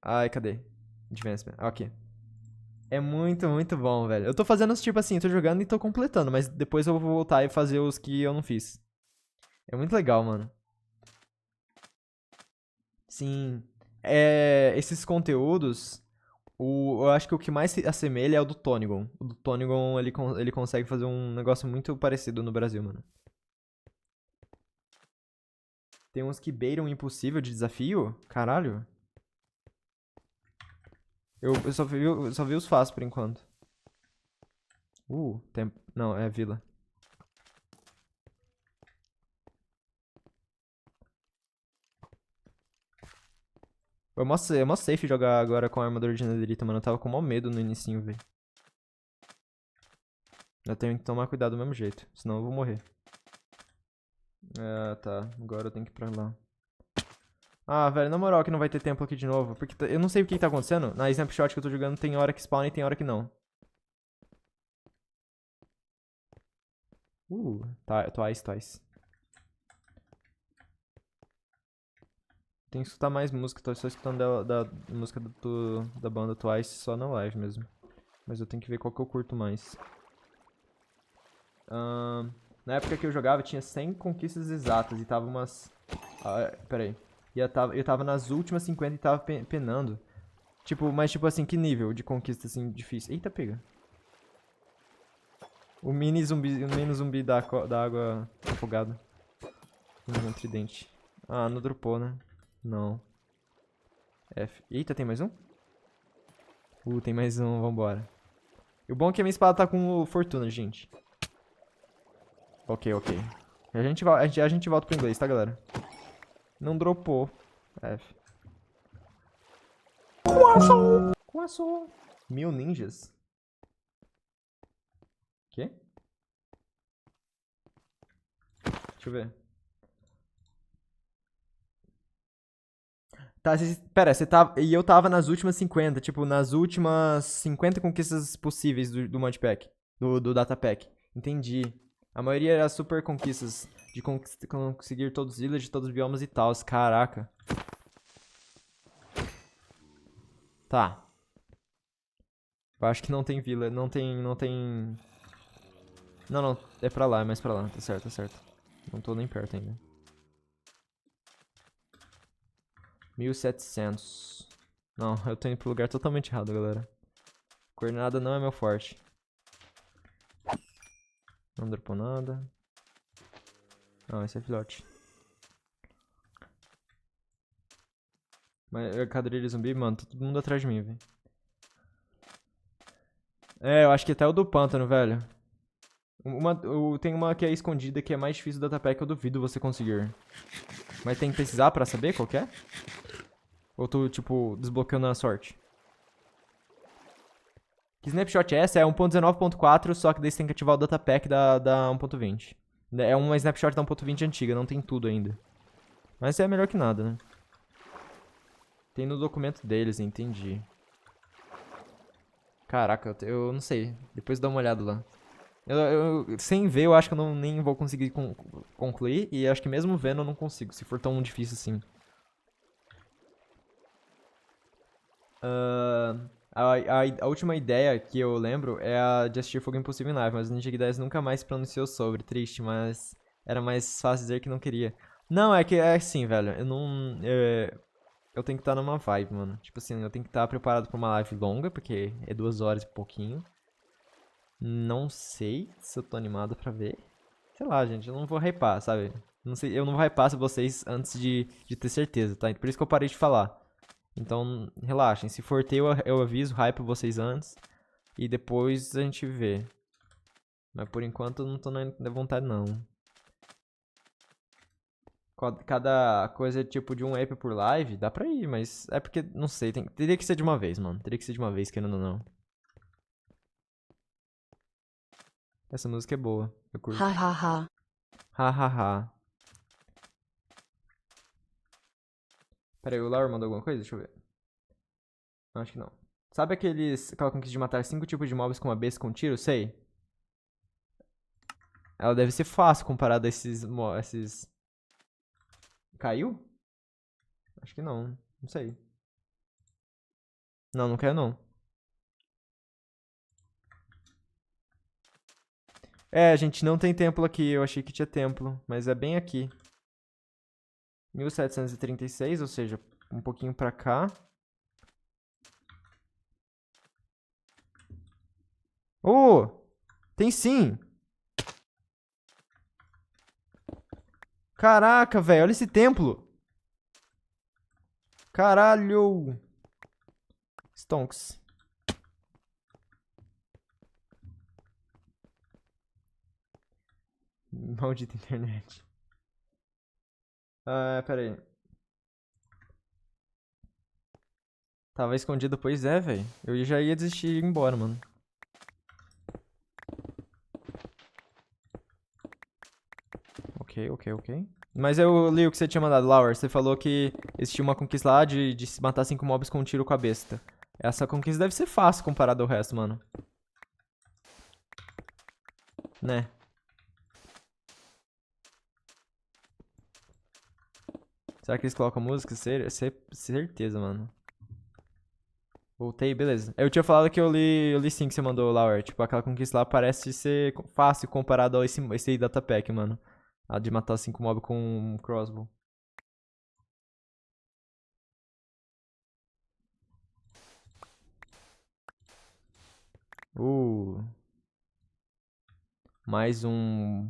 Ai, cadê? Advancement. Ok. É muito bom, velho. Eu tô fazendo os tipo assim, tô jogando e tô completando, mas depois eu vou voltar e fazer os que eu não fiz. É muito legal, mano. Sim. Esses conteúdos, eu acho que o que mais se assemelha é o do Tonigon. O do Tonigon, ele consegue fazer um negócio muito parecido no Brasil, mano. Tem uns que beiram o impossível de desafio? Caralho. Eu só vi os fáceis por enquanto. Não, é vila. É mó safe jogar agora com a armadura de netherita, mano. Eu tava com mó medo no inicinho, velho. Eu tenho que tomar cuidado do mesmo jeito, senão eu vou morrer. Tá. Agora eu tenho que ir pra lá. Ah, velho, na moral que não vai ter tempo aqui de novo. Porque eu não sei o que tá acontecendo. Na snapshot que eu tô jogando tem hora que spawna e tem hora que não. Tá, Twice. Tem que escutar mais música, tô só escutando da música da banda Twice só na live mesmo. Mas eu tenho que ver qual que eu curto mais. Na época que eu jogava tinha 100 conquistas exatas e tava umas... pera aí. E eu tava nas últimas 50 e tava penando. Mas tipo assim, que nível de conquista assim difícil? Eita, pega. O mini zumbi da água afogada. Um tridente. Ah, não dropou, né? Não. F. Eita, tem mais um? Tem mais um, vambora. E o bom é que a minha espada tá com fortuna, gente. Ok. A gente volta pro inglês, tá, galera? Não dropou. F. Quassou. 1000 ninjas? Quê? Deixa eu ver. Tá, pera, você tava... E eu tava nas últimas 50, tipo, nas últimas 50 conquistas possíveis do modpack. Do datapack. Entendi. A maioria era super conquistas de conseguir todos os ilhas de todos os biomas e tal. Caraca. Tá. Eu acho que não tem vila. Não tem... Não. É pra lá, é mais pra lá. Tá certo. Não tô nem perto ainda. 1700. Não, eu tô indo pro lugar totalmente errado, galera. Coordenada não é meu forte. Não dropou nada. Não, esse é filhote. Mas cadrilha zumbi, mano, tá todo mundo atrás de mim, velho. Eu acho que até o do pântano, velho. Tem uma que é escondida que é mais difícil do datapack, eu duvido você conseguir. Mas tem que precisar pra saber qual que é? Ou tu, tipo, desbloqueando na sorte? Que Snapshot é essa? É 1.19.4, só que daí você tem que ativar o datapack da 1.20. É uma snapshot da 1.20 antiga, não tem tudo ainda. Mas é melhor que nada, né? Tem no documento deles, entendi. Caraca, eu não sei. Depois dá uma olhada lá. Sem ver, eu acho que eu nem vou conseguir concluir. E acho que mesmo vendo eu não consigo, se for tão difícil assim. A última ideia que eu lembro é a de assistir Fogo Impossível em Live, mas o Ninja 10 nunca mais se pronunciou sobre. Triste, mas era mais fácil dizer que não queria. Não, é que é assim, velho. Eu não. Eu tenho que estar numa vibe, mano. Tipo assim, eu tenho que estar preparado pra uma live longa, porque é 2 horas e pouquinho. Não sei se eu tô animado pra ver. Sei lá, gente, eu não vou hypar, sabe? Não sei, eu não vou hypar vocês antes de ter certeza, tá? Por isso que eu parei de falar. Então, relaxem. Se for ter, eu aviso, hype vocês antes. E depois a gente vê. Mas por enquanto eu não tô na vontade, não. Cada coisa é tipo de um app por live, dá pra ir, mas é porque, não sei, teria que ser de uma vez, mano. Teria que ser de uma vez, querendo ou não. Essa música é boa, eu curto. Ha ha ha. Ha ha ha. Pera aí, o Laura mandou alguma coisa? Deixa eu ver. Não, acho que não. Sabe aquela conquista de matar 5 tipos de mobs com uma besta com tiro? Sei. Ela deve ser fácil comparada a esses... Caiu? Acho que não. Não sei. Não, não caiu não. É, gente, não tem templo aqui. Eu achei que tinha templo, mas é bem aqui. 1736, ou seja, um pouquinho pra cá. Oh! Tem sim! Caraca, velho, olha esse templo! Caralho! Stonks. Maldita internet. Ah, pera aí. Tava escondido, pois é, velho. Eu já ia desistir e ir embora, mano. Ok. Mas eu li o que você tinha mandado, Laura. Você falou que existia uma conquista lá de se matar 5 mobs com um tiro com a besta. Essa conquista deve ser fácil comparada ao resto, mano. Né? Será que eles colocam música? Certeza, mano. Voltei, beleza. Eu tinha falado que eu li sim que você mandou, Laura. Tipo, aquela conquista lá parece ser fácil comparado a esse datapack, mano. A de matar 5 mobs com um crossbow. Mais um...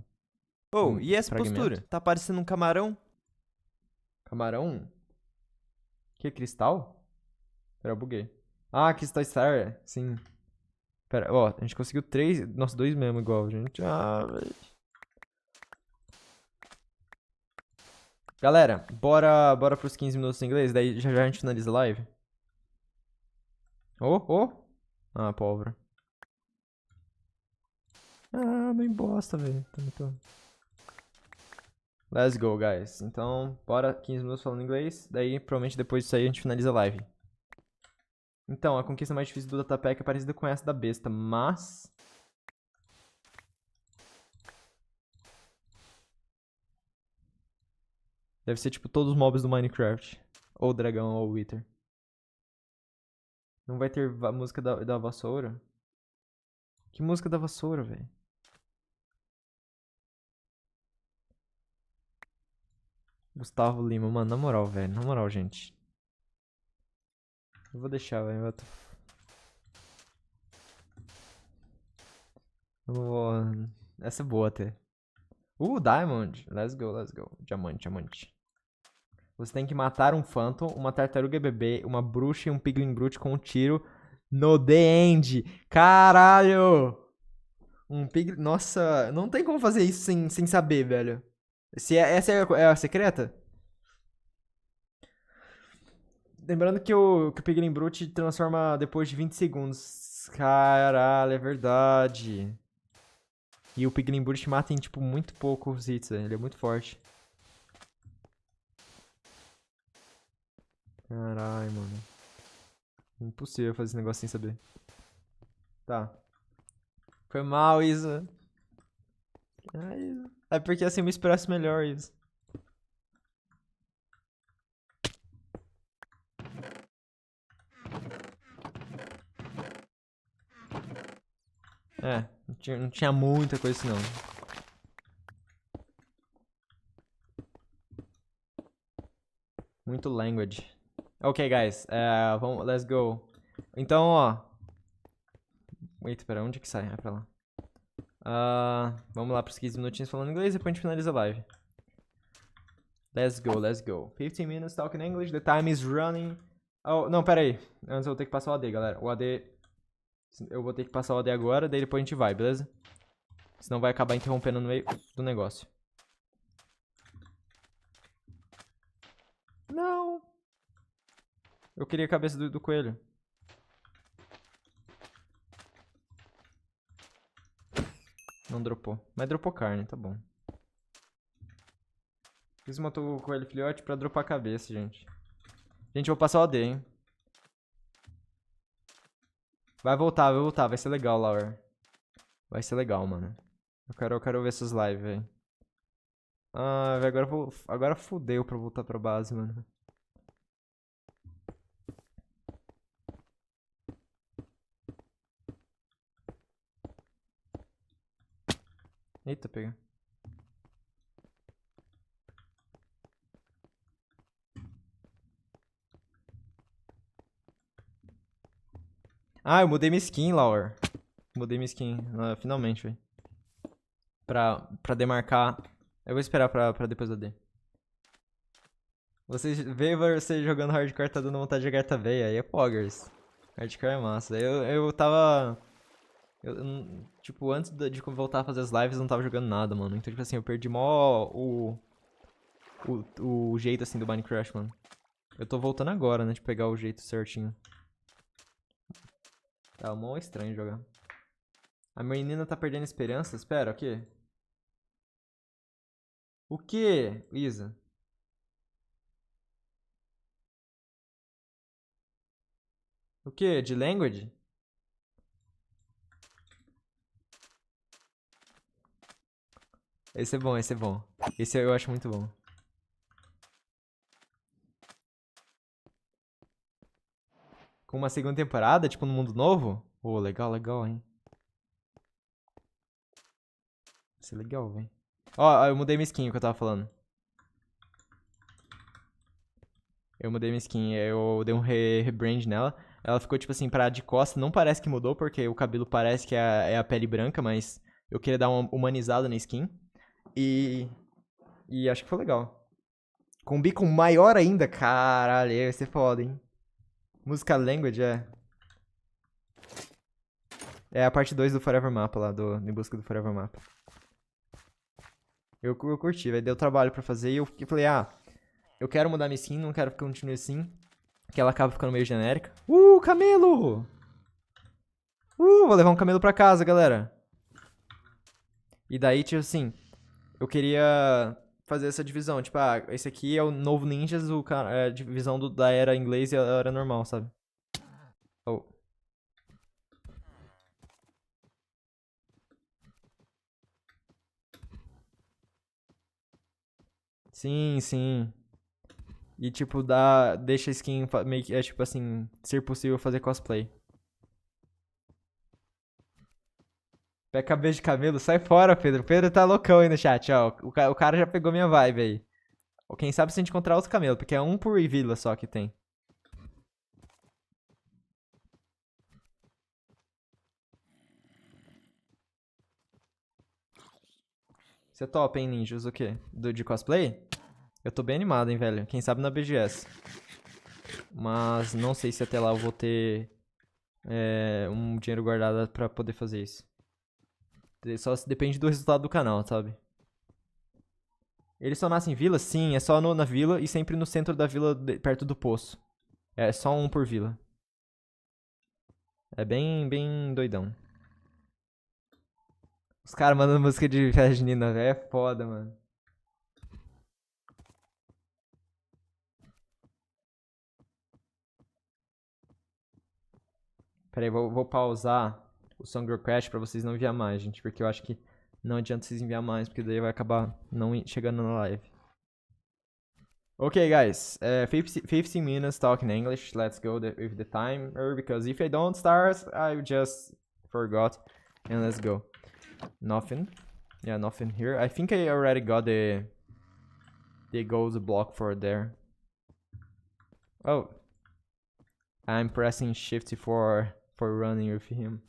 Oh, e essa fragmento. postura? Tá parecendo um camarão? Camarão? Que, cristal? Pera, eu buguei. Ah, Crystal Star, sim. Pera, ó, a gente conseguiu 3... Nossa, 2 mesmo igual, gente. Ah, velho. Galera, bora pros 15 minutos em inglês, daí já a gente finaliza a live. Oh. Ah, pólvora. Ah, bem bosta, velho. Let's go, guys. Então, bora 15 minutos falando inglês, daí provavelmente depois disso aí a gente finaliza a live. Então, a conquista mais difícil do datapack é parecida com essa da besta, mas... Deve ser tipo todos os mobs do Minecraft. Ou dragão, ou Wither. Não vai ter a música da vassoura? Que música da vassoura, velho? Gustavo Lima, mano, na moral, velho. Na moral, gente. Eu vou deixar, velho. Essa é boa até. Diamond. Let's go. Diamante. Você tem que matar um Phantom, uma tartaruga bebê, uma bruxa e um Piglin Brute com um tiro no The End. Caralho! Um Piglin... Nossa, não tem como fazer isso sem saber, velho. Essa é a secreta? Lembrando que o Piglin Brute transforma depois de 20 segundos. Caralho, é verdade. E o Piglin Brute mata em, tipo, muito poucos hits, velho. Ele é muito forte. Caralho, mano. Impossível fazer esse negócio sem saber. Tá. Foi mal, Isa. Ai, Isa. É porque assim eu me expresso melhor, Isa. É, não tinha muita coisa assim, não. Muito language. Ok, guys. Vamos, let's go. Então, ó. Wait, pera, onde que sai? É pra lá. Vamos lá pros 15 minutinhos falando inglês e depois a gente finaliza a live. Let's go, let's go. 15 minutes talking English, the time is running. Oh, não, pera aí. Antes eu vou ter que passar o AD, galera. O AD... Eu vou ter que passar o AD agora, daí depois a gente vai, beleza? Senão vai acabar interrompendo no meio do negócio. Não! Eu queria a cabeça do coelho. Não dropou. Mas dropou carne, tá bom. Fiz matou o coelho filhote pra dropar a cabeça, gente. Gente, eu vou passar o AD, hein. Vai voltar, vai ser legal, Laura. Vai ser legal, mano. Eu quero ver essas lives, velho. Ah, velho, agora fudeu pra voltar pra base, mano. Eita, pega. Ah, eu mudei minha skin, Laura. Mudei minha skin, finalmente, velho. Pra demarcar. Eu vou esperar pra depois da D. Ver você jogando hardcore tá dando vontade de jogar também, aí é poggers. Hardcore é massa. Eu tava... tipo, antes de voltar a fazer as lives, eu não tava jogando nada, mano. Então, tipo assim, eu perdi mó o jeito, assim, do Minecraft, mano. Eu tô voltando agora, né, de pegar o jeito certinho. Tá mó estranho jogar. A menina tá perdendo esperança? Espera, o quê? O quê, Isa? O quê? De language? Esse é bom, esse é bom. Esse eu acho muito bom. Com uma segunda temporada, tipo, no mundo novo? Pô, legal, legal, hein? Vai ser legal, velho. Ó, eu mudei minha skin, o que eu tava falando. Eu mudei minha skin, eu dei um rebrand nela. Ela ficou, tipo assim, parada de costa. Não parece que mudou, porque o cabelo parece que é a pele branca, mas eu queria dar uma humanizada na skin. E acho que foi legal. Com bico maior ainda, caralho, ia ser foda, hein? Música Language, é. É a parte 2 do Forever Mapa lá, Em Busca do Forever Mapa. Eu curti, velho. Deu trabalho pra fazer e eu falei, eu quero mudar minha skin, não quero que continue assim. Que ela acaba ficando meio genérica. Camelo! Vou levar um camelo pra casa, galera. E daí, tipo assim, eu queria fazer essa divisão. Tipo, esse aqui é o novo Ninjas, a divisão da era inglês e a era normal, sabe? Oh. Sim, sim. E, tipo, deixa a skin meio que, tipo assim, ser possível fazer cosplay. Pega cabeça de camelo, sai fora, Pedro. Pedro tá loucão aí no chat, ó. O cara já pegou minha vibe aí. Ou quem sabe se a gente encontrar outros camelos, porque é um por vila só que tem. Você é top, hein, ninjas? O quê? De cosplay? Eu tô bem animado, hein, velho. Quem sabe na BGS. Mas não sei se até lá eu vou ter um dinheiro guardado pra poder fazer isso. Só depende do resultado do canal, sabe? Ele só nasce em vila? Sim, é só na vila e sempre no centro da vila, perto do poço. É só um por vila. É bem doidão. Os caras mandando música de festa junina, velho. É foda, mano. Pera aí, vou pausar o Song Request pra vocês não enviar mais, gente. Porque eu acho que não adianta vocês enviar mais, porque daí vai acabar não chegando na live. Okay, guys. 15 minutes talking English. Let's go with the timer, because if I don't start, I just forgot. And let's go. Nothing. Yeah, nothing here. I think I already got the goals block for there. Oh. I'm pressing shift for running with him.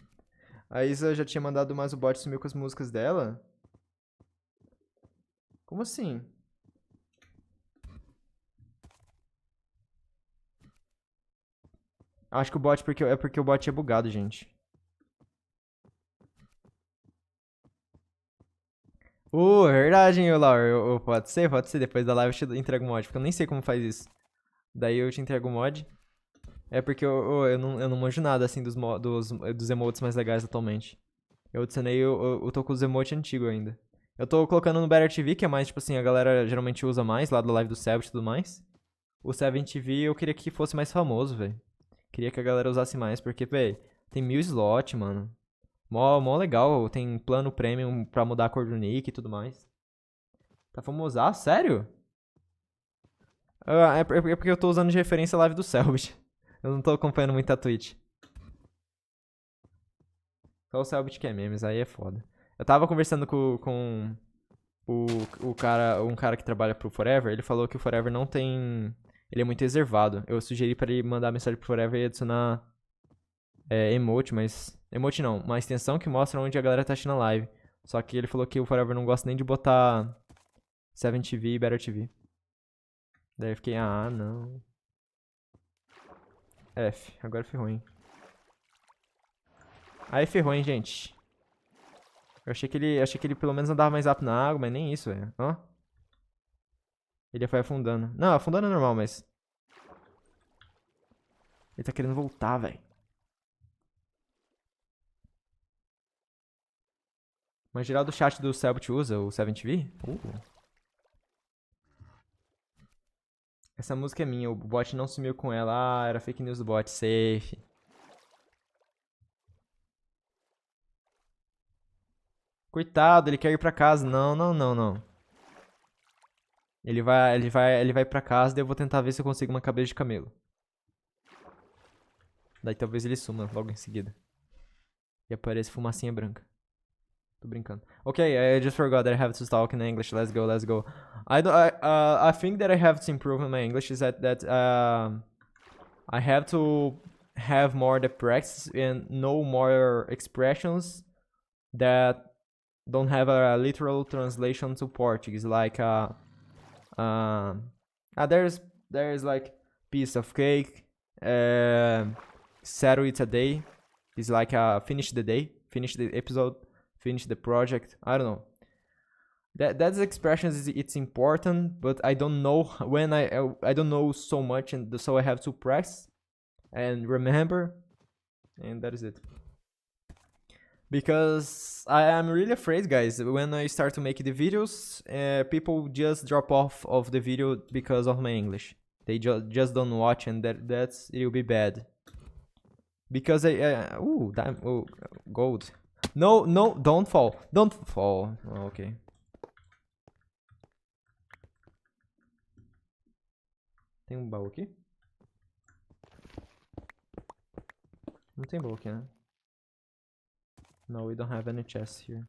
A Isa já tinha mandado, mas o bot sumiu com as músicas dela? Como assim? Acho que o bot é porque o bot é bugado, gente. É verdade, hein, Laura? Pode ser. Depois da live eu te entrego o mod, porque eu nem sei como faz isso. Daí eu te entrego o mod. É porque eu não manjo nada, assim, dos emotes mais legais atualmente. Eu adicionei, eu tô com os emotes antigos ainda. Eu tô colocando no Better TV, que é mais, tipo assim, a galera geralmente usa mais, lá da live do Sebit e tudo mais. O 7TV eu queria que fosse mais famoso, velho. Queria que a galera usasse mais, porque, velho, tem 1000 slot, mano. Mó legal, tem plano premium pra mudar a cor do nick e tudo mais. Tá famoso? Ah, sério? É porque eu tô usando de referência a live do Selbit. Eu não tô acompanhando muito a Twitch. Só o Selbit que é memes, aí é foda. Eu tava conversando com um cara que trabalha pro Forever, ele falou que o Forever não tem... Ele é muito reservado. Eu sugeri pra ele mandar mensagem pro Forever e adicionar emote, mas... Emote não, uma extensão que mostra onde a galera tá assistindo a live. Só que ele falou que o Forever não gosta nem de botar 7TV e Better TV. Daí eu fiquei, não. F, agora ferrou, hein. Aí ferrou, hein, gente. Eu achei que ele pelo menos andava mais rápido na água, mas nem isso, velho. Ó. Ele foi afundando. Não, afundando é normal, mas... Ele tá querendo voltar, velho. Mas geral do chat do Selbit usa o 7TV? Essa música é minha, o bot não sumiu com ela. Era fake news do bot, safe. Coitado, ele quer ir pra casa. Não. Ele vai pra casa, daí eu vou tentar ver se eu consigo uma cabeça de camelo. Daí talvez ele suma logo em seguida. E apareça fumacinha branca. Tô brincando. Okay, I just forgot that I have to talk in English. Let's go. I think that I have to improve in my English is that I have to have more the practice and know more expressions that don't have a literal translation to Portuguese. Like there's like piece of cake. Settle it a day. It's like finish the day, finish the episode. Finish the project. I don't know. That's expressions. It's important, but I don't know when I don't know so much, and so I have to practice and remember, and that is it. Because I am really afraid, guys. When I start to make the videos, people just drop off of the video because of my English. They just don't watch, and that's it will be bad. Because gold. No, don't fall. Don't fall. Oh, ok. Tem um baú aqui? Não tem baú aqui, né? No, we don't have any chests here.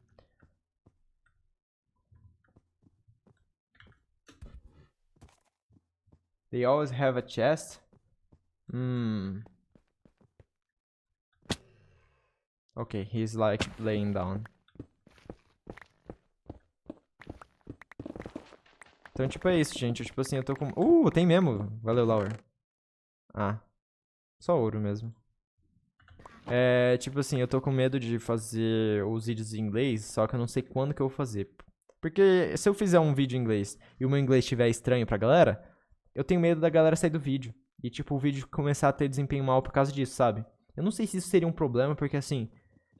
They always have a chest? Okay, he's like laying down. Então, tipo, é isso, gente. Tipo assim, eu tô com... tem mesmo. Valeu, Laura. Só ouro mesmo. Tipo assim, eu tô com medo de fazer os vídeos em inglês, só que eu não sei quando que eu vou fazer. Porque se eu fizer um vídeo em inglês e o meu inglês estiver estranho pra galera, eu tenho medo da galera sair do vídeo. e, tipo, o vídeo começar a ter desempenho mal por causa disso, sabe? Eu não sei se isso seria um problema, porque, assim,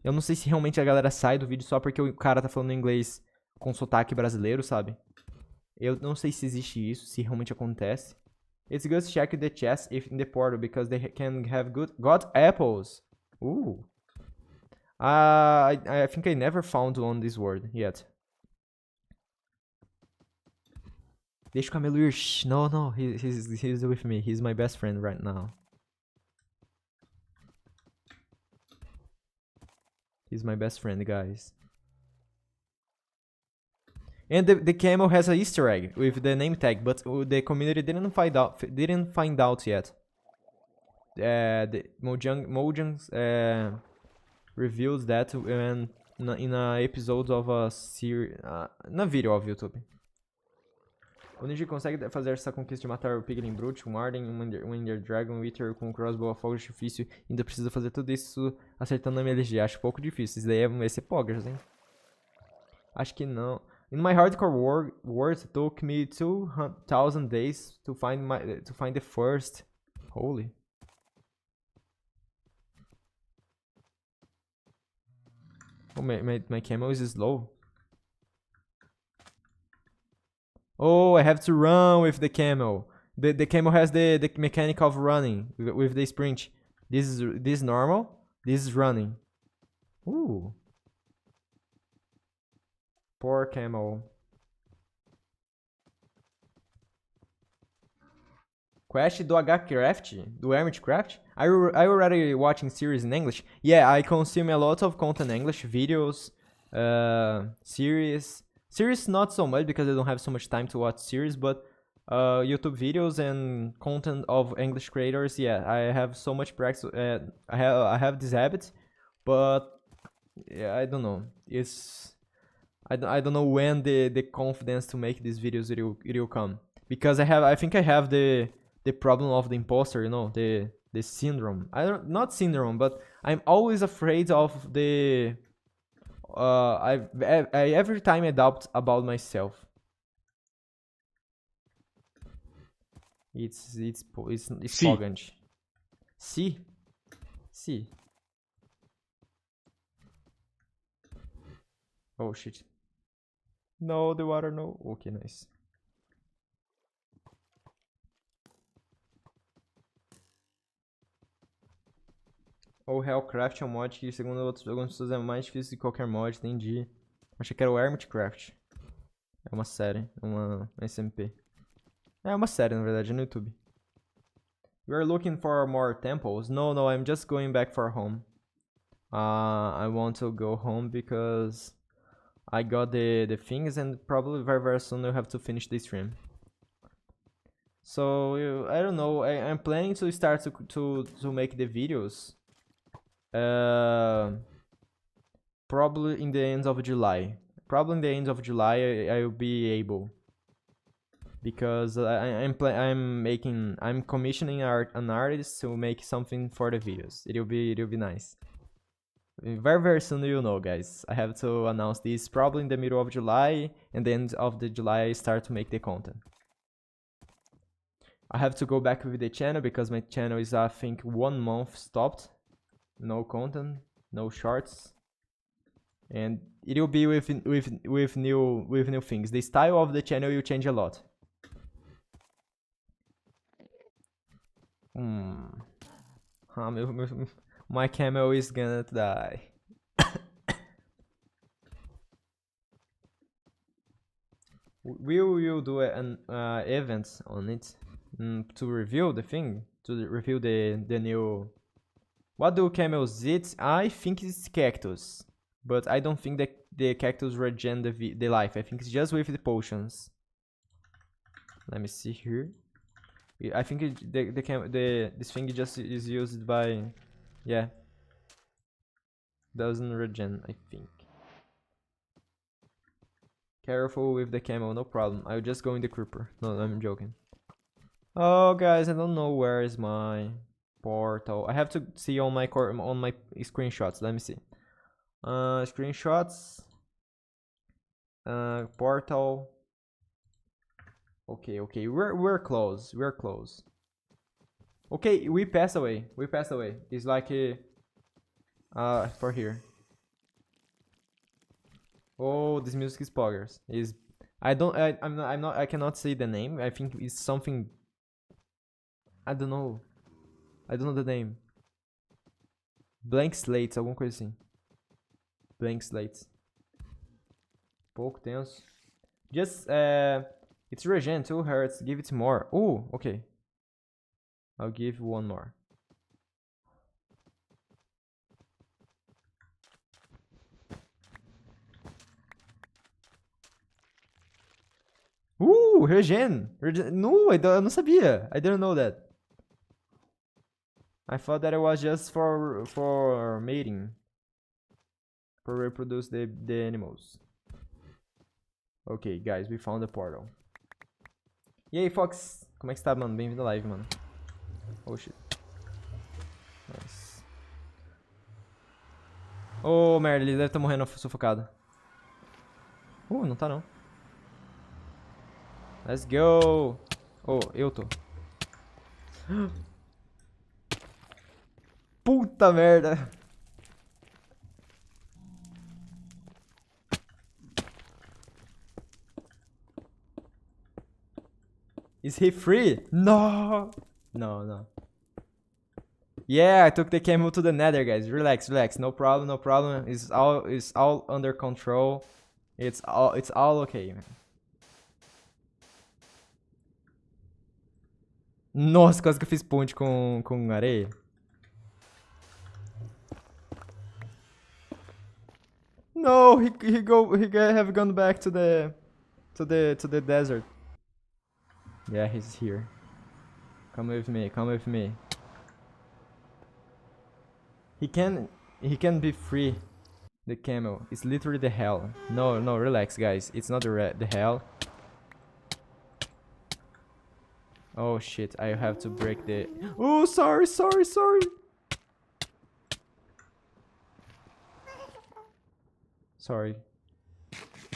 eu não sei se realmente a galera sai do vídeo só porque o cara tá falando inglês com sotaque brasileiro, sabe? Eu não sei se existe isso, se realmente acontece. It's good to check the chests if in the portal, because they can have got apples. Ooh. I think I never found one this word yet. Deixa o Camelo ir. Shh, no, he's with me. He's my best friend right now. He's my best friend, guys. And the camel has a Easter egg with the name tag, but the community didn't find out yet. The Mojang reveals that in a episode of a series, na video of YouTube. O Ninja consegue fazer essa conquista de matar o Piglin Brute, um Arden, um Ender Dragon, um Wither com um crossbow a fogo de artifício. Ainda precisa fazer tudo isso acertando a MLG. Acho pouco difícil. Isso daí vai ser poggers, hein? Acho que não. In my hardcore wars, it took me 2,000 days to find the first. Holy. Oh, my camel is slow. Oh, I have to run with the camel. The camel has the mechanic of running with the sprint. This is normal. This is running. Ooh. Poor camel. Quest do H-Craft? Do Hermitcraft? Are you already watching series in English? Yeah, I consume a lot of content in English. Videos, series. Series not so much because I don't have so much time to watch series, but YouTube videos and content of English creators, yeah, I have so much practice. I have this habit, but yeah, I don't know. I don't know when the confidence to make these videos it will come, because I think I have the problem of the imposter, you know, the syndrome. Not syndrome, but I'm always afraid of the I every time I doubt about myself. It's Pogant. See. Oh shit. No, the water, no. Okay, nice. O Hellcraft é um mod que, segundo algumas pessoas, é mais difícil de qualquer mod, entendi. Achei que era o Hermitcraft. É uma série, uma SMP. É uma série, na verdade, no YouTube. You are looking for more temples? No, I'm just going back for home. I want to go home because I got the things, and probably very soon I'll have to finish the stream. So, I don't know, I'm planning to start to make the videos. Probably in the end of July. Probably in the end of July I will be able, because I'm commissioning an artist to make something for the videos. It'll be nice. Very soon you'll know, guys. I have to announce this probably in the middle of July, and the end of the July I start to make the content. I have to go back with the channel because my channel is, I think, 1 month stopped. No content, no shorts, and it will be with new things. The style of the channel will change a lot. My camel is gonna die. We will do an event on it to review the thing, to review the new. What do camels eat? I think it's cactus, but I don't think that the cactus regen the life. I think it's just with the potions. Let me see here. I think this thing just is used by, yeah. Doesn't regen, I think. Careful with the camel, no problem. I'll just go in the creeper. No, I'm joking. Oh, guys, I don't know where is my portal. I have to see on my screenshots. Let me see. Screenshots. Portal. Okay. We're close. Okay, we passed away. We passed away. It's like for here. Oh, this music is poggers. Is I'm not I cannot say the name. I think it's something. I don't know. I don't know the name. Blank Slates, alguma coisa assim. Blank Slates. Pouco tenso. Just it's regen, 2 hertz. Give it more. Oh, okay. I'll give one more. Regen! No, eu não sabia. I didn't know that. I thought that it was just for mating. For reproduce the animals. Okay, guys, we found the portal. E aí, Fox? Como é que você tá, mano? Bem-vindo à live, mano. Oh, shit. Nice. Oh, merda, ele deve estar morrendo sufocado. Não tá não. Let's go! Oh, eu tô. Puta merda! Is he free? No! No. Yeah, I took the camel to the nether, guys. Relax. No problem. It's all under control. It's all okay, man. Nossa, quase que eu fiz ponte com areia. No, he have gone back to the desert. Yeah, he's here. Come with me. He can be free. The camel. It's literally the hell. No, relax, guys. It's not the hell. Oh shit, I have to break the... Oh, sorry. Sorry.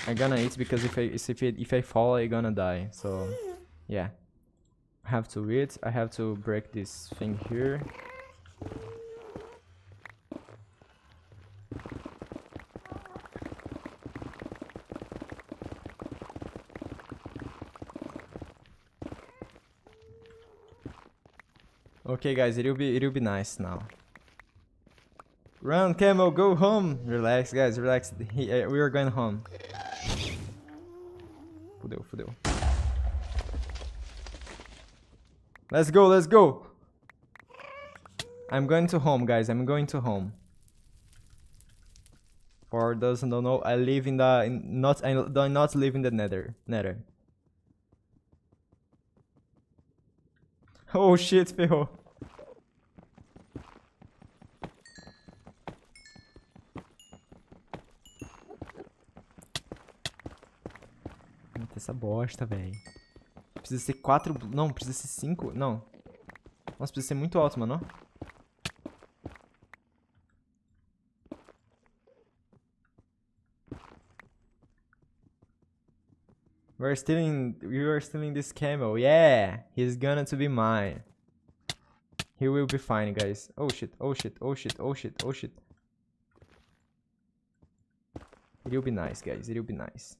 I'm gonna eat because if I fall, I'm gonna die. So, yeah. I have to eat. I have to break this thing here. Okay, guys, it'll be nice now. Run, camel, go home. Relax, guys, relax. We are going home. Fudeu. Let's go. I'm going to home, guys. I'm going to home. For those who don't know, I live in the I do not live in the nether. Oh shit, ferrou. Essa bosta, velho. Precisa ser 4... Não, precisa ser 5... Não. Nossa, precisa ser muito alto, mano. We are stealing this camel. Yeah, he's gonna to be mine. He will be fine, guys. Oh shit. It'll be nice, guys. It'll be nice.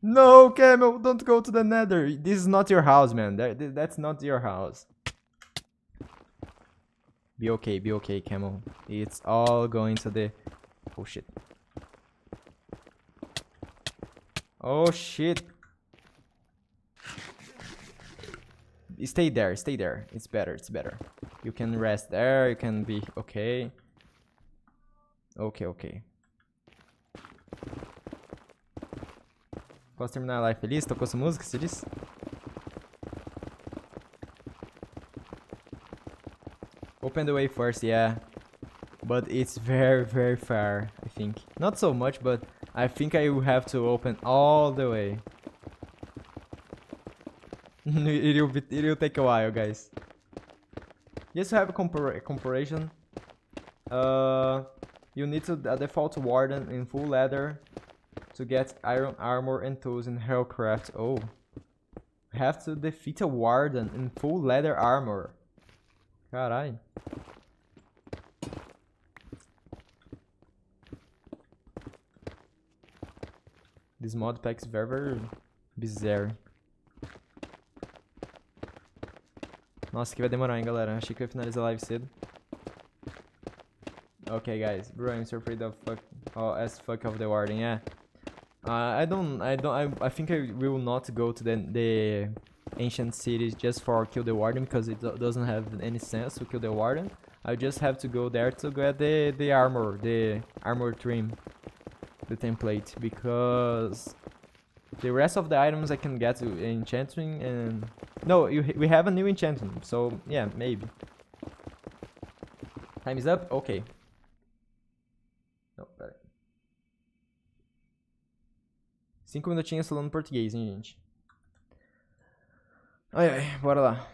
No, camel, don't go to the nether. This is not your house, man. That's not your house. Be okay, camel. It's all going to the... Oh, shit. Oh, shit. Stay there. It's better. You can rest there. You can be okay. Okay. Posso terminar a live feliz? Tocou essa música, você disse? Open the way first, yeah. But it's very far, I think. Not so much, but I think I will have to open all the way. It'll take a while, guys. Just to have a comparison. You need to default warden in full leather. to get iron armor and tools in Hellcraft. Oh. We have to defeat a warden in full leather armor. Carai. This mod pack is very, very bizarre. Nossa, aqui vai demorar, hein, galera. Achei que eu ia finalizar a live cedo. Okay, guys. Bro, I'm so afraid of as fuck of the warden. Yeah. I think I will not go to the ancient city just for kill the warden because it doesn't have any sense to kill the warden. I just have to go there to get the armor trim, the template, because the rest of the items I can get to enchanting and no, we have a new enchantment, so yeah, maybe. Time is up. Okay. Não, pera aí. 5 minutinhos falando português, hein, gente. Ai, ai, bora lá.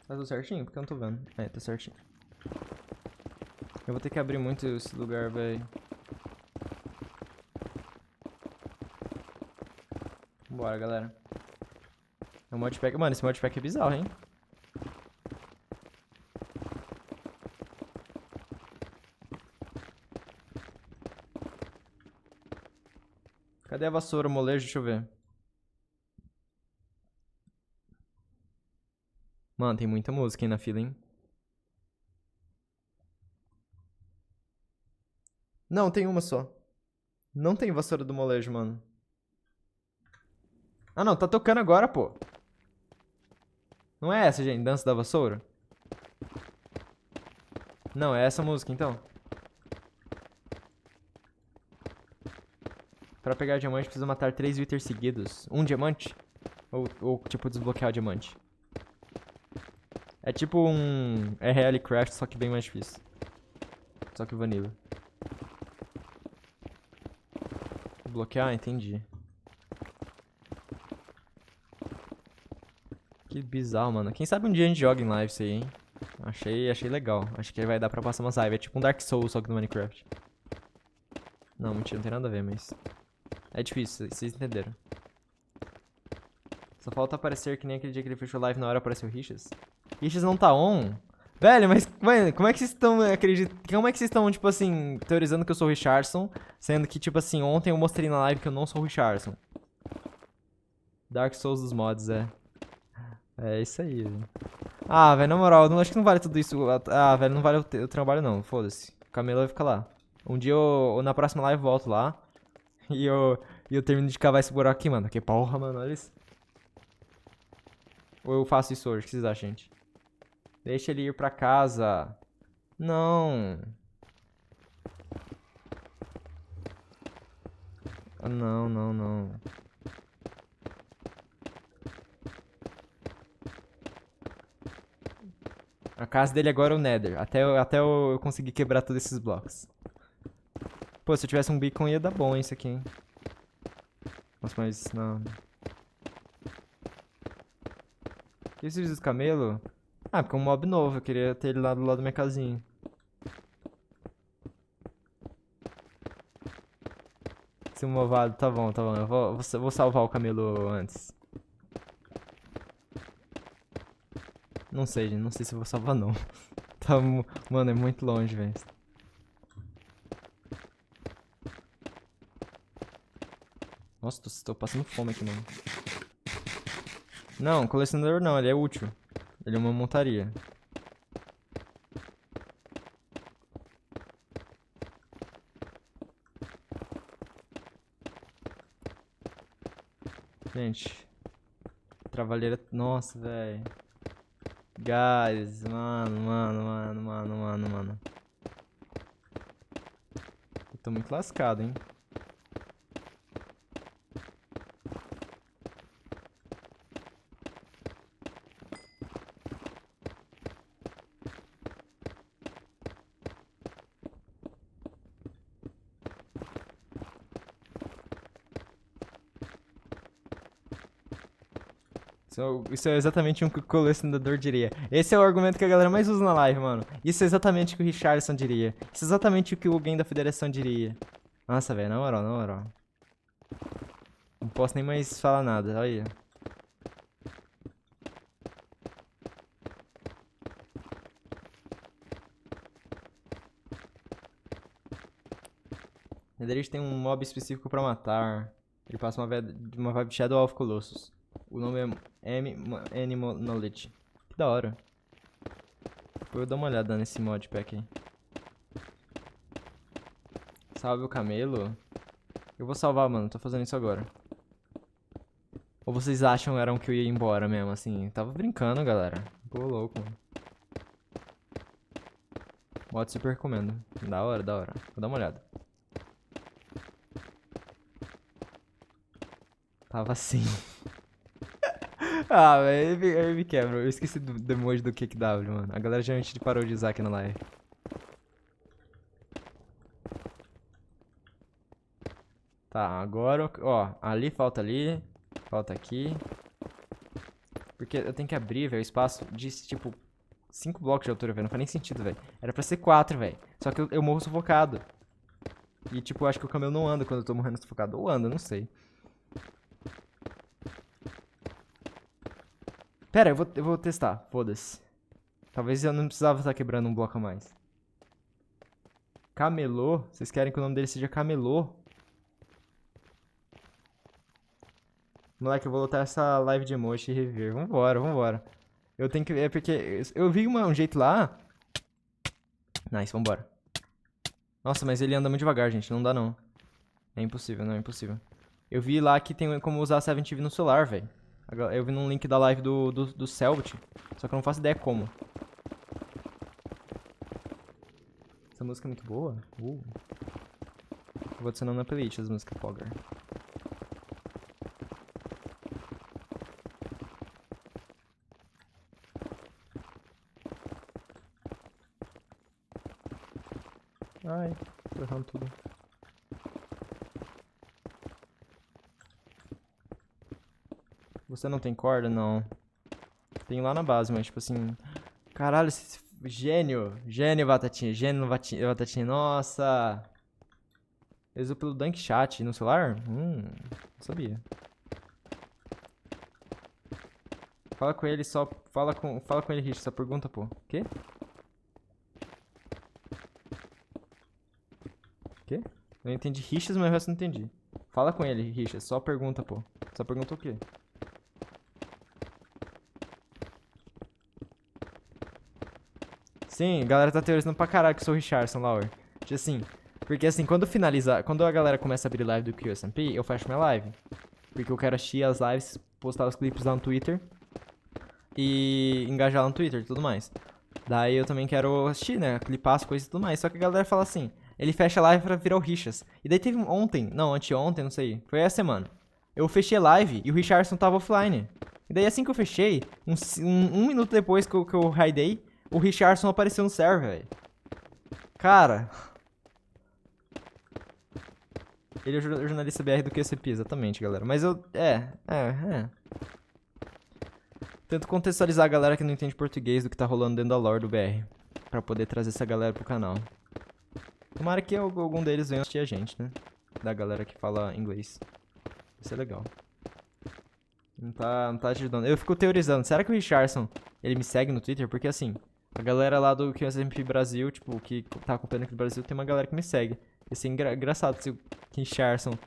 Tá tudo certinho? Porque eu não tô vendo. É, tá certinho. Eu vou ter que abrir muito esse lugar, velho. Bora, galera. É um modpack. Mano, esse modpack é bizarro, hein? Cadê a vassoura, molejo? Deixa eu ver. Mano, tem muita música aí na fila, hein? Não, tem uma só. Não tem vassoura do molejo, mano. Ah, não. Tá tocando agora, pô. Não é essa, gente? Dança da vassoura? Não, é essa música, então. Pra pegar diamante, precisa matar 3 Wither seguidos. Um diamante? Ou tipo, desbloquear o diamante? É tipo um RL Craft, só que bem mais difícil. Só que vanilla. Bloquear? Entendi. Que bizarro, mano. Quem sabe um dia a gente joga em live isso aí, hein? Achei legal. Acho que vai dar pra passar umas lives. É tipo um Dark Souls, só que no Minecraft. Não, mentira, não tem nada a ver, mas... É difícil, vocês entenderam. Só falta aparecer que nem aquele dia que ele fechou live na hora apareceu o Richas. Richas não tá on? Velho, mas mano, como é que vocês estão como é que vocês estão, tipo assim, teorizando que eu sou o Richardson, sendo que, tipo assim, ontem eu mostrei na live que eu não sou o Richardson. Dark Souls dos mods, é. É isso aí, velho. Ah, velho, na moral, acho que não vale tudo isso. Ah, velho, não vale o trabalho não, foda-se. O Camelo vai ficar lá. Um dia na próxima live eu volto lá. E eu termino de cavar esse buraco aqui, mano. Que porra, mano, olha isso. Ou eu faço isso hoje, o que vocês acham, gente? Deixa ele ir pra casa. Não. Ah, não, não, não. A casa dele agora é o Nether. Até eu conseguir quebrar todos esses blocos. Pô, se eu tivesse um beacon ia dar bom isso aqui, hein? Nossa, mas não. O que esses camelo? Ah, porque é um mob novo. Eu queria ter ele lá do lado da minha casinha. Se movado, tá bom, tá bom. Eu vou salvar o camelo antes. Não sei, gente. Não sei se eu vou salvar, não. Tá, mano, é muito longe, velho. Nossa, tô passando fome aqui, mano. Não, colecionador não, ele é útil. Ele é uma montaria. Gente. Trabalheira... Nossa, velho. Guys, mano. Eu tô muito lascado, hein. Isso é exatamente o que o colecionador diria. Esse é o argumento que a galera mais usa na live, mano. Isso é exatamente o que o Richardson diria. Isso é exatamente o que o alguém da federação diria. Nossa, velho, na moral, na moral. Não posso nem mais falar nada, olha aí. Netherite tem um mob específico pra matar. Ele passa uma vibe de Shadow of Colossus. O nome é Animal Knowledge. Que da hora. Depois eu dou uma olhada nesse modpack aí. Salve o camelo. Eu vou salvar, mano. Tô fazendo isso agora. Ou vocês acham eram que eu ia embora mesmo, assim? Tava brincando, galera. Pô, louco, mano. Mod super recomendo. Da hora, da hora. Vou dar uma olhada. Tava assim. Ah, velho, ele me quebra. Eu esqueci do emoji do KickW, mano. A galera já parou de usar aqui na live. Tá, agora, ó, ali, falta aqui. Porque eu tenho que abrir, velho, o espaço de, tipo, 5 blocos de altura, velho. Não faz nem sentido, velho. Era pra ser 4, velho. Só que eu morro sufocado. E, tipo, eu acho que o camelo não anda quando eu tô morrendo sufocado. Ou anda, não sei. Pera, eu vou testar. Foda-se. Talvez eu não precisava estar quebrando um bloco a mais. Camelô? Vocês querem que o nome dele seja Camelô? Moleque, eu vou lotar essa live de emoji e reviver. Vambora, vambora. Eu tenho que... É porque... Eu vi um jeito lá... Nice, vambora. Nossa, mas ele anda muito devagar, gente. Não dá, não. É impossível, não é impossível. Eu vi lá que tem como usar a 7TV no celular, velho. Eu vi num link da live do Selbit. Só que eu não faço ideia como. Essa música é muito boa. Vou adicionando na playlist as músicas Pogger. Ai, tô errando tudo. Você não tem corda? Não. Tem lá na base, mas tipo assim... Caralho, gênio. Gênio, Batatinha. Gênio, Batatinha. Nossa. Eu uso pelo Dunk Chat no celular? Não sabia. Fala com ele só... Fala com ele, Rich. Só pergunta, pô. Quê? Quê? Eu entendi Richas, mas o resto eu não entendi. Fala com ele, Richas. Só pergunta, pô. Só pergunta o quê? Sim, a galera tá teorizando pra caralho que eu sou o Richardson, Lauer. Tipo assim, porque assim, quando a galera começa a abrir live do QSMP, eu fecho minha live. Porque eu quero assistir as lives, postar os clipes lá no Twitter e engajar lá no Twitter e tudo mais. Daí eu também quero assistir, né, clipar as coisas e tudo mais. Só que a galera fala assim, ele fecha a live pra virar o Richas. E daí teve ontem, não, anteontem, não sei, foi essa semana. Eu fechei a live e o Richardson tava offline. E daí assim que eu fechei, um minuto depois que eu raidei, o Richardson apareceu no server, velho. Cara. Ele é o jornalista BR do QCP, exatamente, galera. Mas eu... Tento contextualizar a galera que não entende português do que tá rolando dentro da lore do BR. Pra poder trazer essa galera pro canal. Tomara que algum deles venha assistir a gente, né? Da galera que fala inglês. Isso é legal. Não tá ajudando. Eu fico teorizando. Será que o Richardson, ele me segue no Twitter? Porque assim... A galera lá do QSMP Brasil, tipo, que tá acompanhando aqui no Brasil, tem uma galera que me segue. Ia ser engraçado se o Richardson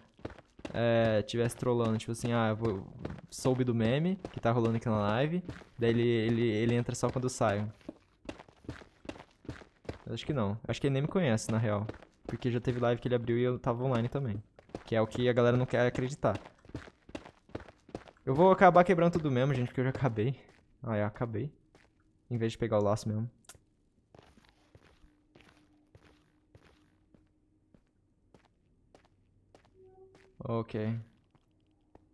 tivesse trollando, tipo assim, soube do meme que tá rolando aqui na live, daí ele entra só quando eu saio. Eu acho que não. Acho que ele nem me conhece, na real. Porque já teve live que ele abriu e eu tava online também. Que é o que a galera não quer acreditar. Eu vou acabar quebrando tudo mesmo, gente, porque eu já acabei. Acabei. Em vez de pegar o laço mesmo. Ok.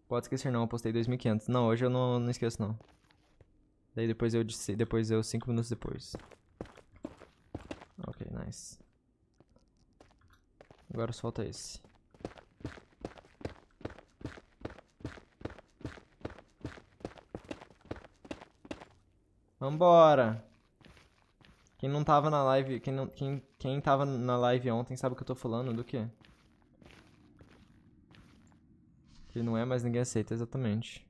Pode esquecer não, eu postei 2.500. Não, hoje eu não esqueço não. Daí depois eu 5 minutos depois. Ok, nice. Agora só falta esse. Vambora! Quem não tava na live, quem tava na live ontem sabe o que eu tô falando, do quê? Ele não é, mas ninguém aceita, exatamente.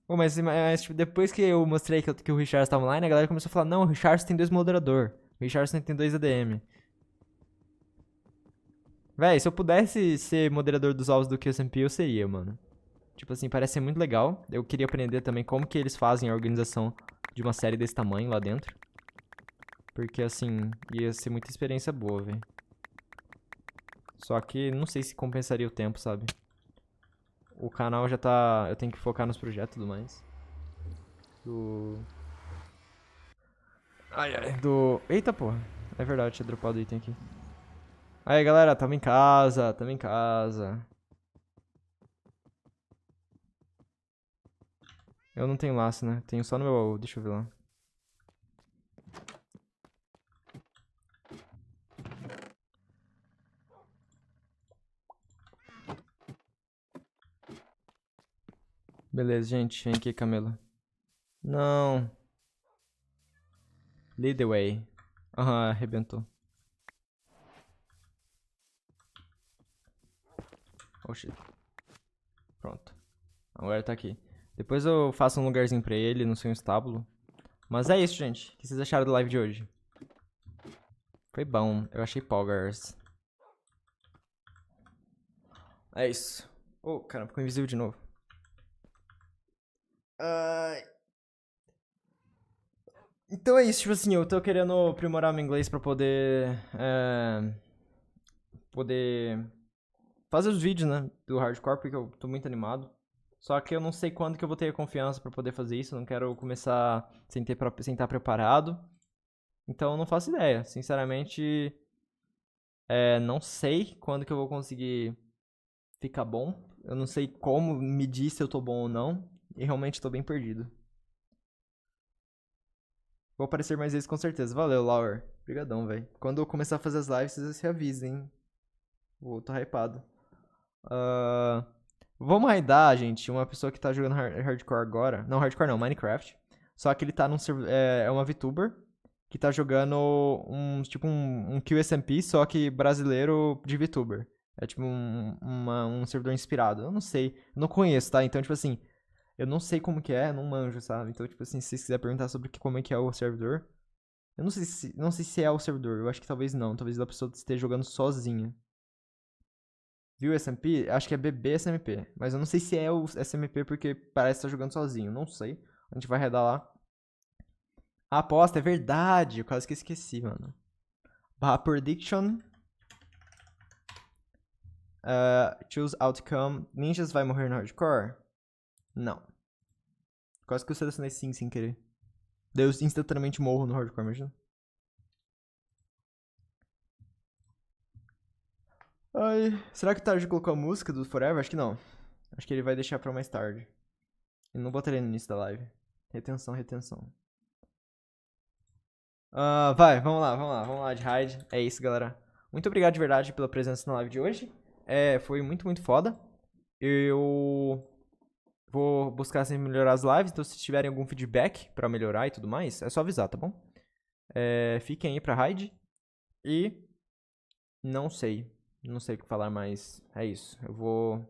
Pô, mas tipo, depois que eu mostrei que o Richardson tá online, a galera começou a falar, não, o Richardson tem 2 moderador. O Richardson tem 2 ADM. Véi, se eu pudesse ser moderador dos ovos do QSMP, eu seria, mano. Tipo assim, parece ser muito legal. Eu queria aprender também como que eles fazem a organização de uma série desse tamanho lá dentro. Porque, assim, ia ser muita experiência boa, velho. Só que não sei se compensaria o tempo, sabe? O canal já tá... Eu tenho que focar nos projetos e tudo mais. Ai, ai, Eita, porra. É verdade, tinha dropado o item aqui. Aí, galera, tamo em casa, tamo em casa. Eu não tenho laço, né? Tenho só no meu baú, deixa eu ver lá. Beleza, gente. Vem aqui, Camelo. Não. Lead the way. Aham, arrebentou. Oh, shit. Pronto. Agora tá aqui. Depois eu faço um lugarzinho pra ele no seu estábulo. Mas é isso, gente. O que vocês acharam da live de hoje? Foi bom. Eu achei poggers. É isso. Oh, caramba, ficou invisível de novo. Então é isso, tipo assim, eu tô querendo aprimorar meu inglês pra poder fazer os vídeos, né, do hardcore, porque eu tô muito animado. Só que eu não sei quando que eu vou ter a confiança pra poder fazer isso, eu não quero começar sem estar preparado. Então eu não faço ideia, sinceramente, não sei quando que eu vou conseguir ficar bom. Eu não sei como medir se eu tô bom ou não, e realmente tô bem perdido. Vou aparecer mais vezes com certeza. Valeu, Lauer. Obrigadão, velho. Quando eu começar a fazer as lives, vocês se avisem, hein? Tô hypado. Vamos raidar, gente, uma pessoa que tá jogando hardcore agora. Não, hardcore não, Minecraft. Só que ele tá num servidor. É uma VTuber que tá jogando um QSMP, só que brasileiro de VTuber. É tipo um servidor inspirado. Eu não sei. Eu não conheço, tá? Então, tipo assim, eu não sei como que é, não manjo, sabe? Então, tipo assim, se vocês quiserem perguntar sobre como é que é o servidor. Eu não sei se é o servidor. Eu acho que talvez não. Talvez a pessoa esteja jogando sozinha. Viu o SMP? Acho que é BB SMP. Mas eu não sei se é o SMP porque parece estar jogando sozinho. Não sei. A gente vai redar lá. A aposta, é verdade. Eu quase que esqueci, mano. Barra prediction. Choose outcome. Ninjas vai morrer no hardcore? Não. Quase que eu selecionei sim sem querer. Daí eu instantaneamente morro no hardcore, imagina. Ai, será que o Tarde colocou a música do Forever? Acho que não. Acho que ele vai deixar pra mais tarde. Eu não botaria no início da live. Retenção, retenção. Vai, vamos lá de raid. É isso, galera. Muito obrigado de verdade pela presença na live de hoje. Foi muito, muito foda. Eu vou buscar sempre melhorar as lives, então se tiverem algum feedback pra melhorar e tudo mais, é só avisar, tá bom? Fiquem aí pra raid. E não sei o que falar mais. É isso. Eu vou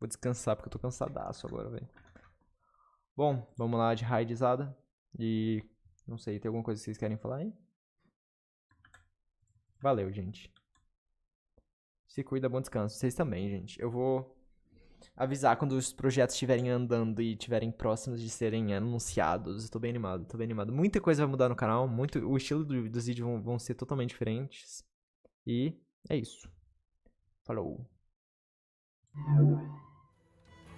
descansar porque eu tô cansadaço agora, velho. Bom, vamos lá de raidizada. E não sei, tem alguma coisa que vocês querem falar aí? Valeu, gente. Se cuida, bom descanso. Vocês também, gente. Eu vou avisar quando os projetos estiverem andando e estiverem próximos de serem anunciados. Estou bem animado, tô bem animado. Muita coisa vai mudar no canal, o estilo dos vídeos vão ser totalmente diferentes. E é isso. Falou.